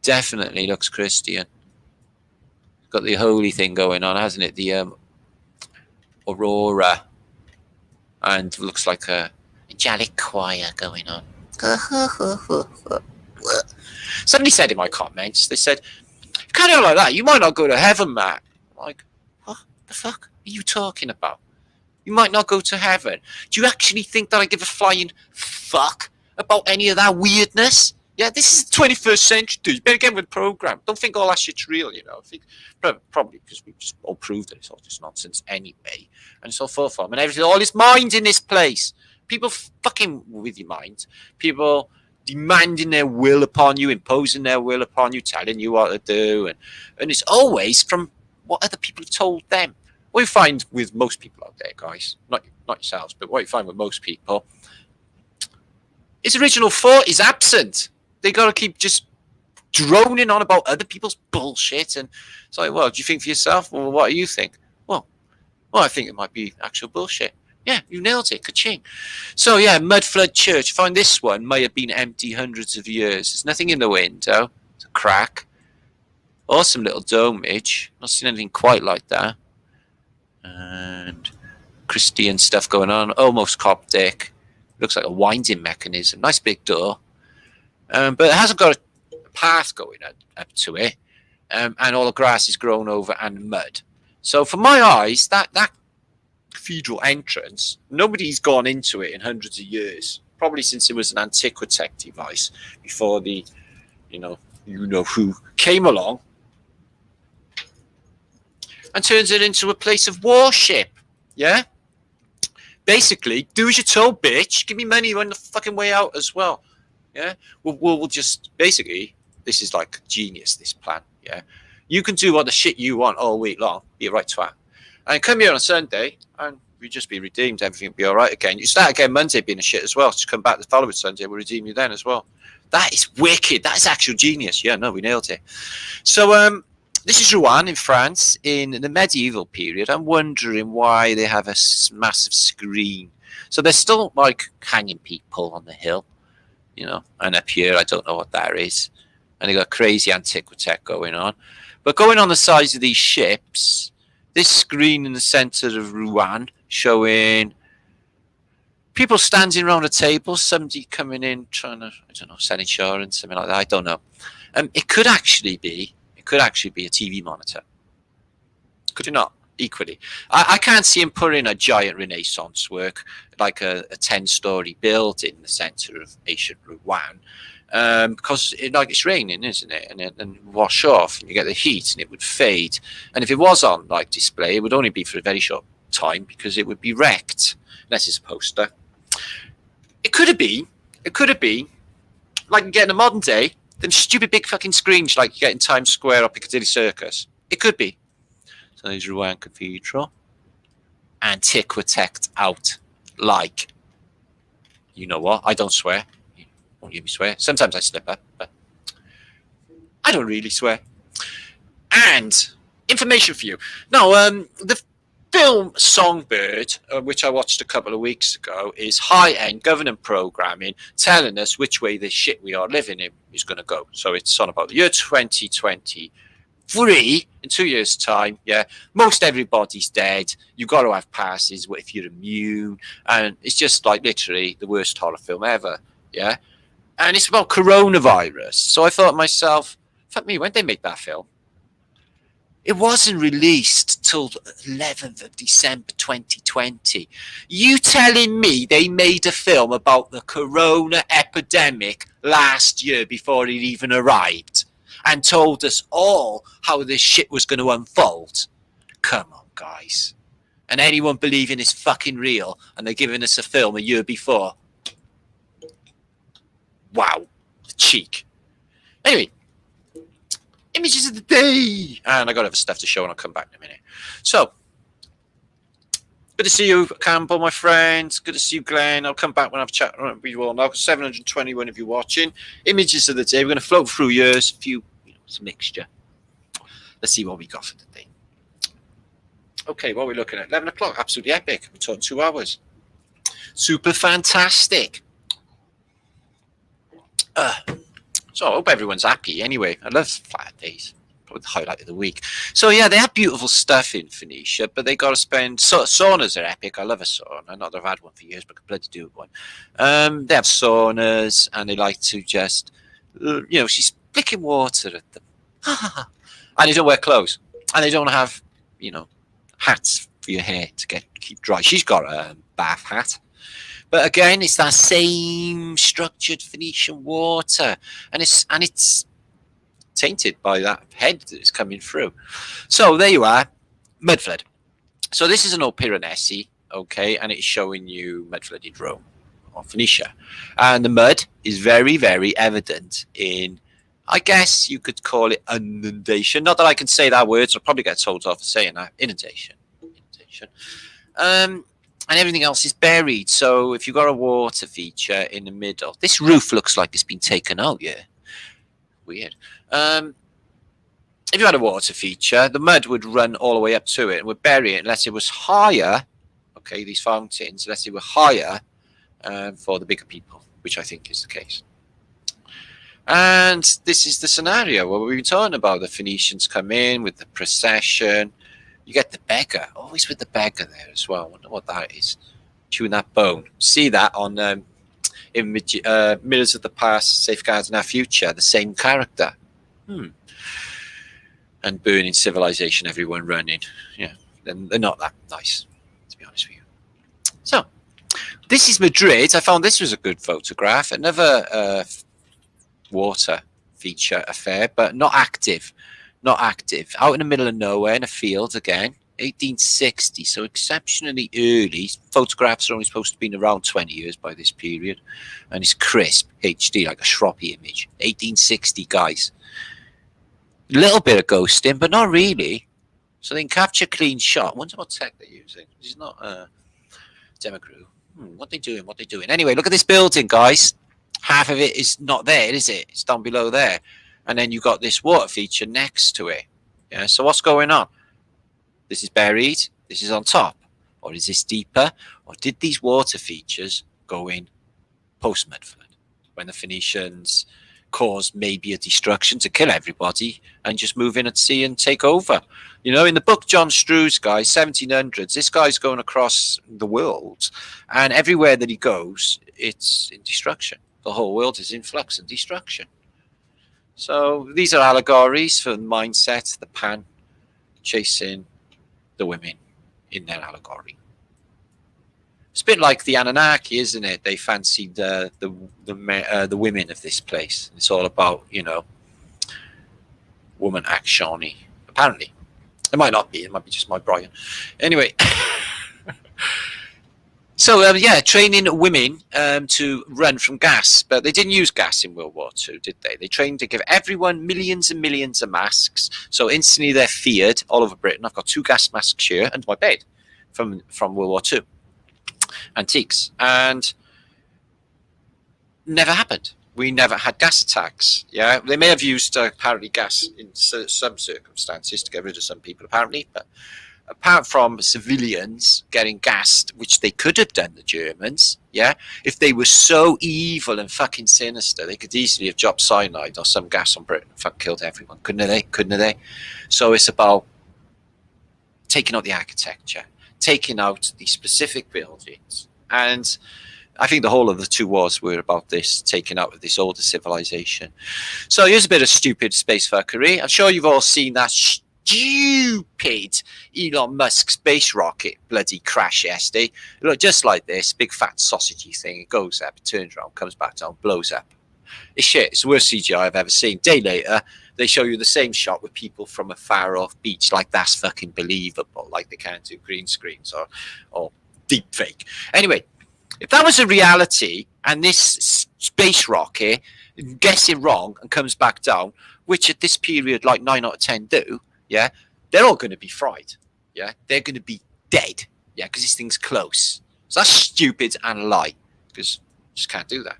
Definitely looks Christian. Got the holy thing going on, hasn't it? The aurora. And looks like a angelic choir going on. Somebody said in my comments, they said, if you carry on like that, you might not go to heaven, Matt. I'm like, what the fuck are you talking about? You might not go to heaven. Do you actually think that I give a flying fuck about any of that weirdness? Yeah, this is the 21st century, dude. You better get with the program. Don't think all that shit's real, you know. I think probably because we've just all proved that it's all just nonsense anyway. And it's all full form. And everything, all this mind in this place. People fucking with your mind. People demanding their will upon you, imposing their will upon you, telling you what to do, and it's always from what other people have told them. What you find with most people out there, guys, not yourselves, but what you find with most people is original thought is absent. They got to keep just droning on about other people's bullshit, and it's like, well, do you think for yourself? Well, what do you think? Well, I think it might be actual bullshit. Yeah, you nailed it. Ka-ching. So, yeah, Mud Flood Church. I find this one may have been empty hundreds of years. There's nothing in the window. It's a crack. Awesome little domage. Not seen anything quite like that. And Christian stuff going on. Almost Coptic. Looks like a winding mechanism. Nice big door. But it hasn't got a path going up to it. And all the grass is grown over and mud. So, for my eyes, that cathedral entrance, nobody's gone into it in hundreds of years, probably since it was an Antiquitech device before the you know who came along and turns it into a place of worship. Yeah, basically, do as you're told, bitch. Give me money on the fucking way out as well. Yeah, we'll just basically, this is like genius, this plan. Yeah, you can do what the shit you want all week long, be a right twat. And come here on a Sunday, and you just be redeemed. Everything will be all right again. You start again Monday being a shit as well. Just come back the following Sunday, we'll redeem you then as well. That is wicked. That is actual genius. Yeah, no, we nailed it. So this is Rouen in France in the medieval period. I'm wondering why they have a massive screen So there's still like hanging people on the hill, you know, and up here, I don't know what that is. And they got crazy antiquity going on. But going on the sides of these ships, this screen in the center of Rouen showing people standing around a table, somebody coming in trying to, I don't know, sell insurance, something like that. I don't know. It could actually be a TV monitor. Could it not? Equally, I can't see him putting a giant Renaissance work like a 10-story building in the center of ancient Rouen, because it's raining, isn't it? And wash off, and you get the heat, and it would fade. And if it was on like display, it would only be for a very short time because it would be wrecked. Unless it's a poster. It could have been like you get in a modern day, them stupid big fucking screens like you get in Times Square or Piccadilly Circus. It could be. So there's Rouen Cathedral. Antiquitect out like, you know what? I don't swear. You won't hear me swear. Sometimes I slip up, but I don't really swear. And information for you. Now, the film Songbird, which I watched a couple of weeks ago, is high-end government programming telling us which way this shit we are living in is going to go. So it's on about the year 2023. In 2 years' time, yeah, most everybody's dead. You've got to have passes if you're immune, and it's just like literally the worst horror film ever, yeah. And it's about coronavirus. So I thought to myself, fuck me, when did they make that film? It wasn't released till 11th of December 2020. You telling me they made a film about the corona epidemic last year before it even arrived and told us all how this shit was going to unfold? Come on, guys. And anyone believing it's fucking real and they're giving us a film a year before? Wow. The cheek. Anyway. Images of the day, and I got other stuff to show, and I'll come back in a minute. So, good to see you, Campbell, my friend. Good to see you, Glenn. I'll come back when I've chatted with you all now. 721 of you watching. Images of the day. We're going to float through years. A few, it's a mixture. Let's see what we got for the day. Okay, what are we looking at? 11 o'clock. Absolutely epic. We're talking 2 hours. Super fantastic. So I hope everyone's happy. Anyway, I love Flatterdays. Probably the highlight of the week. So yeah, they have beautiful stuff in Phoenicia, but they got to spend. Saunas are epic. I love a sauna. Not that I've had one for years, but I could bloody do one. They have saunas, and they like to just, she's flicking water at them, and they don't wear clothes, and they don't have, hats for your hair to keep dry. She's got a bath hat. But again, it's that same structured Phoenician water, and it's tainted by that head that is coming through. So there you are, mud flood. So this is an old Piranesi, okay, and it's showing you mud flooded Rome or Phoenicia, and the mud is very, very evident in, I guess you could call it inundation. Not that I can say that word, so I'll probably get told off for saying that. Inundation. And everything else is buried. So if you've got a water feature in the middle, this roof looks like it's been taken out, yeah. Weird. If you had a water feature, the mud would run all the way up to it and would bury it unless it was higher, okay, these fountains, unless they were higher for the bigger people, which I think is the case. And this is the scenario where we've been talking about. The Phoenicians come in with the procession. You get the beggar, always with the beggar there as well. I wonder what that is. Chewing that bone. See that on Mirrors of the Past, Safeguarding Our Future, the same character. And burning civilization, everyone running. Yeah, they're not that nice, to be honest with you. So, this is Madrid. I found this was a good photograph. Another water feature affair, but not active. Not active. Out in the middle of nowhere in a field again. 1860, so exceptionally early. Photographs are only supposed to have been around 20 years by this period. And it's crisp, HD, like a shroppy image. 1860, guys. A little bit of ghosting, but not really. So they can capture clean shot. I wonder what tech they're using. This is not a demo crew. What they doing? What they doing? Anyway, look at this building, guys. Half of it is not there, is it? It's down below there. And then you got this water feature next to it. Yeah. So what's going on? This is buried. This is on top. Or is this deeper? Or did these water features go in post-mud flood, when the Phoenicians caused maybe a destruction to kill everybody and just move in at sea and take over? You know, in the book John Strew's guy, 1700s, this guy's going across the world, and everywhere that he goes, it's in destruction. The whole world is in flux and destruction. So these are allegories for the mindset, the pan chasing the women in their allegory. It's a bit like the Anunnaki, isn't it? They fancied the women of this place. It's all about, you know, woman action-y. Apparently, it might not be. It might be just my Brian. Anyway, so yeah, training women to run from gas, but they didn't use gas in World War II, did they? They trained to give everyone millions and millions of masks, so instantly they're feared all over Britain. I've got 2 gas masks here under my bed from World War II. Antiques, and never happened. We never had gas attacks. Yeah, they may have used apparently gas in some circumstances to get rid of some people, apparently, but apart from civilians getting gassed, which they could have done, the Germans, yeah, if they were so evil and fucking sinister, they could easily have dropped cyanide or some gas on Britain and fucking killed everyone, couldn't they? Couldn't they? So it's about taking out the architecture, taking out the specific buildings. And I think the whole of the 2 wars were about this, taking out of this older civilization. So here's a bit of stupid space fuckery. I'm sure you've all seen that stupid Elon Musk space rocket bloody crash yesterday. It looked just like this, big fat sausagey thing. It goes up, it turns around, comes back down, blows up. It's shit. It's the worst CGI I've ever seen. Day later, they show you the same shot with people from a far off beach. Like, that's fucking believable. Like, they can't do green screens or deep fake. Anyway, if that was a reality and this space rocket gets it wrong and comes back down, which at this period, like 9 out of 10 do, yeah, they're all going to be fried. Yeah, they're going to be dead. Yeah, because this thing's close. So that's stupid and a lie, because just can't do that.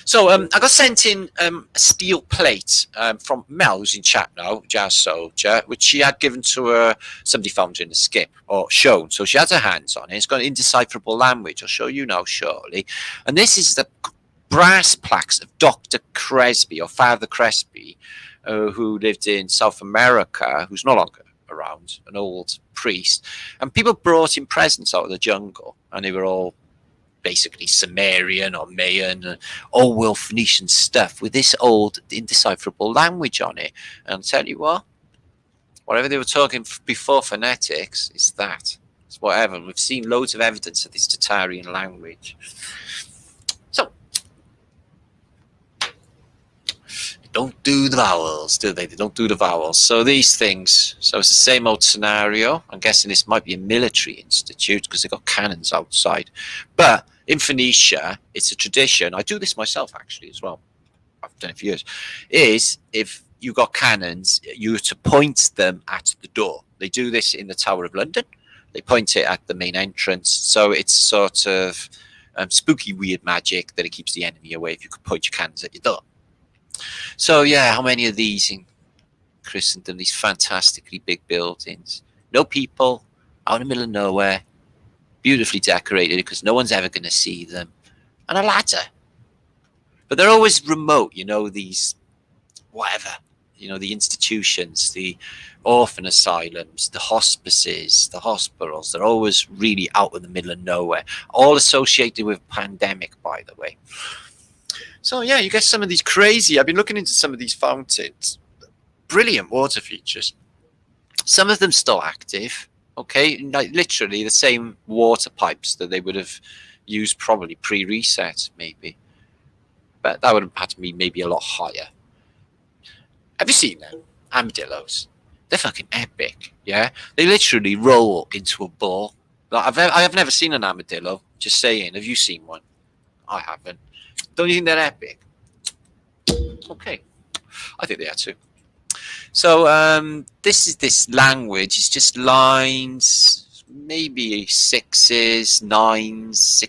So I got sent in a steel plate from Mel, who's in chat now, Jazz Soldier, which she had given to her. Somebody found her in the skip, or shown. So she has her hands on it. It's got an indecipherable language. I'll show you now shortly. And this is the brass plaques of Dr. Cresby, or Father Cresby, who lived in South America, who's no longer around, an old priest. And people brought him presents out of the jungle, and they were all basically Sumerian or Mayan, old world Phoenician stuff with this old indecipherable language on it. And I'll tell you what, whatever they were talking before phonetics, is that. It's whatever. We've seen loads of evidence of this Tatarian language. So, they don't do the vowels, do they? They don't do the vowels. So these things, so it's the same old scenario. I'm guessing this might be a military institute because they've got cannons outside. But in Phoenicia, it's a tradition. I do this myself, actually, as well. I've done it for years. Is if you got cannons, you were to point them at the door. They do this in the Tower of London. They point it at the main entrance. So it's sort of spooky, weird magic that it keeps the enemy away if you could point your cannons at your door. So, yeah, how many of these in Christendom, these fantastically big buildings? No people, out in the middle of nowhere, beautifully decorated because no one's ever going to see them, and a ladder. But they're always remote, you know, these, whatever, you know, the institutions, the orphan asylums, the hospices, the hospitals, they're always really out in the middle of nowhere, all associated with pandemic, by the way. So, yeah, you get some of these crazy, I've been looking into some of these fountains, brilliant water features. Some of them still active. Okay, like literally the same water pipes that they would have used probably pre-reset, maybe. But that would have had to be maybe a lot higher. Have you seen them? Armadillos. They're fucking epic, yeah? They literally roll into a ball. Like, I have never seen an armadillo, just saying. Have you seen one? I haven't. Don't you think they're epic? Okay. I think they are too. So this language is just lines, maybe sixes, nines,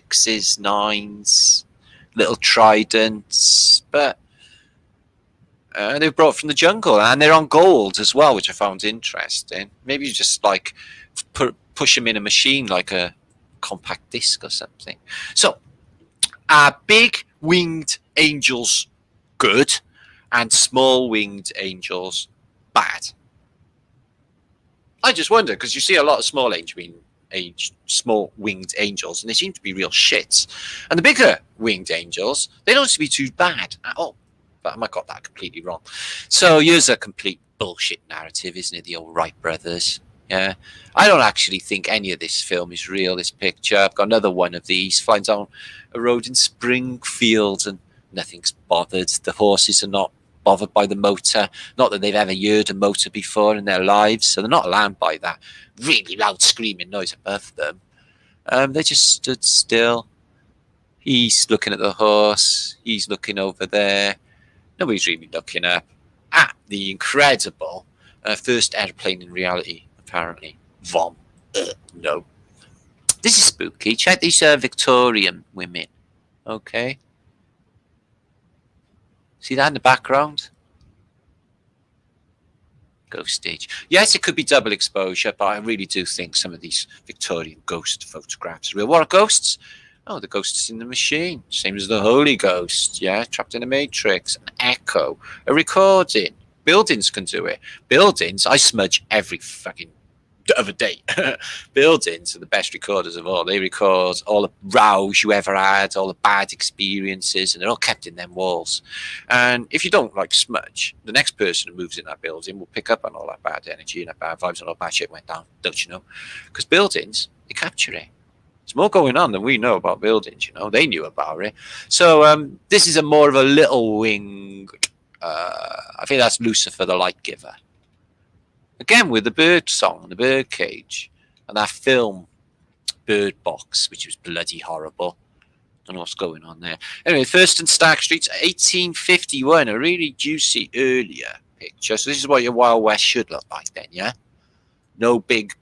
little tridents, but they're brought from the jungle, and they're on gold as well, which I found interesting. Maybe you just like push them in a machine like a compact disc or something. So, are big winged angels good and small winged angels bad? I just wonder, because you see a lot of small winged angels, and they seem to be real shits. And the bigger winged angels, they don't seem to be too bad at all. But I might have got that completely wrong. So here's a complete bullshit narrative, isn't it? The old Wright brothers. Yeah. I don't actually think any of this film is real, this picture. I've got another one of these, flying down a road in Springfield, and nothing's bothered. The horses are not bothered by the motor. Not that they've ever heard a motor before in their lives, so they're not alarmed by that really loud screaming noise above them. They just stood still. He's looking at the horse. He's looking over there. Nobody's really looking up at the incredible first airplane in reality, apparently. Vom. No. This is spooky. Check these Victorian women. Okay. See that in the background? Ghost stage. Yes, it could be double exposure, but I really do think some of these Victorian ghost photographs are real. What are ghosts? Oh, the ghosts in the machine. Same as the Holy Ghost. Yeah, trapped in a matrix. An echo. A recording. Buildings can do it. Buildings, I smudge every fucking other day. Buildings are the best recorders of all. They record all the rows you ever had, all the bad experiences, and they're all kept in them walls. And if you don't like smudge, the next person who moves in that building will pick up on all that bad energy and that bad vibes and all bad shit went down, don't you know? Because buildings, they capture it. There's more going on than we know about buildings, you know. They knew about it. So this is a more of a little wing. I think that's Lucifer the Light Giver. Again, with the bird song, the bird cage, and that film, Bird Box, which was bloody horrible. Don't know what's going on there. Anyway, First and Stark Streets, 1851, a really juicy earlier picture. So this is what your Wild West should look like then, yeah? No big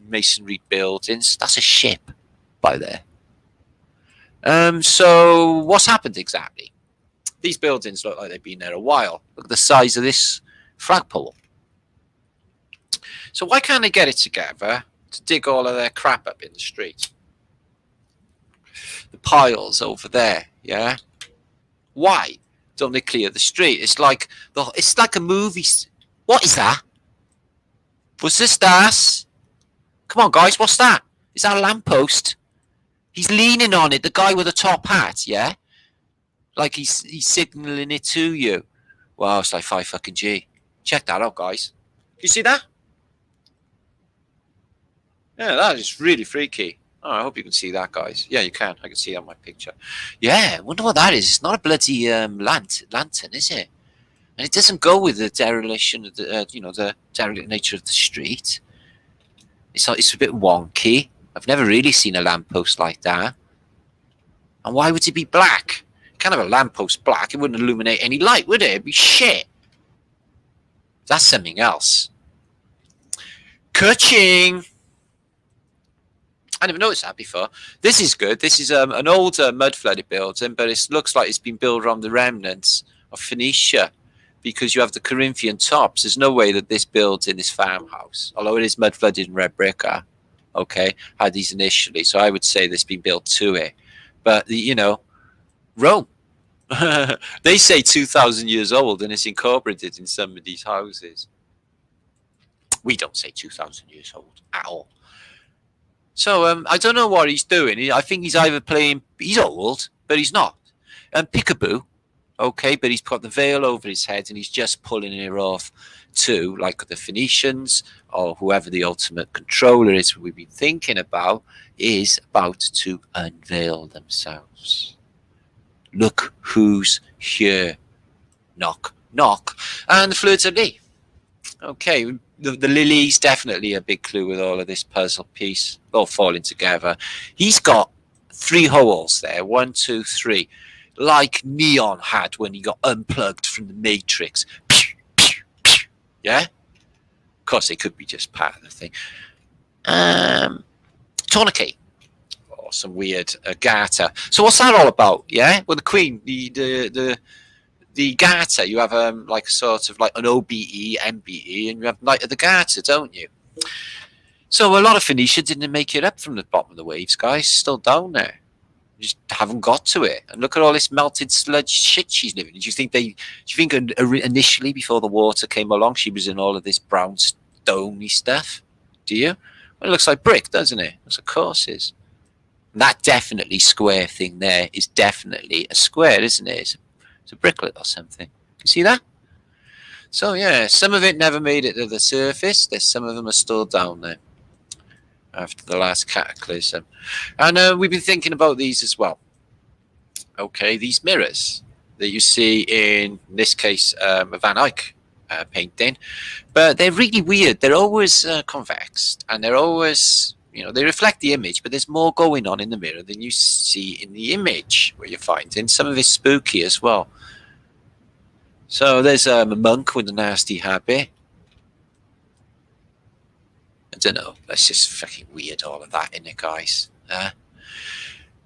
masonry buildings. That's a ship by there. So what's happened exactly? These buildings look like they've been there a while. Look at the size of this flagpole. So why can't they get it together to dig all of their crap up in the street? The piles over there, yeah? Why don't they clear the street? It's like a movie. What is that? What's this, Das? Come on, guys, what's that? Is that a lamppost? He's leaning on it, the guy with the top hat, yeah? Like he's signaling it to you. Wow, it's like 5 fucking G. Check that out, guys. You see that? Yeah, that is really freaky. Oh, I hope you can see that, guys. Yeah, you can. I can see it on my picture. Yeah, I wonder what that is. It's not a bloody lantern, is it? And it doesn't go with the dereliction of the, the derelict nature of the street. It's a bit wonky. I've never really seen a lamppost like that. And why would it be black? You can't have a lamppost black. It wouldn't illuminate any light, would it? It'd be shit. That's something else. Ka-ching! I never noticed that before. This is good. This is an older mud-flooded building, but it looks like it's been built around the remnants of Phoenicia because you have the Corinthian tops. There's no way that this building, this farmhouse, although it is mud-flooded and red bricker, okay, had these initially. So I would say there's been built to it. But, Rome. They say 2,000 years old, and it's incorporated in some of these houses. We don't say 2,000 years old at all. So I don't know what he's doing. I think he's either playing. He's old, but he's not. Peekaboo, okay, but he's got the veil over his head and he's just pulling it off too, like the Phoenicians or whoever the ultimate controller is we've been thinking about is about to unveil themselves. Look who's here. Knock, knock. And the fleur-de-lis. Okay, the lily's definitely a big clue with all of this puzzle piece, all falling together. He's got 3 holes there, 1, 2, 3, like Neon had when he got unplugged from the Matrix. Pew, pew, pew. Yeah? Of course, they could be just part of the thing. Tourniquet. Or some weird garter. So what's that all about? Yeah? Well, the Queen, the garter, you have like sort of like an OBE, MBE, and you have Knight of the Garter, don't you? So a lot of Phoenicia didn't make it up from the bottom of the waves, guys. Still down there. Just haven't got to it. And look at all this melted sludge shit she's living in. Do you think initially, before the water came along, she was in all of this brown stony stuff? Do you? Well, it looks like brick, doesn't it? Looks like courses. And that definitely square thing there is definitely a square, isn't it? It's a bricklet or something. You see that? So yeah, some of it never made it to the surface. Some of them are still down there after the last cataclysm. And we've been thinking about these as well. Okay, these mirrors that you see in this case, a Van Eyck painting, but they're really weird. They're always convex, and they're always, they reflect the image, but there's more going on in the mirror than you see in the image where you're finding. Some of it's spooky as well. So there's a monk with a nasty habit. I don't know. That's just fucking weird, all of that, isn't it, guys?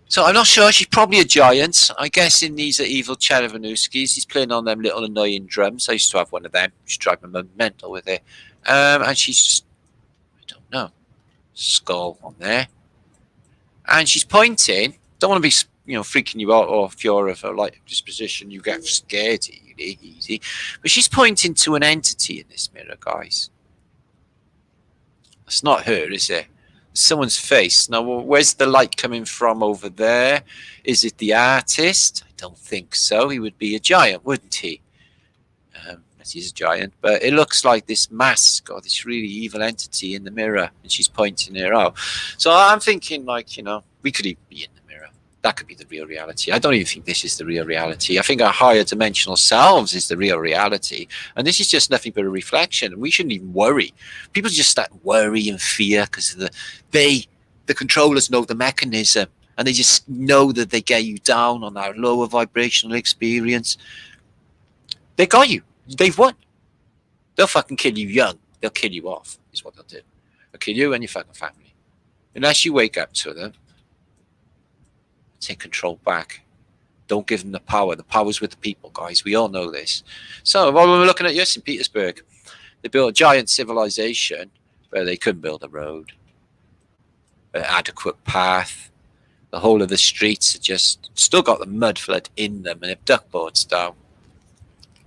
So I'm not sure. She's probably a giant. I guess in these are evil Cherovanuskis. He's playing on them little annoying drums. I used to have one of them. Used to drive my mum mental with it. And she's just, I don't know, skull on there. And she's pointing. Don't want to be, freaking you out, or if you're of a light disposition, you get scared easy. But she's pointing to an entity in this mirror, guys. It's not her, is it? It's someone's face. Now, where's the light coming from over there? Is it the artist? I don't think so. He would be a giant, wouldn't he? He's a giant. But it looks like this mask or this really evil entity in the mirror, and she's pointing her out. So I'm thinking, we could even be in the mirror. That could be the real reality. I don't even think this is the real reality. I think our higher dimensional selves is the real reality. And this is just nothing but a reflection. And we shouldn't even worry. People just start worry and fear because the controllers know the mechanism. And they just know that they get you down on that lower vibrational experience. They got you. They've won. They'll fucking kill you young. They'll kill you off, is what they'll do. They'll kill you and your fucking family. Unless you wake up to them. Take control back. Don't give them the power. The power's with the people, guys. We all know this. So while we're looking at St. Petersburg, they built a giant civilization where they couldn't build a road, an adequate path. The whole of the streets are just still got the mud flood in them, and they've duckboards down.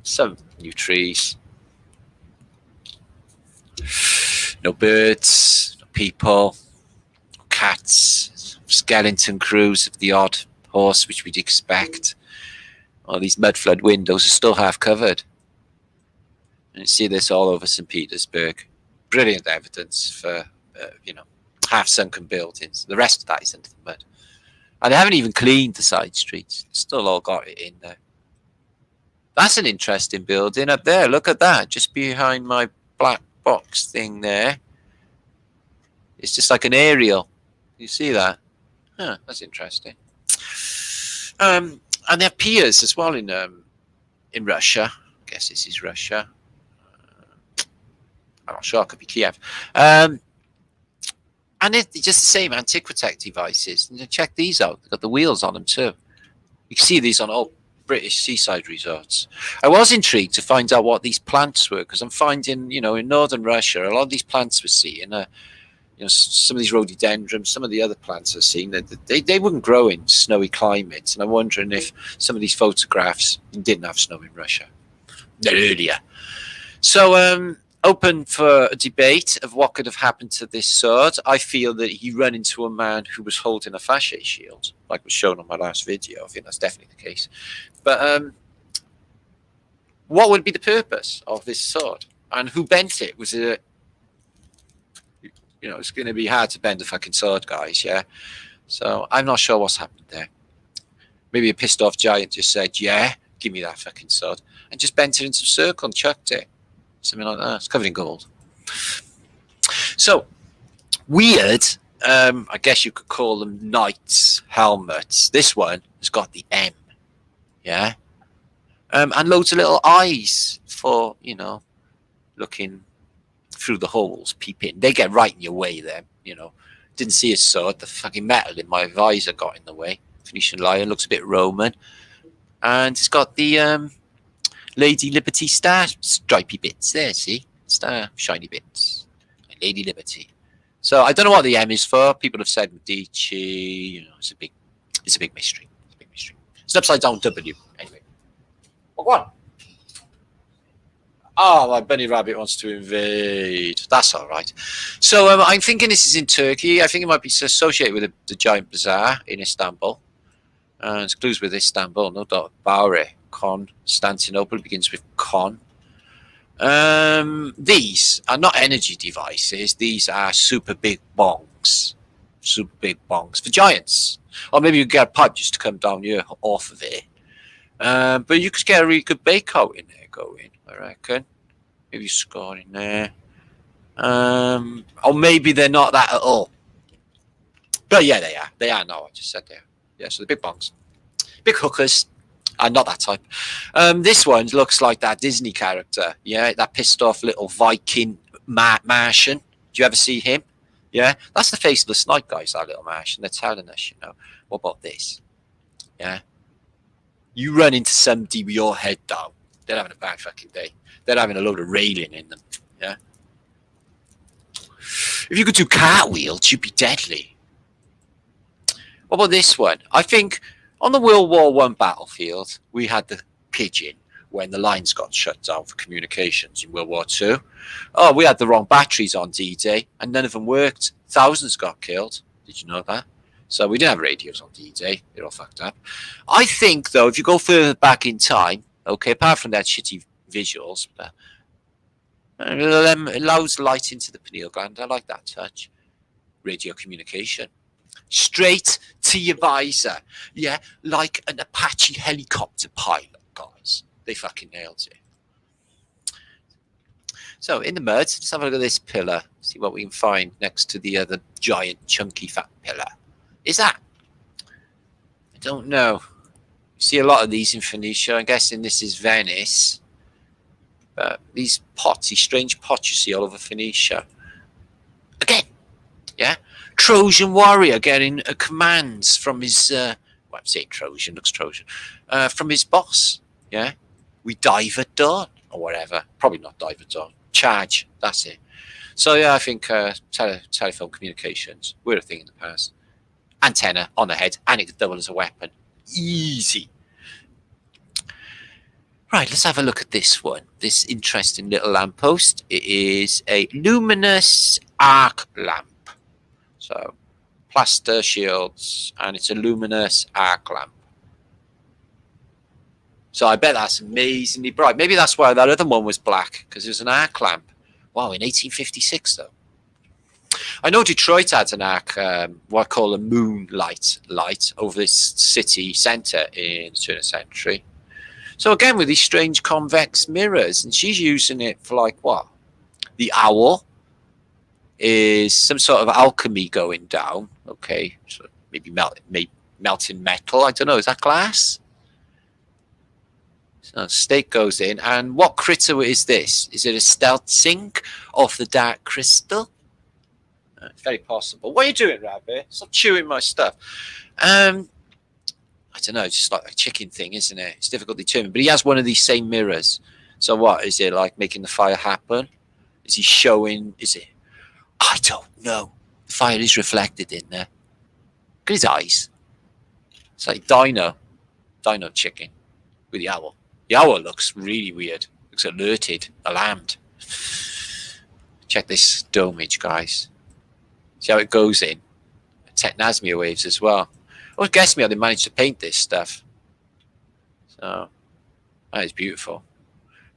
Some new trees. No birds, no people, no cats. Skeleton crews of the odd horse, which we'd expect. All these mud flood windows are still half covered. And you see this all over St. Petersburg. Brilliant evidence for, half sunken buildings. The rest of that is into the mud. And they haven't even cleaned the side streets. They've still all got it in there. That's an interesting building up there. Look at that. Just behind my black box thing there. It's just like an aerial. You see that? Huh, that's interesting. And they have piers as well in Russia. I guess this is Russia. I'm not sure. It could be Kiev. And it's just the same Antiquitech devices. And check these out. They've got the wheels on them too. You can see these on all British seaside resorts. I was intrigued to find out what these plants were, because I'm finding, in northern Russia, a lot of these plants we're seeing some of these rhododendrons, some of the other plants I've seen, they wouldn't grow in snowy climates. And I'm wondering if some of these photographs didn't have snow in Russia earlier. So open for a debate of what could have happened to this sword. I feel that he ran into a man who was holding a fasce shield, like was shown on my last video. I think that's definitely the case. But what would be the purpose of this sword? And who bent it? Was it it's going to be hard to bend a fucking sword, guys, yeah? So I'm not sure what's happened there. Maybe a pissed off giant just said, yeah, give me that fucking sword, and just bent it into a circle and chucked it. Something like that. It's covered in gold. So, weird, I guess you could call them knights' helmets. This one has got the M, yeah? And loads of little eyes for, looking through the holes, peeping. They get right in your way there, Didn't see his sword. The fucking metal in my visor got in the way. Phoenician lion, looks a bit Roman. And it's got the Lady Liberty star stripy bits there, see? Star shiny bits. Lady Liberty. So I don't know what the M is for. People have said Medici. You know, it's a big mystery. It's a big mystery. It's an upside down W. Anyway. What one? Oh, my bunny rabbit wants to invade. That's all right. So I'm thinking this is in Turkey. I think it might be associated with the giant bazaar in Istanbul. It's clues with Istanbul, no doubt about it. Constantinople begins with con. These are not energy devices. These are super big bongs. Super big bongs for giants. Or maybe you get a pipe just to come down here off of it. But you could get a really good bake out in there going, I reckon. Maybe score in there. Or maybe they're not that at all. But yeah, they are. They are now. I just said they are. Yeah, so the big bongs. Big hookers. Not that type. This one looks like that Disney character. Yeah, that pissed off little Viking Martian. Do you ever see him? Yeah, that's the faceless night guys, that little Martian. They're telling us, you know. What about this? Yeah. You run into somebody with your head down. They're having a bad fucking day. They're having a load of railing in them. Yeah. If you could do cartwheels, you'd be deadly. What about this one? I think on the World War I battlefield, we had the pigeon when the lines got shut down for communications in World War II. Oh, we had the wrong batteries on D-Day, and none of them worked. Thousands got killed. Did you know that? So we didn't have radios on D-Day. They're all fucked up. I think, though, if you go further back in time, okay, apart from that shitty visuals, but it allows light into the pineal gland. I like that touch. Radio communication. Straight to your visor. Yeah, like an Apache helicopter pilot, guys. They fucking nailed it. So, in the mud, let's have a look at this pillar. See what we can find next to the other giant, chunky, fat pillar. Is that? I don't know. You see a lot of these in Phoenicia. I'm guessing this is Venice. But these pots, these strange pots you see all over Phoenicia. Again, yeah? Trojan warrior getting commands from his, well, I'm saying Trojan, looks Trojan, from his boss, yeah? We dive at dawn, or whatever. Probably not dive at dawn. Charge, that's it. So, yeah, I think telephone communications were a thing in the past. Antenna on the head, and it could double as a weapon. Easy. Right, let's have a look at this one. This interesting little lamppost. It is a luminous arc lamp. So, plaster shields, and it's a luminous arc lamp. So I bet that's amazingly bright. Maybe that's why that other one was black, because it was an arc lamp. Wow, in 1856, though. I know Detroit had an arc, what I call a moonlight light over this city centre in the turn of the century. So again, with these strange convex mirrors, and she's using it for like what? The owl is some sort of alchemy going down. Okay, so maybe melting metal. I don't know. Is that glass? So stake goes in, and what critter is this? Is it a stealth sink off the dark crystal? It's very possible. What are you doing, Rabbit? Stop chewing my stuff. I don't know. It's just like a chicken thing, isn't it? It's difficult to determine. But he has one of these same mirrors. So what? Is it like making the fire happen? Is he showing? Is it? I don't know. The fire is reflected in there. Look at his eyes. It's like Dino chicken with the owl. The owl looks really weird. Looks alerted, alarmed. Check this domage, guys. See how it goes in. Technasmia waves as well. Oh, guess me how they managed to paint this stuff. So, that is beautiful.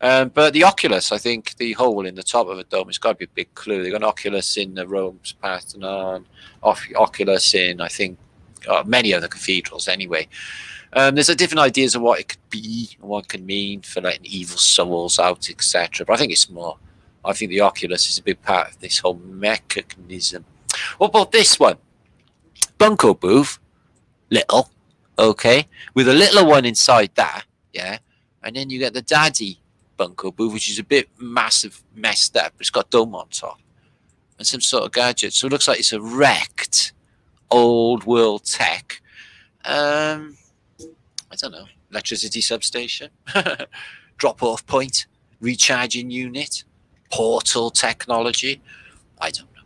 But the oculus, I think the hole in the top of a dome has got to be a big clue. They've got an oculus in the Rome's Parthenon, oculus in, I think, many other cathedrals anyway. There's different ideas of what it could be and what it could mean for letting evil souls out, etc. But I think it's more. I think the oculus is a big part of this whole mechanism. What about this one? Bunko booth. Little. Okay. With a littler one inside that. Yeah. And then you get the daddy Bunko booth, which is a bit massive, messed up. It's got dome on top. And some sort of gadget. So it looks like it's a wrecked old world tech. I don't know. Electricity substation. Drop-off point. Recharging unit. Portal technology. I don't know.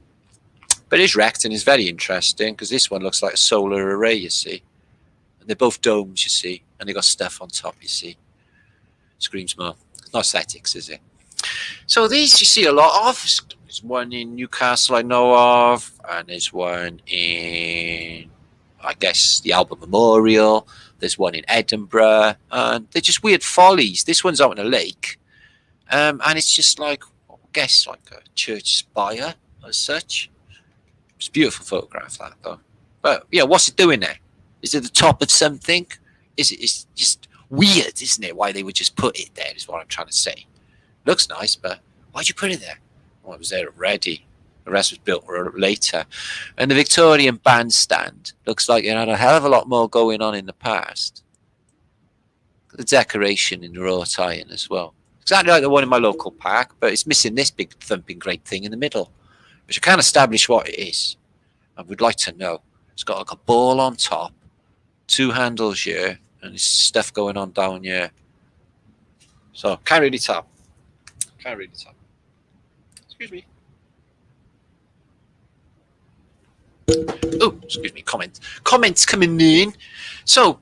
But it's wrecked and it's very interesting because this one looks like a solar array, you see. And they're both domes, you see. And they got stuff on top, you see. Screams more. It's not aesthetics, is it? So these you see a lot of. There's one in Newcastle I know of. And there's one in, I guess, the Albert Memorial. There's one in Edinburgh. And they're just weird follies. This one's out in a lake. And it's just like, I guess, like a church spire as such. It's a beautiful photograph, that, though. But, yeah, what's it doing there? Is it the top of something? It's just weird, isn't it, why they would just put it there, is what I'm trying to say. Looks nice, but why'd you put it there? Well, it was there already. The rest was built later. And the Victorian bandstand looks like it had a hell of a lot more going on in the past. The decoration in wrought iron as well. Exactly like the one in my local park, but it's missing this big thumping great thing in the middle, which I can't establish what it is. I would like to know. It's got like a ball on top, 2 handles here, and there's stuff going on down here. So, can't really tell. Can't really tell. Excuse me. Oh, excuse me, comments coming in. So,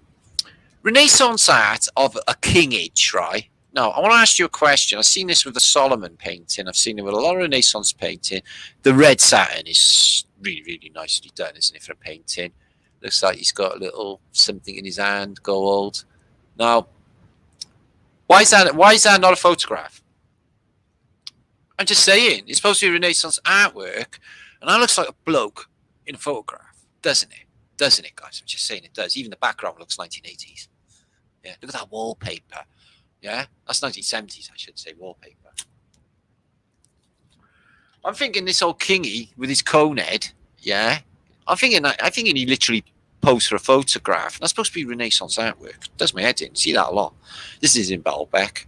Renaissance art of a king age, right? Now, I want to ask you a question. I've seen this with the Solomon painting. I've seen it with a lot of Renaissance painting. The red satin is really, really nicely done, isn't it, for a painting? Looks like he's got a little something in his hand, gold. Now, why is that not a photograph? I'm just saying, it's supposed to be Renaissance artwork, and that looks like a bloke in a photograph, doesn't it? Doesn't it, guys? I'm just saying it does. Even the background looks 1980s. Yeah, look at that wallpaper. Yeah, that's 1970s, I should say, wallpaper. I'm thinking this old kingy with his cone head. Yeah, I'm thinking he literally posed for a photograph. That's supposed to be Renaissance artwork. Does my head in. See that a lot. This is in Baalbek.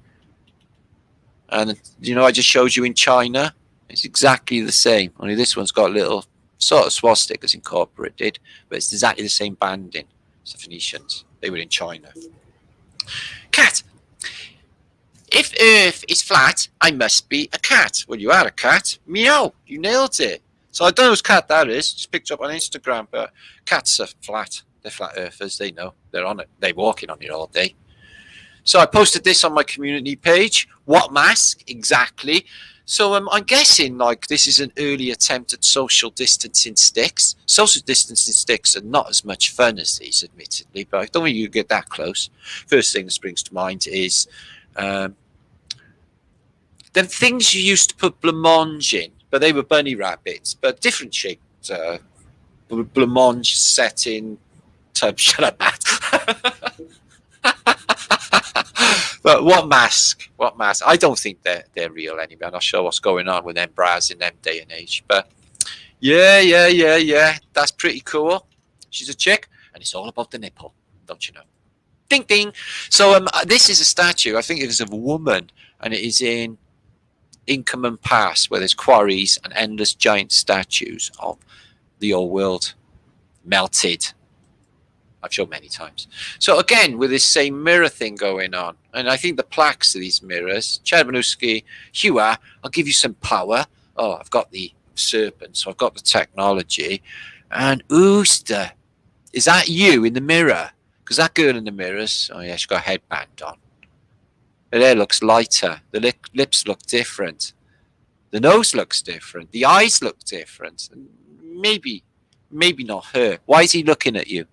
And, you know, I just showed you in China. It's exactly the same. Only this one's got little sort of swastikas incorporated. But it's exactly the same banding. It's the Phoenicians. They were in China. Cat. If Earth is flat, I must be a cat. Well, you are a cat. Meow. You nailed it. So I don't know whose cat that is. Just picked up on Instagram. But cats are flat. They're flat earthers. They know. They're on it. They're walking on it all day. So I posted this on my community page. What mask? Exactly. So I'm guessing like this is an early attempt at social distancing sticks. Social distancing sticks are not as much fun as these, admittedly, but I don't think you get that close. First thing that springs to mind is them things you used to put blancmange in, but they were bunny rabbits, but different shaped blancmange set in tub. Shut up, Matt. But what mask? What mask? I don't think they're real anyway. I'm not sure what's going on with them bras in them day and age. But yeah. That's pretty cool. She's a chick, and it's all about the nipple, don't you know? Ding ding. So this is a statue. I think it is of a woman, and it is in Inkerman Pass, where there's quarries and endless giant statues of the old world melted. I've shown many times. So again, with this same mirror thing going on, and I think the plaques of these mirrors, Cherbanuski, Hua, I'll give you some power. Oh, I've got the serpent, so I've got the technology. And Ooster, is that you in the mirror? Because that girl in the mirrors, oh yeah, she's got a headband on. Her hair looks lighter. The lips look different. The nose looks different. The eyes look different. Maybe not her. Why is he looking at you?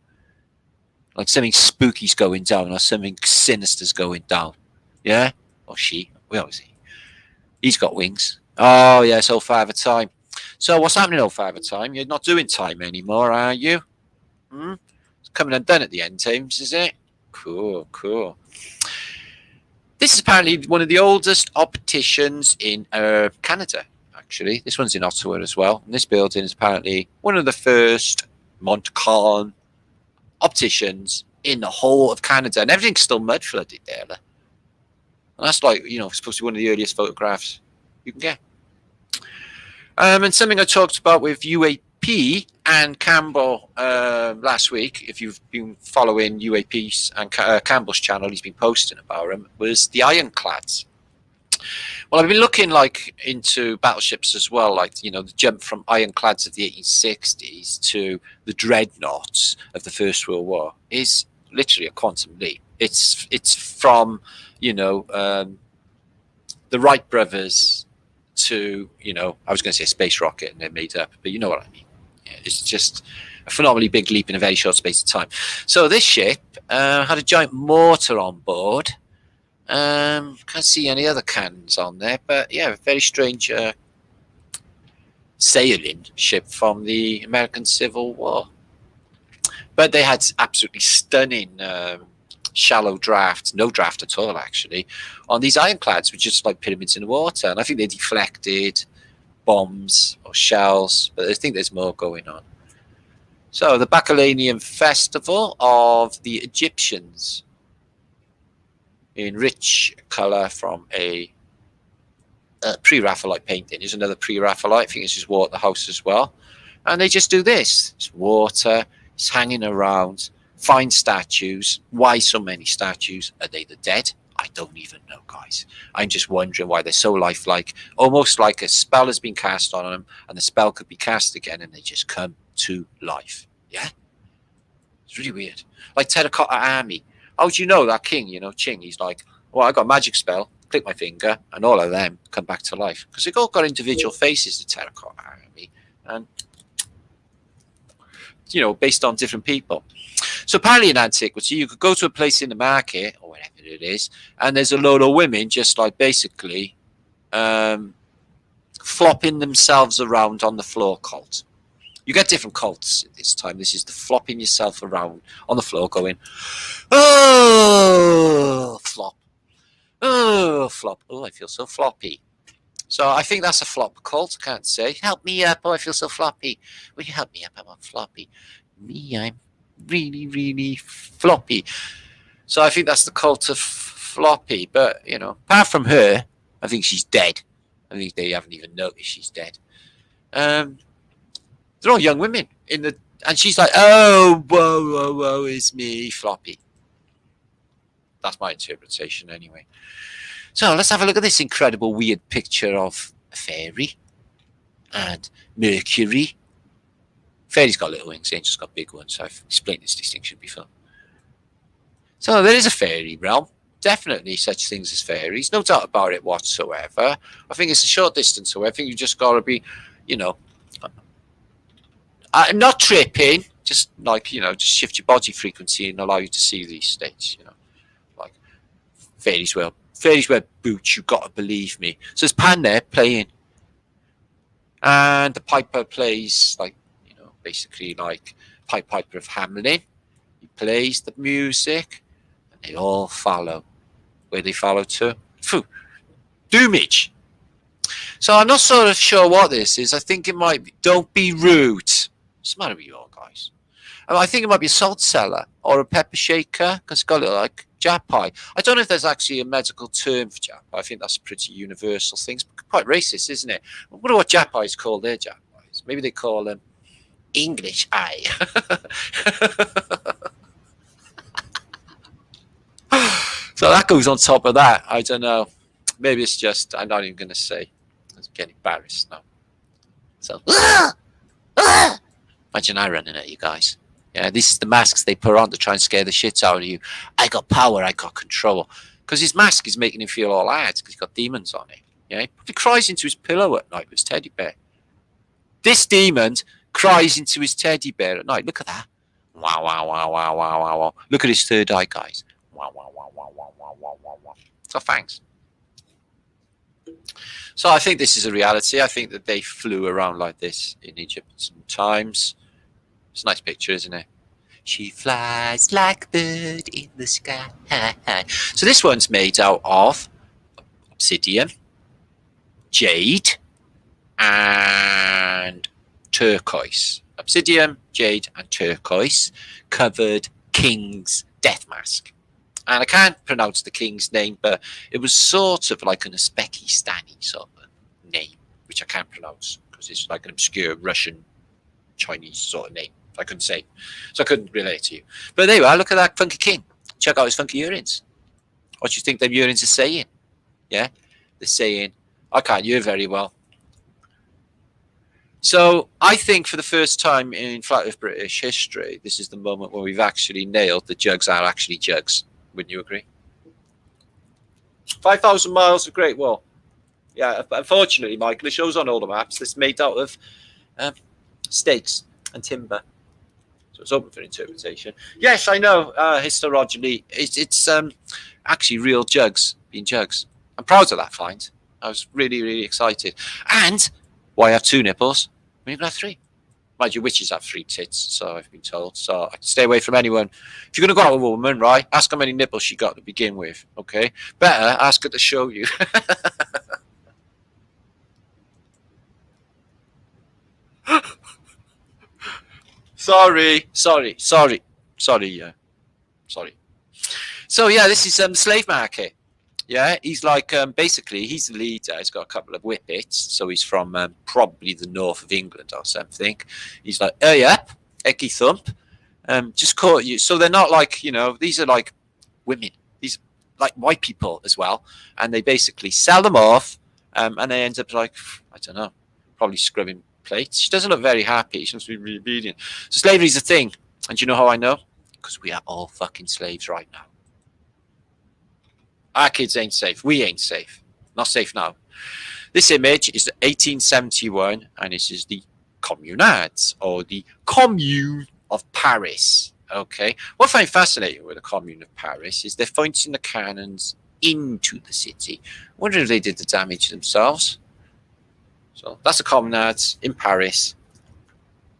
Like something spooky's going down or something sinister's going down. Yeah? Or she. Where is he? He's got wings. Oh, yeah, it's old Father Time. So what's happening, old Father Time? You're not doing time anymore, are you? It's coming undone at the end times, is it? Cool. This is apparently one of the oldest opticians in Canada, actually. This one's in Ottawa as well. And this building is apparently one of the first Montcalm opticians in the whole of Canada, and everything's still mud flooded there. And that's like, you know, supposed to be one of the earliest photographs you can get. And something I talked about with UAP and Campbell last week, if you've been following UAP's and Campbell's channel, he's been posting about them, was the ironclads. Well, I've been looking like into battleships as well, like the jump from ironclads of the 1860s to the dreadnoughts of the First World War is literally a quantum leap. It's from the Wright brothers to I was going to say a space rocket, and they're made up, but you know what I mean. Yeah, it's just a phenomenally big leap in a very short space of time. So this ship had a giant mortar on board. Can't see any other cannons on there, but yeah, a very strange sailing ship from the American Civil War. But they had absolutely stunning shallow draft, no draft at all actually, on these ironclads, which just like pyramids in the water. And I think they deflected bombs or shells, but I think there's more going on. So the Bacchanalian Festival of the Egyptians, in rich colour from a pre-Raphaelite painting. There's another pre-Raphaelite. I think it's just water the house as well. And they just do this. It's water. It's hanging around. Fine statues. Why so many statues? Are they the dead? I don't even know, guys. I'm just wondering why they're so lifelike. Almost like a spell has been cast on them, and the spell could be cast again, and they just come to life. Yeah? It's really weird. Like Terracotta Army. How do you know that king, Ching? He's like, well, I got a magic spell, click my finger, and all of them come back to life. Because they've all got individual faces, the Terracotta Army, and, based on different people. So apparently in antiquity, you could go to a place in the market, or whatever it is, and there's a load of women just like basically flopping themselves around on the floor cult. You get different cults at this time. This is the flopping yourself around on the floor going, oh, flop. Oh, flop. Oh, I feel so floppy. So I think that's a flop cult. I can't say. Help me up. Oh, I feel so floppy. Will you help me up? I'm floppy. Me, I'm really, really floppy. So I think that's the cult of floppy. But, apart from her, I think she's dead. I think they haven't even noticed she's dead. They're all young women and she's like, oh, whoa, it's me, floppy. That's my interpretation anyway. So let's have a look at this incredible weird picture of a fairy and Mercury. Fairy's got little wings, angel's got big ones. I've explained this distinction before. So there is a fairy realm. Definitely such things as fairies. No doubt about it whatsoever. I think it's a short distance away. I think you just got to be, not tripping, just like, just shift your body frequency and allow you to see these states, like fairies wear boots, you got to believe me. So there's Pan there playing, and the piper plays like, basically like Pied Piper of Hamelin. He plays the music, and they all follow. Where they follow to? Doomage. So I'm not sort of sure what this is. I think it might be, don't be rude. What's the matter with you all, guys? I think it might be a salt cellar or a pepper shaker, because it's got a little like japai. I don't know if there's actually a medical term for japai. I think that's a pretty universal thing. It's quite racist, isn't it? I wonder what japai is called their japais. Maybe they call them English eye. So that goes on top of that. I don't know. Maybe it's just, I'm not even going to say. I'm getting embarrassed now. So, imagine I running at you guys. Yeah, this is the masks they put on to try and scare the shit out of you. I got power, I got control. Because his mask is making him feel all ads because he's got demons on it. Yeah, he probably cries into his pillow at night with his teddy bear. This demon cries into his teddy bear at night. Look at that. Wow, wow, wow, wow, wow, wow, wow. Look at his third eye, guys. Wow, wow, wow, wow, wow, wow, wow, wow, wow. So thanks. So I think this is a reality. I think that they flew around like this in Egypt sometimes. It's a nice picture, isn't it? She flies like a bird in the sky. So this one's made out of obsidian, jade, and turquoise. Obsidian, jade, and turquoise covered king's death mask. And I can't pronounce the king's name, but it was sort of like an Uzbekistani sort of name, which I can't pronounce because it's like an obscure Russian, Chinese sort of name. I couldn't say. So I couldn't relate to you. But there you are. Look at that funky king. Check out his funky earrings. What do you think them earrings are saying? Yeah? They're saying, I can't hear very well. So I think for the first time in Flat Earth British history, this is the moment where we've actually nailed the jugs are actually jugs. Wouldn't you agree? 5,000 miles of Great Wall. Yeah, unfortunately, Michael, it shows on all the maps this made out of stakes and timber. So it's open for interpretation. Yes, I know, historically, it's actually real jugs being jugs. I'm proud of that find. I was really, really excited. And why have 2 nipples when you can have 3? Mind you, witches have 3 tits, so I've been told. So I can stay away from anyone. If you're going to go out with a woman, right, ask how many nipples she got to begin with, okay? Better ask her to show you. Sorry. So yeah, this is slave market. Yeah, he's like basically he's the leader. He's got a couple of whippets, so he's from probably the north of England or something. He's like, oh yeah, Ecky Thump, just caught you. So they're not like, you know, these are like women. These like white people as well, and they basically sell them off, and they end up like, I don't know, probably scrubbing plates. She doesn't look very happy. She must be really obedient. So slavery's a thing, and you know how I know? Because we are all fucking slaves right now. Our kids ain't safe. We ain't safe. Not safe now. This image is 1871, and this is the Communards, or the Commune of Paris. Okay. What I find fascinating with the Commune of Paris is they're pointing the cannons into the city. I wonder if they did the damage themselves. So that's the Communards in Paris,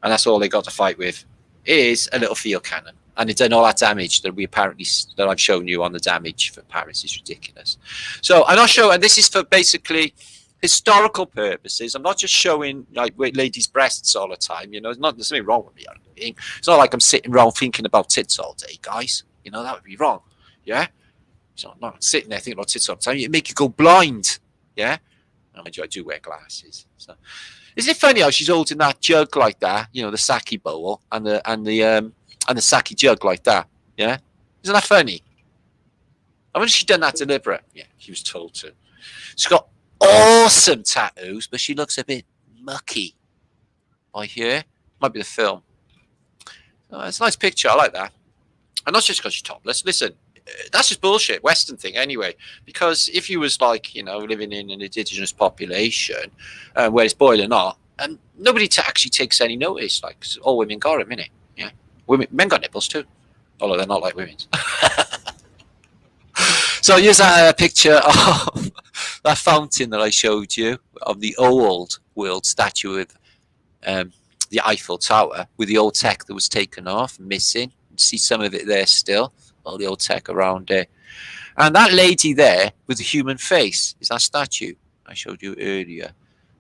and that's all they got to fight with is a little field cannon. And it's done all that damage that that I've shown you on the damage for Paris is ridiculous. So I'm not showing, and this is for basically historical purposes. I'm not just showing like ladies' breasts all the time. You know, there's something wrong with me. It's not like I'm sitting around thinking about tits all day, guys. You know, that would be wrong. Yeah, so I'm not sitting there thinking about tits all the time. It make you go blind. Yeah, I do wear glasses. So isn't it funny how she's holding that jug like that? You know, the sake bowl and the sake jug like that, yeah? Isn't that funny? I wonder if she'd done that deliberate. Yeah, she was told to. She's got awesome tattoos, but she looks a bit mucky. By here, might be the film. Oh, it's a nice picture. I like that. And not just because she's topless. Listen, that's just bullshit. Western thing, anyway. Because if you was like, you know, living in an indigenous population, where it's boiling hot, and nobody actually takes any notice. Like all women got them, innit? Yeah. Men got nipples too, although they're not like women's. So here's a picture of that fountain that I showed you of the old world statue of the Eiffel Tower with the old tech that was taken off, missing. You see some of it there still, all the old tech around there. And that lady there with the human face is that statue I showed you earlier.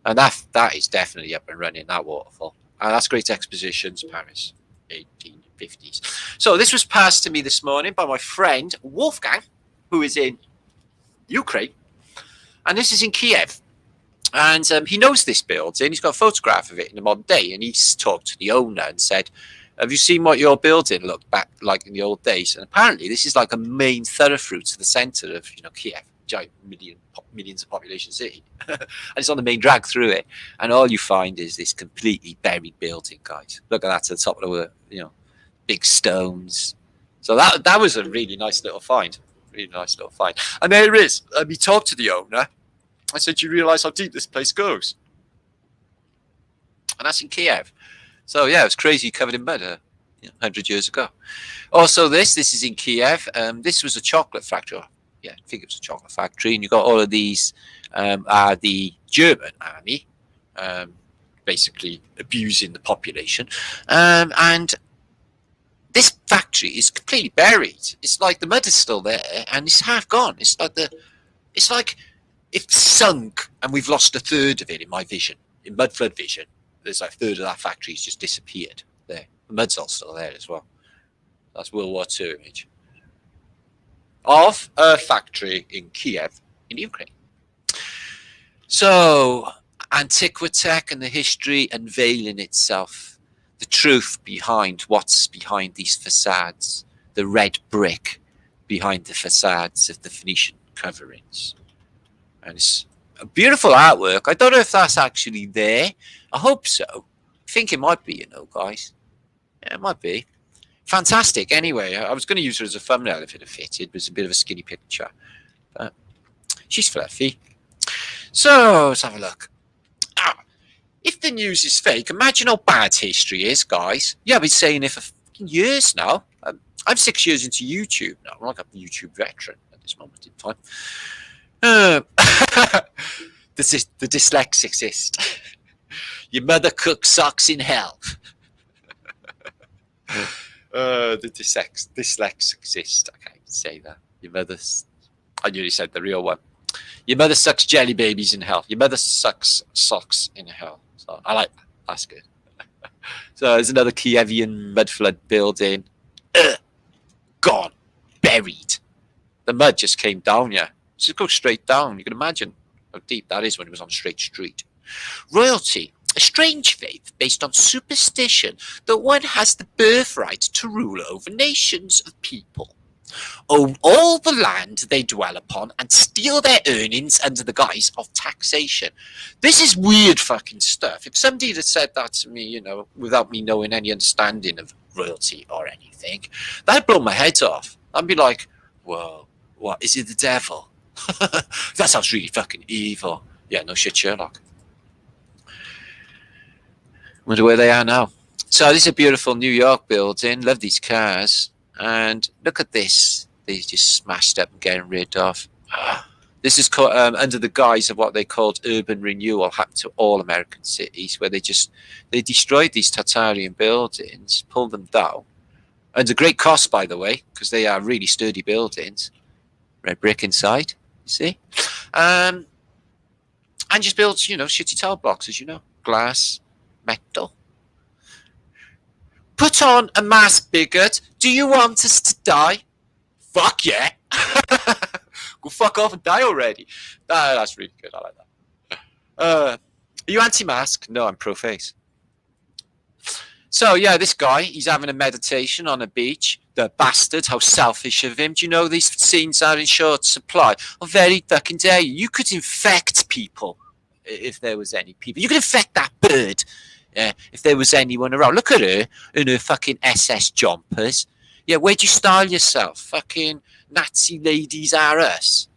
And that is definitely up and running, that waterfall. And that's Great Expositions, Paris. 1850s. So this was passed to me this morning by my friend Wolfgang, who is in Ukraine, and this is in Kiev. And he knows this building. He's got a photograph of it in the modern day, and he's talked to the owner and said, "Have you seen what your building looked back like in the old days?" And apparently, this is like a main thoroughfare to the centre of Kiev, giant millions of population city, and it's on the main drag through it, and all you find is this completely buried building, guys. Look at that to the top of the big stones. So that was a really nice little find, and there it is. We talked to the owner. I said, "Do you realise how deep this place goes?" And that's in Kiev. So yeah, it was crazy, covered in mud 100 years ago. Also, this is in Kiev. This was a chocolate factory. Yeah, I think it was a chocolate factory, and you got all of these are the German army, basically abusing the population, and this factory is completely buried. It's like the mud is still there, and it's half gone. It's like it's sunk, and we've lost a third of it in my vision, in mud flood vision. There's like a third of that factory's just disappeared there. The mud's all still there as well. That's World War II image of a factory in Kiev in Ukraine. So Antiquitech and the history unveiling itself, the truth behind what's behind these facades, the red brick behind the facades of the Phoenician coverings. And it's Beautiful artwork. I don't know if that's actually there. I hope so. I think it might be, guys. Yeah, it might be. Fantastic. Anyway, I was going to use her as a thumbnail if it had fitted. It was a bit of a skinny picture. But she's fluffy. So, let's have a look. If the news is fake, imagine how bad history is, guys. Yeah, I've been saying it for years now. I'm 6 years into YouTube now. I'm like a YouTube veteran at this moment in time. The dyslexicist. Your mother cooks socks in hell. The dyslexicist. I can't even say that. Your mother's. I nearly said the real one. Your mother sucks jelly babies in hell. Your mother sucks socks in hell. So I like that. That's good. So there's another Kievian mud flood building. Gone. Buried. The mud just came down, yeah. Just go straight down. You can imagine how deep that is when it was on straight street. Royalty. A strange faith based on superstition that one has the birthright to rule over nations of people, own all the land they dwell upon, and steal their earnings under the guise of taxation. This is weird fucking stuff. If somebody had said that to me, without me knowing any understanding of royalty or anything, that'd blow my head off. I'd be like, whoa, what, is it the devil? That sounds really fucking evil. Yeah, no shit, Sherlock. Wonder where they are now. So this is a beautiful New York building. Love these cars. And look at this. They just smashed up and getting rid of. This is called, under the guise of what they called urban renewal, happened to all American cities, where they destroyed these Tartarian buildings, pulled them down. Under great cost, by the way, because they are really sturdy buildings. Red brick inside, you see? And just built, shitty tile blocks, as you know. Glass, metal. Put on a mask, bigot. Do you want us to die? Fuck yeah. Go fuck off and die already. That's really good. I like that. Are you anti-mask? No, I'm pro-face. So, yeah, this guy, he's having a meditation on a beach. The bastard, how selfish of him. Do you know these scenes are in short supply? Oh, very fucking dare you. You could infect people if there was any people. You could infect that bird. Yeah, if there was anyone around. Look at her in her fucking SS jumpers. Yeah, where'd you style yourself? Fucking Nazi ladies are us.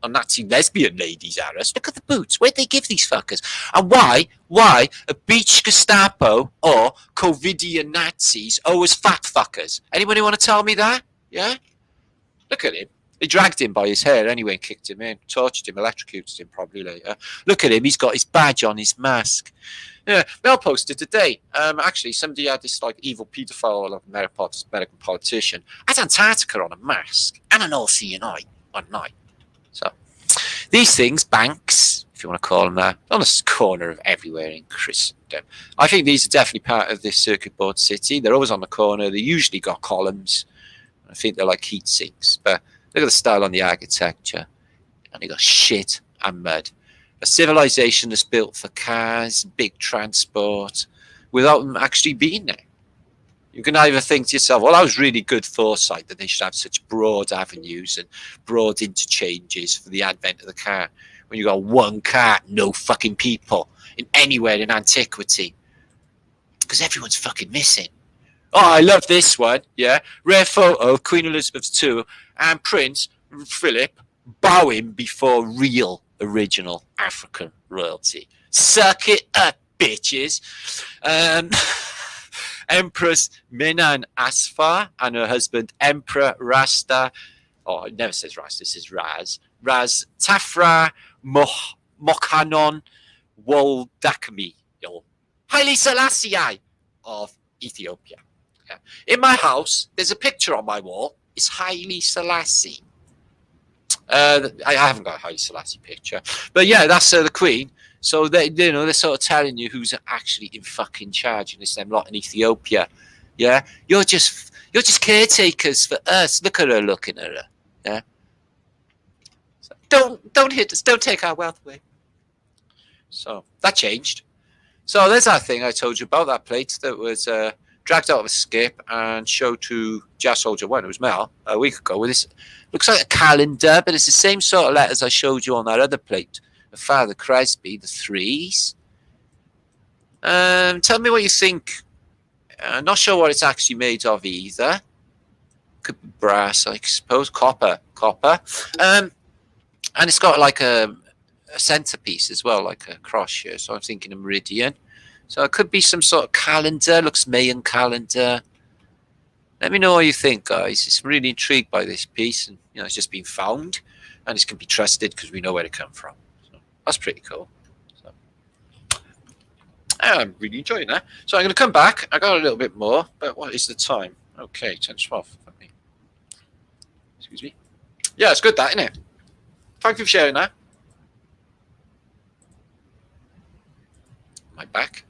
Or Nazi lesbian ladies are us. Look at the boots. Where'd they give these fuckers? And why a beach Gestapo or Covidian Nazis always fat fuckers? Anybody want to tell me that? Yeah? Look at him. They dragged him by his hair anyway and kicked him in. Tortured him, electrocuted him probably later. Look at him. He's got his badge on his mask. Yeah, Mel posted today. Actually, somebody had this evil paedophile of American politician at Antarctica on a mask and an all-seeing-eye on night. So these things, banks, if you want to call them that, on a corner of everywhere in Christendom. I think these are definitely part of this circuit board city. They're always on the corner. They usually got columns. I think they're like heat sinks. But look at the style on the architecture. And they got shit and mud. A civilization that's built for cars, big transport, without them actually being there. You can either think to yourself, well, that was really good foresight that they should have such broad avenues and broad interchanges for the advent of the car. When you got one car, no fucking people in anywhere in antiquity. Because everyone's fucking missing. Oh, I love this one, yeah. Rare photo of Queen Elizabeth II and Prince Philip bowing before real original African royalty. Suck it up, bitches. Empress Minan Asfar and her husband Emperor Rasta. Oh, it never says Rasta, this is Raz. Raz Tafra Mokhanon Woldakmi, Haile Selassie of Ethiopia. Yeah. In my house, there's a picture on my wall. It's Haile Selassie. I haven't got a Haile Selassie picture, but yeah, that's the Queen. So they're sort of telling you who's actually in fucking charge, and it's them lot in Ethiopia. Yeah, you're just caretakers for us. Look at her looking at her. Yeah. So don't hit us. Don't take our wealth away. So that changed. So there's that thing I told you about, that plate that was dragged out of a skip and showed to Jazz Soldier 1. It was Mel a week ago with this. Looks like a calendar, but it's the same sort of letters I showed you on that other plate Father Cresby, the threes. Tell me what you think. Not sure what it's actually made of either. Could be brass, I suppose. Copper. And it's got like a centerpiece as well, like a cross here. So I'm thinking a meridian. So it could be some sort of calendar. Looks Mayan calendar. Let me know what you think, guys. It's really intrigued by this piece, and it's just been found, and it can be trusted because we know where it come from. So that's pretty cool. So I'm really enjoying that. So I'm going to come back. I got a little bit more, but what is the time? Okay, 10:12. Excuse me. Yeah, it's good, that, isn't it? Thank you for sharing that. My back.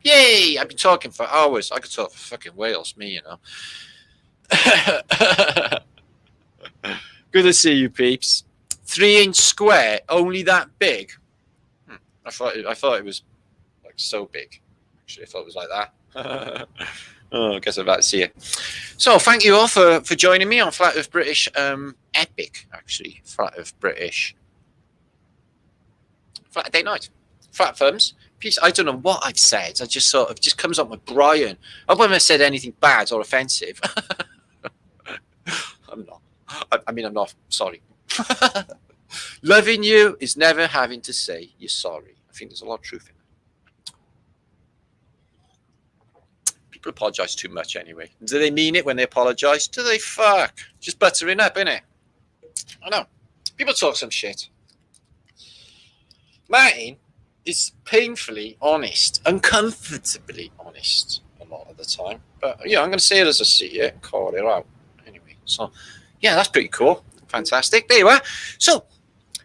Yay! I've been talking for hours. I could talk for fucking Wales, me, Good to see you, peeps. 3-inch square, only that big. I thought it was like so big. Actually, I thought it was like that. I guess I'm about to see it. So, thank you all for joining me on Flat Earth British Epic, actually. Flat Earth British. Flatterday night. Flat Thumbs. Peace. I don't know what I've said. I just sort of just comes up with Brian. I wouldn't have said anything bad or offensive. I'm not. I'm not. Sorry. Loving you is never having to say you're sorry. I think there's a lot of truth in that. People apologise too much anyway. Do they mean it when they apologise? Do they? Fuck. Just buttering up, innit? I know. People talk some shit. Martin is painfully honest, uncomfortably honest a lot of the time. But I'm going to say it as I see it, call it out. Anyway, so that's pretty cool. Fantastic. There you are. So,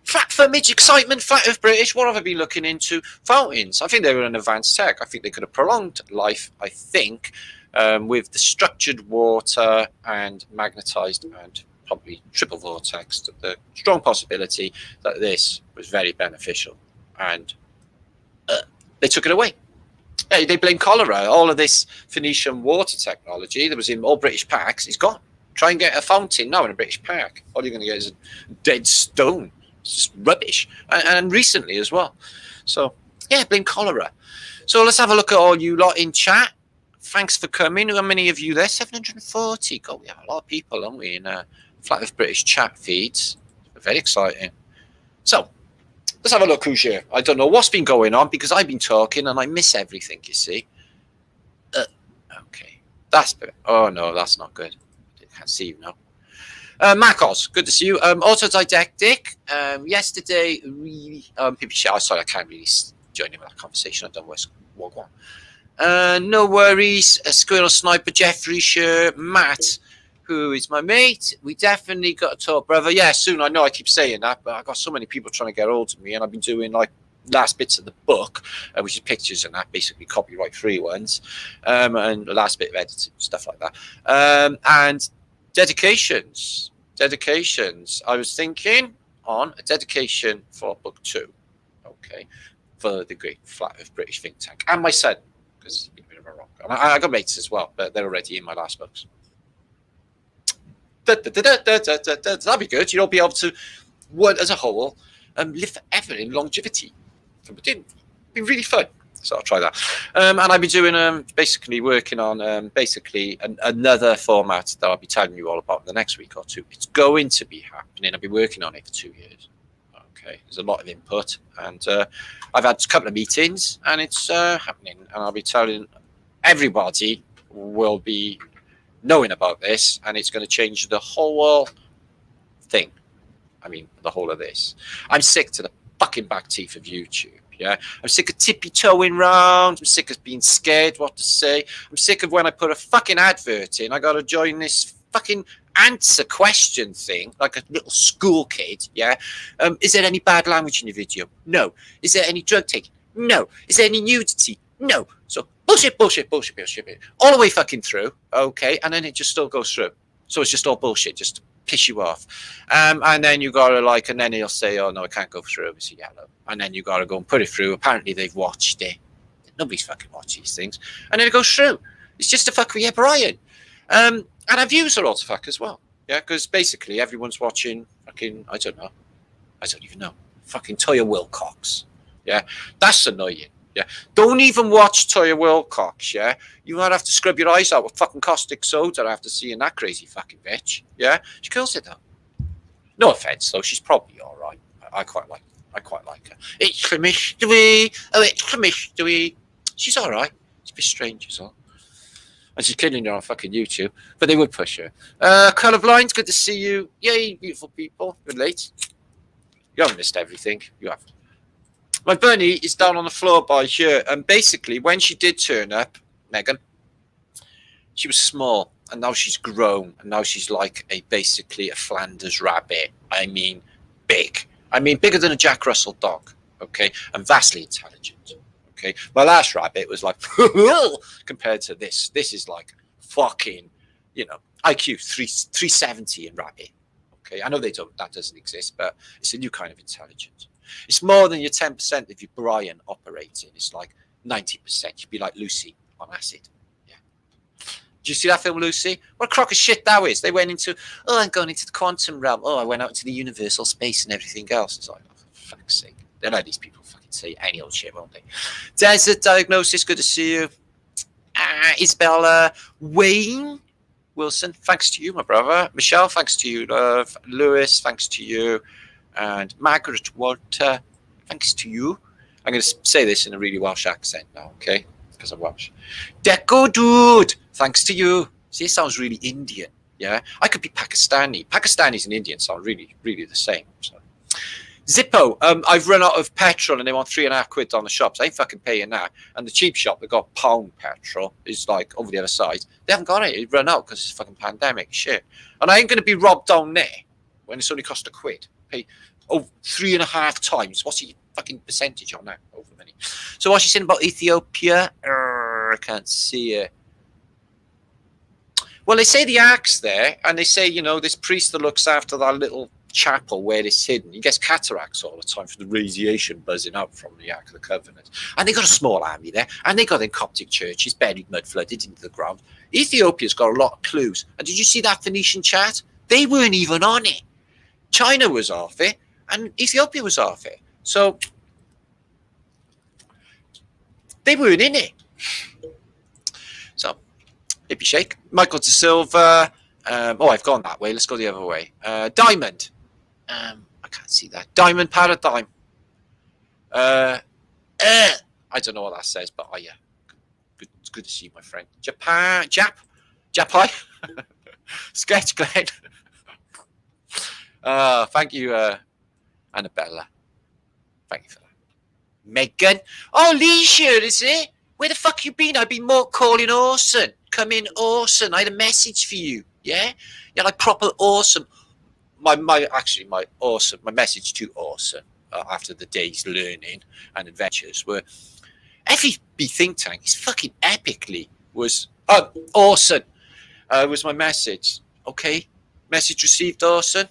Flat Fumage, excitement, Flat Earth British. What have I been looking into? Fountains. I think they were an advanced tech. I think they could have prolonged life, with the structured water and magnetized and probably triple vortex. The strong possibility that this was very beneficial. And they took it away. They blame cholera. All of this Phoenician water technology that was in all British parks is gone. Try and get a fountain now in a British park. All you're going to get is a dead stone. It's just rubbish. And recently as well. So, blame cholera. So let's have a look at all you lot in chat. Thanks for coming. How many of you there? 740. God, we have a lot of people, don't we, in Flat Earth British chat feeds. Very exciting. So, let's have a look who's here. I don't know what's been going on because I've been talking and I miss everything, you see. Okay. Oh, no, that's not good. I can't see you now. Marcos, good to see you. Autodidactic. Yesterday, really... sorry, I can't really join in with that conversation. I don't know what's going on. No worries. Squirrel Sniper, Jeffrey Sher, Matt, who is my mate. We definitely got to talk, brother. Yeah, soon. I know I keep saying that, but I've got so many people trying to get hold of me, and I've been doing like last bits of the book, which is pictures and that, basically copyright-free ones, and the last bit of editing, stuff like that. And dedications. I was thinking on a dedication for book 2, okay, for the great Flat Earth British think tank, and my son, because he's been a bit of a rock. And I got mates as well, but they're already in my last books. That'd be good. You'll be able to, as a whole, live forever in longevity. It'd be really fun. So I'll try that. And I'll be doing, basically working on another format that I'll be telling you all about in the next week or two. It's going to be happening. I've been working on it for 2 years. Okay, there's a lot of input, and I've had a couple of meetings, and it's happening. And I'll be telling everybody will be knowing about this, and it's going to change the whole thing. I mean, the whole of this. I'm sick to the fucking back teeth of YouTube. Yeah, I'm sick of tippy-toeing round. I'm sick of being scared what to say. I'm sick of when I put a fucking advert in, I got to join this fucking answer question thing like a little school kid. Yeah, is there any bad language in your video? No. Is there any drug taking? No. Is there any nudity? No. So bullshit, all the way fucking through. Okay, and then it just still goes through. So it's just all bullshit, just to piss you off. And then you gotta and then he'll say, oh no, I can't go through, it's a yellow. And then you gotta go and put it through. Apparently they've watched it. Nobody's fucking watched these things. And then it goes through. It's just to fuck with you, Brian. And our views are all to fuck as well. Yeah, because basically everyone's watching fucking, I don't even know. fucking Toya Wilcox. Yeah, that's annoying. Yeah, don't even watch Toya Wilcox. Yeah, you might have to scrub your eyes out with fucking caustic soda after seeing that crazy fucking bitch. Yeah, she kills it though. No offense though, she's probably all right. I quite like her. It's a mystery. Oh, it's a mystery. She's all right. She's a bit strange as well. And she's killing her on fucking YouTube, but they would push her. Colorblind, good to see you. Yay, beautiful people. Good late. You haven't missed everything. You have. My bunny is down on the floor by here, and basically, when she did turn up, Megan, she was small, and now she's grown, and now she's like basically a Flanders rabbit. I mean, big. I mean, bigger than a Jack Russell dog. Okay, and vastly intelligent. Okay, my last rabbit was like compared to this. This is like fucking, IQ 370 in rabbit. Okay, I know that doesn't exist, but it's a new kind of intelligence. It's more than your 10% of your Brian operating. It's like 90%. You'd be like Lucy on acid. Yeah. Did you see that film, Lucy? What a crock of shit that is. They went into, I'm going into the quantum realm. I went out into the universal space and everything else. It's like, for fuck's sake. They'll let these people fucking say any old shit, won't they? Desert Diagnosis, good to see you. Isabella Wayne Wilson, thanks to you, my brother. Michelle, thanks to you, love. Lewis, thanks to you. And Margaret Walter, thanks to you. I'm going to say this in a really Welsh accent now, okay? Because I'm Welsh. Deco Dude, thanks to you. See, it sounds really Indian, yeah? I could be Pakistani. Pakistanis and Indians sound really, really the same. So. Zippo, I've run out of petrol and they want £3.50 on the shops. I ain't fucking paying that. And the cheap shop that got £1 petrol is like over the other side. They haven't got it. It run out because it's a fucking pandemic. Shit. And I ain't going to be robbed down there when it's only cost £1. Pay 3.5 times. What's your fucking percentage on that? Over money. So what's she saying about Ethiopia? I can't see it. Well, they say the Ark's there, and they say, this priest that looks after that little chapel where it's hidden, he gets cataracts all the time from the radiation buzzing out from the Ark of the Covenant. And they got a small army there, and they got them Coptic churches buried, mud flooded into the ground. Ethiopia's got a lot of clues. And did you see that Phoenician chat? They weren't even on it. China was off it, and Ethiopia was off it. So they weren't in it. So, hippie shake. Michael De Silva. I've gone that way. Let's go the other way. Diamond. I can't see that. Diamond Paradigm. I don't know what that says, but it's good to see you, my friend. Japai. Sketch Glenn. Thank you, Annabella. Thank you for that. Megan. Oh, Leisure, is it? Where the fuck you been? I've been calling Orson. Come in, Orson. I had a message for you. Yeah? You're like proper awesome. My message to Orson after the day's learning and adventures were FEB think tank is fucking epically Orson was my message. Okay? Message received, Orson.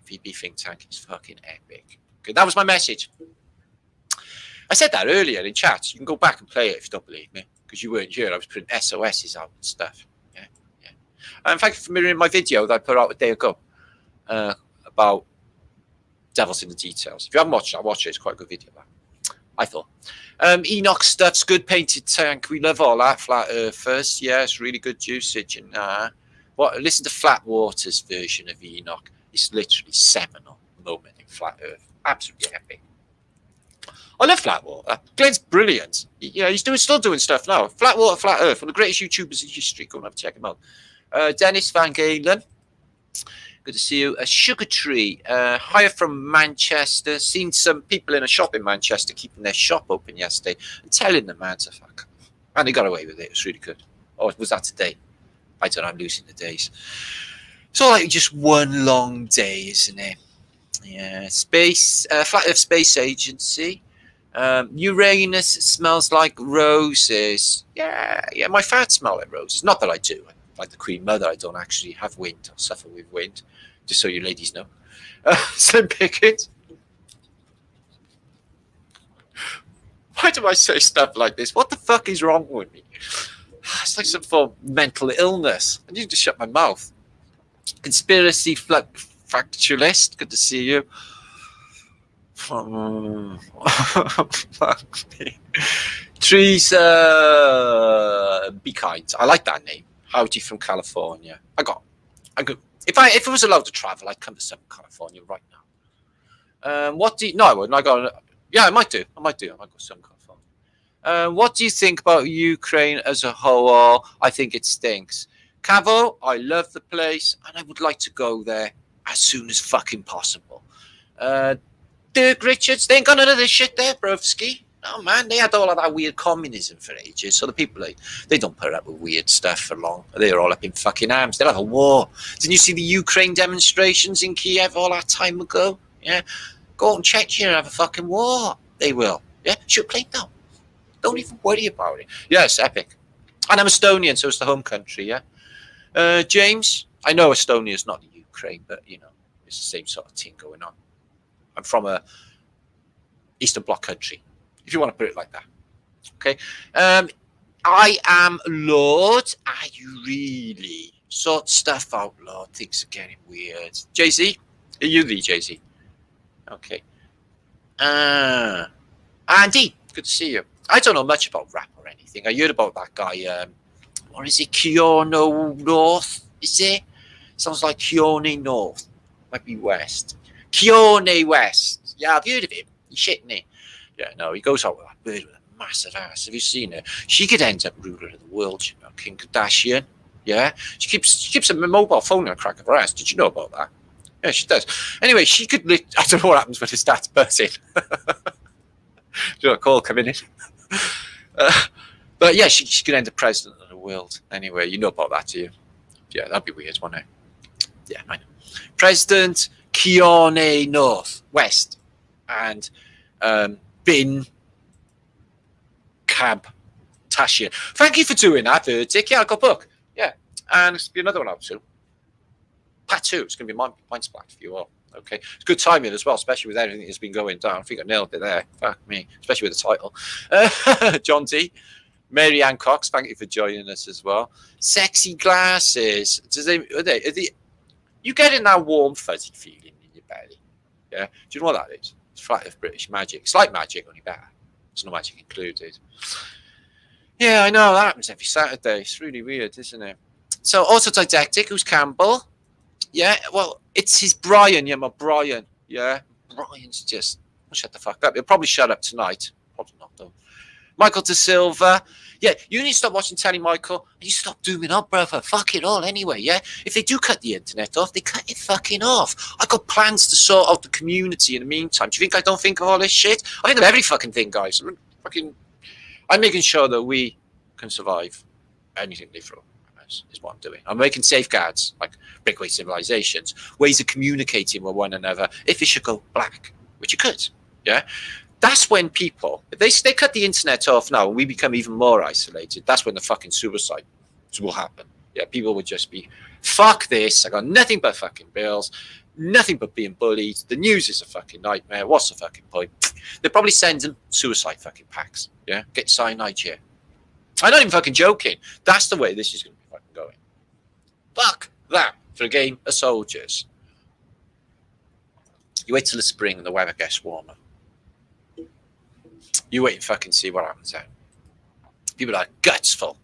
FEB think tank is fucking epic. Okay, that was my message. I said that earlier in chat. You can go back and play it if you don't believe me, because you weren't here. I was putting SOSs out and stuff. Yeah. And thank you for mirroring my video that I put out a day ago about Devils in the Details. If you haven't watched it, watch it. It's quite a good video. I thought. Enoch stuff's good. Painted tank. We love all that. Flat Earthers. Yeah, it's really good usage. And listen to Flat Water's version of Enoch. It's literally seminal moment in Flat Earth. Absolutely epic. I love Flatwater. Glenn's brilliant. He's still doing stuff now. Flatwater, Flat Earth, one of the greatest YouTubers in history. Go and have to check him out. Dennis Van Galen. Good to see you. Sugar Tree. Hire from Manchester. Seen some people in a shop in Manchester keeping their shop open yesterday and telling the man to fuck off. And they got away with it. It was really good. Oh, was that today? I don't know. I'm losing the days. It's all like just one long day, isn't it? Yeah. Flat Earth Space Agency. Uranus smells like roses. Yeah, my farts smell like roses. Not that I do. Like the Queen Mother, I don't actually have wind. I'll suffer with wind, just so you ladies know. Slim Pickens. Why do I say stuff like this? What the fuck is wrong with me? It's like some form of mental illness. I need to shut my mouth. Conspiracy Factualist, good to see you. Fuck me. Teresa, be kind. I like that name. Howdy from California. I could. If I was allowed to travel, I'd come to Southern California right now. What do you, no, I wouldn't. I might do. I might go to Southern California. What do you think about Ukraine as a whole? I think it stinks. Cavo, I love the place, and I would like to go there as soon as fucking possible. Dirk Richards, they ain't got none of this shit there, Brovsky. Oh man, they had all of that weird communism for ages. So the people, they don't put up with weird stuff for long. They're all up in fucking arms. They'll have a war. Didn't you see the Ukraine demonstrations in Kiev all that time ago? Yeah, go out and Chechnya and have a fucking war. They will. Yeah, shoot plane down. Don't even worry about it. Yeah, it's epic. And I'm Estonian, so it's the home country. Yeah. James, I know Estonia is not the Ukraine, but you know it's the same sort of thing going on. I'm from a Eastern Bloc country, if you want to put it like that. Okay. I am Lord. Are you really? Sort stuff out, Lord. Things are getting weird. Jay-Z? Are you the Jay-Z? Okay. Andy, good to see you. I don't know much about rap or anything. I heard about that guy, what is it? Keanu North, is it? Sounds like Keanu North. Might be West. Keanu West. Yeah, I've heard of him. He's shitting it. Yeah, no, he goes out with that bird with a massive ass. Have you seen her? She could end up ruler of the world, you know, Kim Kardashian. Yeah, she keeps a mobile phone in the crack of her ass. Did you know about that? Yeah, she does. Anyway, she could. I don't know what happens when it starts buzzing. Do you know a call coming in? But yeah, she could end up president of the world. Anyway, you know about that, do you? Yeah, that'd be weird, wouldn't it? Yeah, I know. President Keanu North West and Bin Cab Tashian. Thank you for doing that, Verdict. Yeah, I got a book. Yeah, and it's going to be another one out soon. Part 2. It's going to be mind splat for you all. Okay, it's good timing as well, especially with everything that's been going down. I think I nailed it there. Fuck me, especially with the title. John D. Mary Ann Cox, thank you for joining us as well. Sexy glasses. Are they you getting that warm, fuzzy feeling in your belly? Yeah. Do you know what that is? It's Flight of British Magic. It's like magic, only better. There's no magic included. Yeah, I know. That happens every Saturday. It's really weird, isn't it? So, Autodidactic, who's Campbell? Yeah, well, it's his Brian. Yeah, my Brian. Yeah. Brian's just... shut the fuck up. He'll probably shut up tonight. Probably not, though. Michael De Silva. Yeah, you need to stop watching telly, Michael. And you stop dooming up, brother. Fuck it all anyway, yeah? If they do cut the internet off, they cut it fucking off. I got plans to sort out the community in the meantime. Do you think I don't think of all this shit? I think of every fucking thing, guys. I'm making sure that we can survive anything they throw at us, is what I'm doing. I'm making safeguards, like breakaway civilizations, ways of communicating with one another if it should go black, which it could, yeah? That's when people, if they cut the internet off now and we become even more isolated, that's when the fucking suicide will happen. Yeah, people would just be, fuck this, I got nothing but fucking bills, nothing but being bullied, the news is a fucking nightmare, what's the fucking point? They're probably sending suicide fucking packs, yeah? Get cyanide here. I'm not even fucking joking. That's the way this is going to be fucking going. Fuck that for a game of soldiers. You wait till the spring and the weather gets warmer. You wait and fucking see what happens then. People are guts full.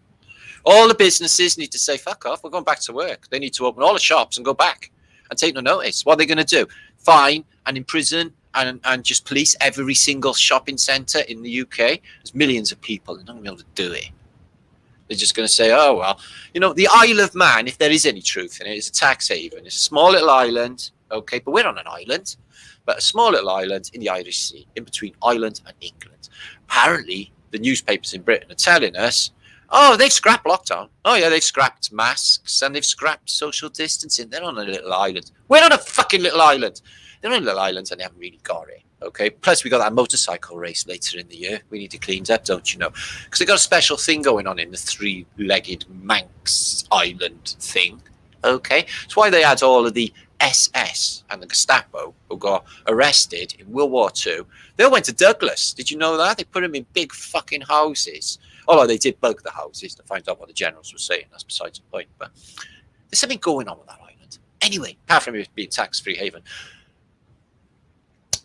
All the businesses need to say, fuck off, we're going back to work. They need to open all the shops and go back and take no notice. What are they going to do? Fine and imprison and just police every single shopping centre in the UK? There's millions of people. They're not going to be able to do it. They're just going to say, oh, well, you know, the Isle of Man, if there is any truth in it, is a tax haven. It's a small little island, okay, but we're on an island. But a small little island in the Irish Sea, in between Ireland and England. Apparently, the newspapers in Britain are telling us, oh, they've scrapped lockdown. Oh, yeah, they've scrapped masks and they've scrapped social distancing. They're on a little island. We're on a fucking little island. They're on a little island and they haven't really got it. Okay, plus we got that motorcycle race later in the year. We need to clean up, don't you know? Because they got a special thing going on in the three-legged Manx Island thing. Okay, that's why they had all of the SS and the Gestapo who got arrested in World War II. They all went to Douglas. Did you know that? They put them in big fucking houses. Although they did bug the houses to find out what the generals were saying. That's besides the point. But there's something going on with that island. Anyway, apart from it being tax-free haven.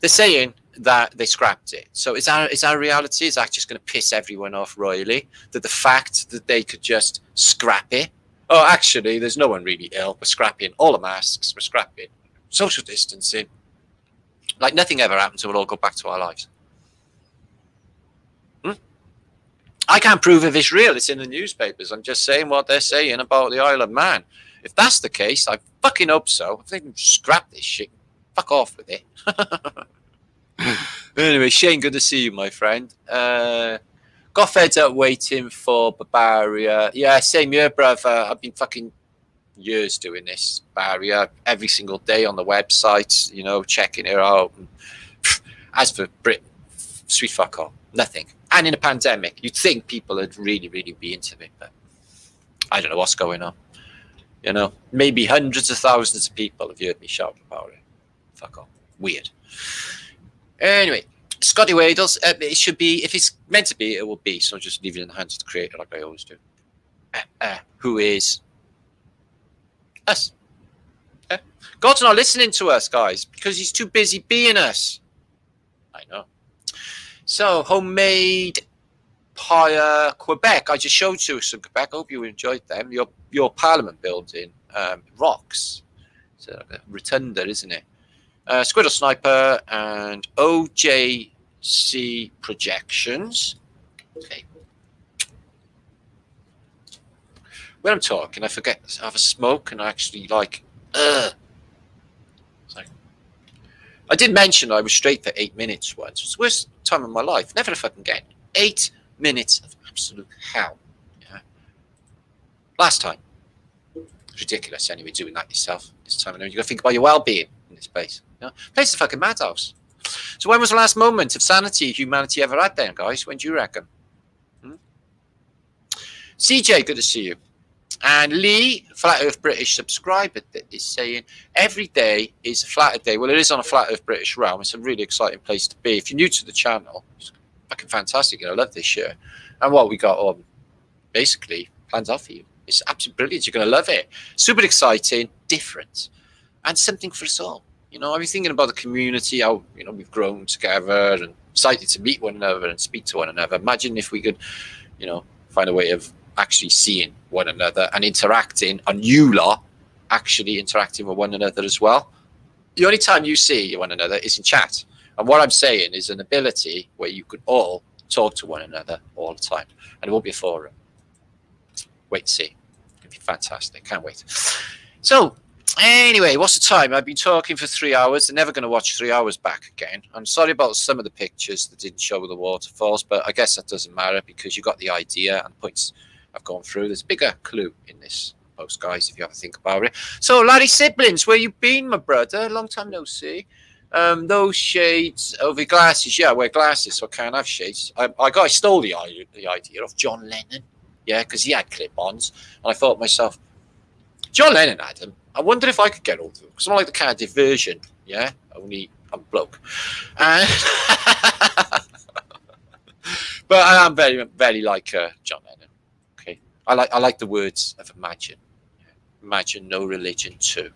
They're saying that they scrapped it. So is that reality? Is that just going to piss everyone off royally? That the fact that they could just scrap it? Oh, actually, there's no one really ill. We're scrapping all the masks. We're scrapping social distancing. Like nothing ever happened, so we'll all go back to our lives. I can't prove if it's real. It's in the newspapers. I'm just saying what they're saying about the Isle of Man. If that's the case, I fucking hope so. I think scrap this shit. Fuck off with it. Anyway, Shane, good to see you, my friend. Got fed up waiting for Bavaria. Yeah, same here, brother. I've been fucking years doing this. Bavaria every single day on the website, you know, checking it out. As for Britain, sweet fuck all. Nothing. And in a pandemic, you'd think people would really, really be into it, but I don't know what's going on. You know, maybe hundreds of thousands of people have heard me shout about it. Fuck off. Weird. Anyway, Scotty Wadles, it should be, if it's meant to be, it will be. So just leave it in the hands of the creator like I always do. Who is us. God's not listening to us, guys, because he's too busy being us. I know. So, homemade pie, Quebec. I just showed you some Quebec. I hope you enjoyed them. Your Parliament building rocks. It's a rotunda, isn't it? Squirrel Sniper and OJC projections. Okay. When I'm talking, I forget to have a smoke and I actually like, I did mention I was straight for 8 minutes once. It was the worst time of my life. Never fucking again. 8 minutes of absolute hell. Yeah. Last time. It's ridiculous anyway, doing that yourself. This time you got to think about your well-being in this place. You know? Place is a fucking madhouse. So when was the last moment of sanity humanity ever had then, guys? When do you reckon? CJ, good to see you. And Lee, Flat Earth British subscriber, is saying every day is a Flatterday. Well, it is on a Flat Earth British realm. It's a really exciting place to be. If you're new to the channel, it's fucking fantastic. I love this year. And what we got basically plans out for you. It's absolutely brilliant. You're going to love it. Super exciting, different, and something for us all. You know, I've been thinking about the community, how, you know, we've grown together and excited to meet one another and speak to one another. Imagine if we could, you know, find a way of actually seeing one another and interacting, and you lot actually interacting with one another as well. The only time you see one another is in chat. And what I'm saying is an ability where you could all talk to one another all the time. And it won't be a forum. Wait to see. It'll be fantastic. Can't wait. So, anyway, what's the time? I've been talking for 3 hours. They're never going to watch 3 hours back again. I'm sorry about some of the pictures that didn't show the waterfalls, but I guess that doesn't matter because you got the idea and points I've gone through. There's a bigger clue in this post, guys, if you have to think about it. So, Larry Siblings, where you been, my brother? Long time no see. Those shades over glasses. Yeah, I wear glasses, so I can't have shades. I stole the idea of John Lennon. Yeah, because he had clip-ons. And I thought to myself, John Lennon had them. I wonder if I could get all of them. Because I'm like the Cardiff version. Yeah, only I'm bloke. And but I am very, very like John Lennon. I like the words of imagine. Imagine no religion too.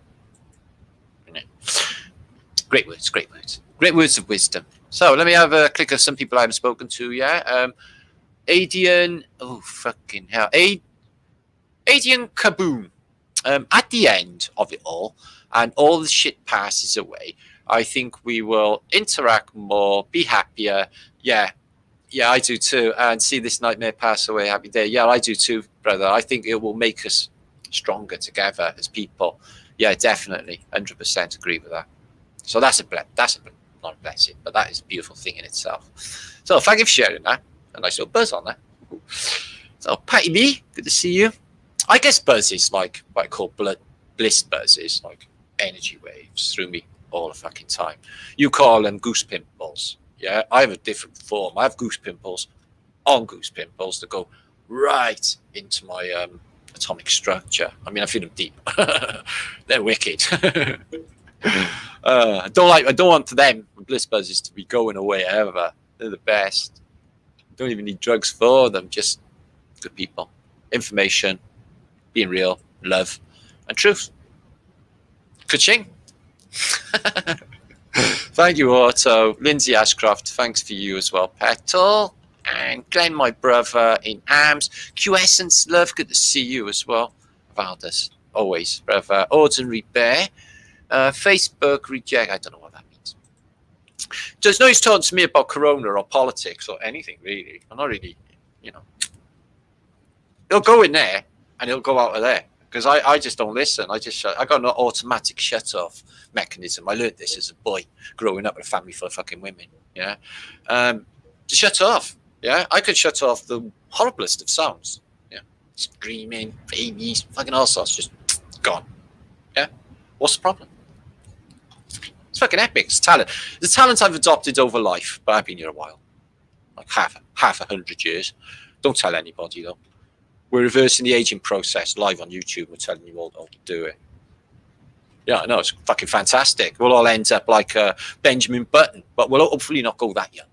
Great words, great words. Great words of wisdom. So let me have a click of some people I haven't spoken to yet. Adian, oh fucking hell. Adian Kaboom. At the end of it all, and all the shit passes away, I think we will interact more, be happier. Yeah, I do too. And see this nightmare pass away, happy day. Yeah, I do too, brother. I think it will make us stronger together as people. Yeah, definitely. 100% agree with that. So that's not a blessing, but that is a beautiful thing in itself. So thank you for sharing that. A nice little buzz on that. So Patty B, good to see you. I guess buzz is like what I call bliss buzzes, like energy waves through me all the fucking time. You call them goose pimples. Yeah, I have a different form. I have goose pimples on goose pimples that go right into my atomic structure. I mean, I feel them deep. They're wicked. I don't want them bliss buzzes to be going away ever. They're the best. Don't even need drugs for them. Just good people, information, being real, love, and truth. Ka-ching. Thank you, Otto. Lindsay Ashcroft, thanks for you as well. Petal. And Glenn, my brother in AMS. Q Essence, love, good to see you as well. Valdez, always, brother. Ordinary Bear. Facebook reject, I don't know what that means. There's no use talking to me about Corona or politics or anything, really. I'm not really, you know. He'll go in there and he'll go out of there because I just don't listen. I got an automatic shut off mechanism. I learned this as a boy growing up with a family full of fucking women. Yeah, to shut off. Yeah, I could shut off the horriblest of sounds. Yeah, screaming, babies, fucking all sorts, just gone. Yeah, what's the problem? It's fucking epic. It's talent. The talent I've adopted over life, but I've been here a while, like half 100 years. Don't tell anybody though. We're reversing the aging process live on YouTube. We're telling you all how to do it. Yeah, I know, it's fucking fantastic. We'll all end up like Benjamin Button, but we'll hopefully not go that young.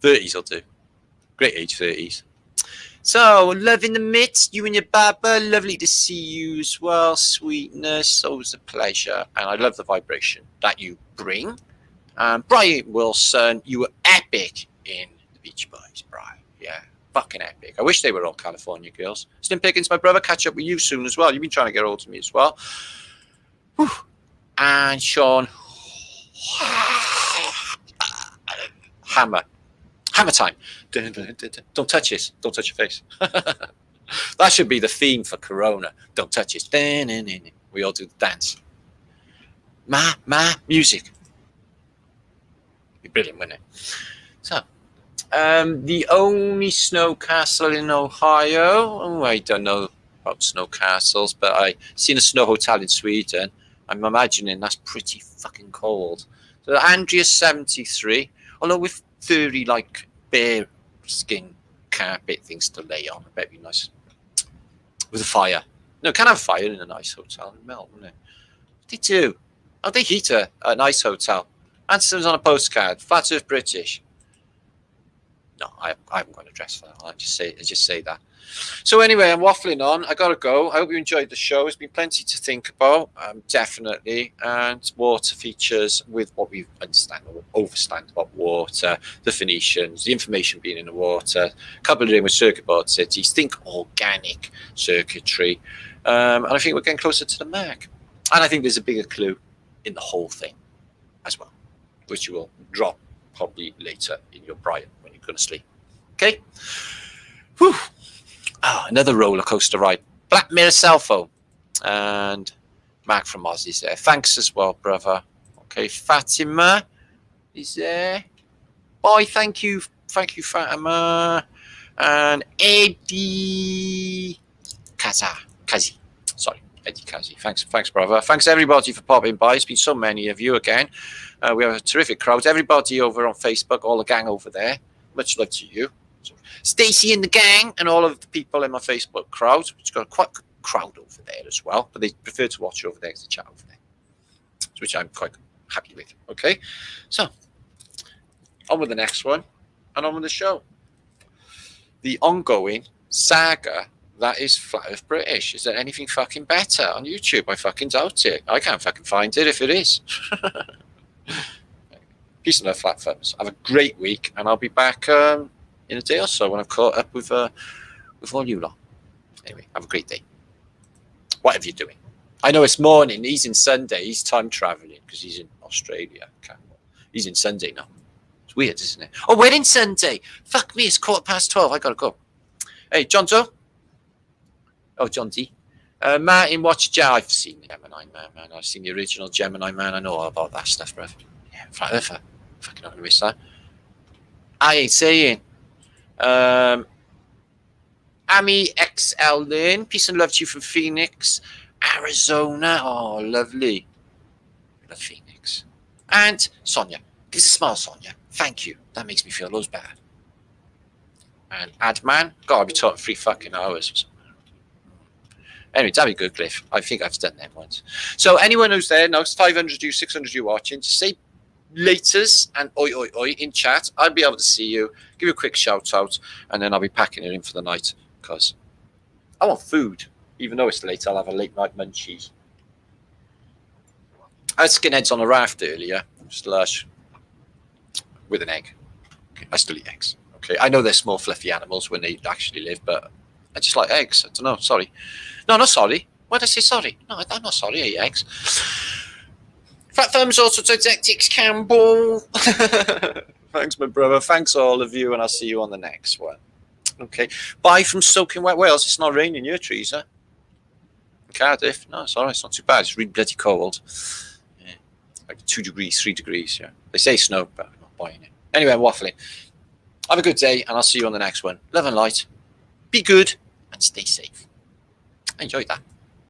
30s will do. Great age, 30s. So, love in the midst, you and your baba. Lovely to see you as well. Sweetness, always a pleasure. And I love the vibration that you bring. Brian Wilson, you were epic in the Beach Boys, Brian. Yeah, fucking epic. I wish they were all California girls. Slim Pickens, my brother, catch up with you soon as well. You've been trying to get hold of me as well. Whew. And Sean, hammer time. Don't touch this. Don't touch your face. That should be the theme for Corona. Don't touch this. We all do the dance. Music. Be brilliant, wouldn't it? So, the only snow castle in Ohio. Oh, I don't know about snow castles, but I seen a snow hotel in Sweden. I'm imagining that's pretty fucking cold. So Andrea 73, although with 30 like bear skin carpet things to lay on, I bet it'd be nice with a fire. No, can have fire in a nice hotel and melt, wouldn't it? They do. Oh, they heat a nice hotel. Answers on a postcard. Flat Earth British. No, I haven't got an address for that. I just say that. So anyway, I'm waffling on. I gotta go. I hope you enjoyed the show. There's been plenty to think about, definitely, and water features with what we understand or overstand about water, the Phoenicians, the information being in the water, coupled in with circuit board cities. Think organic circuitry, and I think we're getting closer to the mark. And I think there's a bigger clue in the whole thing as well, which you will drop probably later in your Brian when you're going to sleep. Okay? Whew. Oh, another roller coaster ride. Black Mirror cell phone. And Mark from Aussie's there. Thanks as well, brother. Okay, Fatima is there. Bye, thank you. Thank you, Fatima. And Eddie Kazi. Sorry, Eddie Kazi. Thanks, brother. Thanks, everybody, for popping by. It's been so many of you again. We have a terrific crowd. Everybody over on Facebook, all the gang over there. Much love to you. Stacey and the gang and all of the people in my Facebook crowd. It's got quite a crowd over there as well, but they prefer to watch over there to chat over there, which I'm quite happy with. Okay, so on with the next one and on with the show. The ongoing saga that is Flat Earth British. Is there anything fucking better on YouTube? I fucking doubt it. I can't fucking find it if it is. Peace and love, flat thumbs. Have a great week, and I'll be back in a day or so when I've caught up with all you lot. Anyway, have a great day. Whatever you're doing. I know it's morning. He's in Sunday. He's time traveling because he's in Australia. He's in Sunday now. It's weird, isn't it? Oh, we're in Sunday. Fuck me. It's 12:15. I gotta go. Hey, John Doe. Oh, John D. Martin, watch Jar. I've seen the Gemini Man. I've seen the original Gemini Man. I know all about that stuff, bruv. Yeah, Flat Earther. Fucking not gonna miss that. I ain't saying. Amy XL Lynn, peace and love to you from Phoenix, Arizona. Oh, lovely. Love Phoenix. And Sonia. Give us a smile, Sonia. Thank you. That makes me feel loads better. And Adman. God, I'll be talking 3 fucking hours or something. Anyway, that'd be good, Cliff. I think I've done that once. So anyone who's there now, it's 500 you, 600 you watching, just say laters and oi oi oi in chat. I'll be able to see you, give you a quick shout out, and then I'll be packing it in for the night because I want food. Even though it's late, I'll have a late night munchies. I had skinheads on a raft earlier. Just lush. With an egg. Okay, I still eat eggs. Okay, I know they're small, fluffy animals when they actually live, but I just like eggs. I don't know. Sorry. No, not sorry. Why did I say sorry? No, I'm not sorry. I eat eggs. Fat thumbs also to Tactics Campbell. Thanks, my brother. Thanks, all of you, and I'll see you on the next one. Okay. Bye from soaking wet Wales. It's not raining your trees, huh? Cardiff. No, it's all right. It's not too bad. It's really bloody cold. Yeah. Like 2 degrees, 3 degrees. Yeah. They say snow, but I'm not buying it. Anyway, I'm waffling. Have a good day, and I'll see you on the next one. Love and light. Be good, and stay safe. I enjoyed that.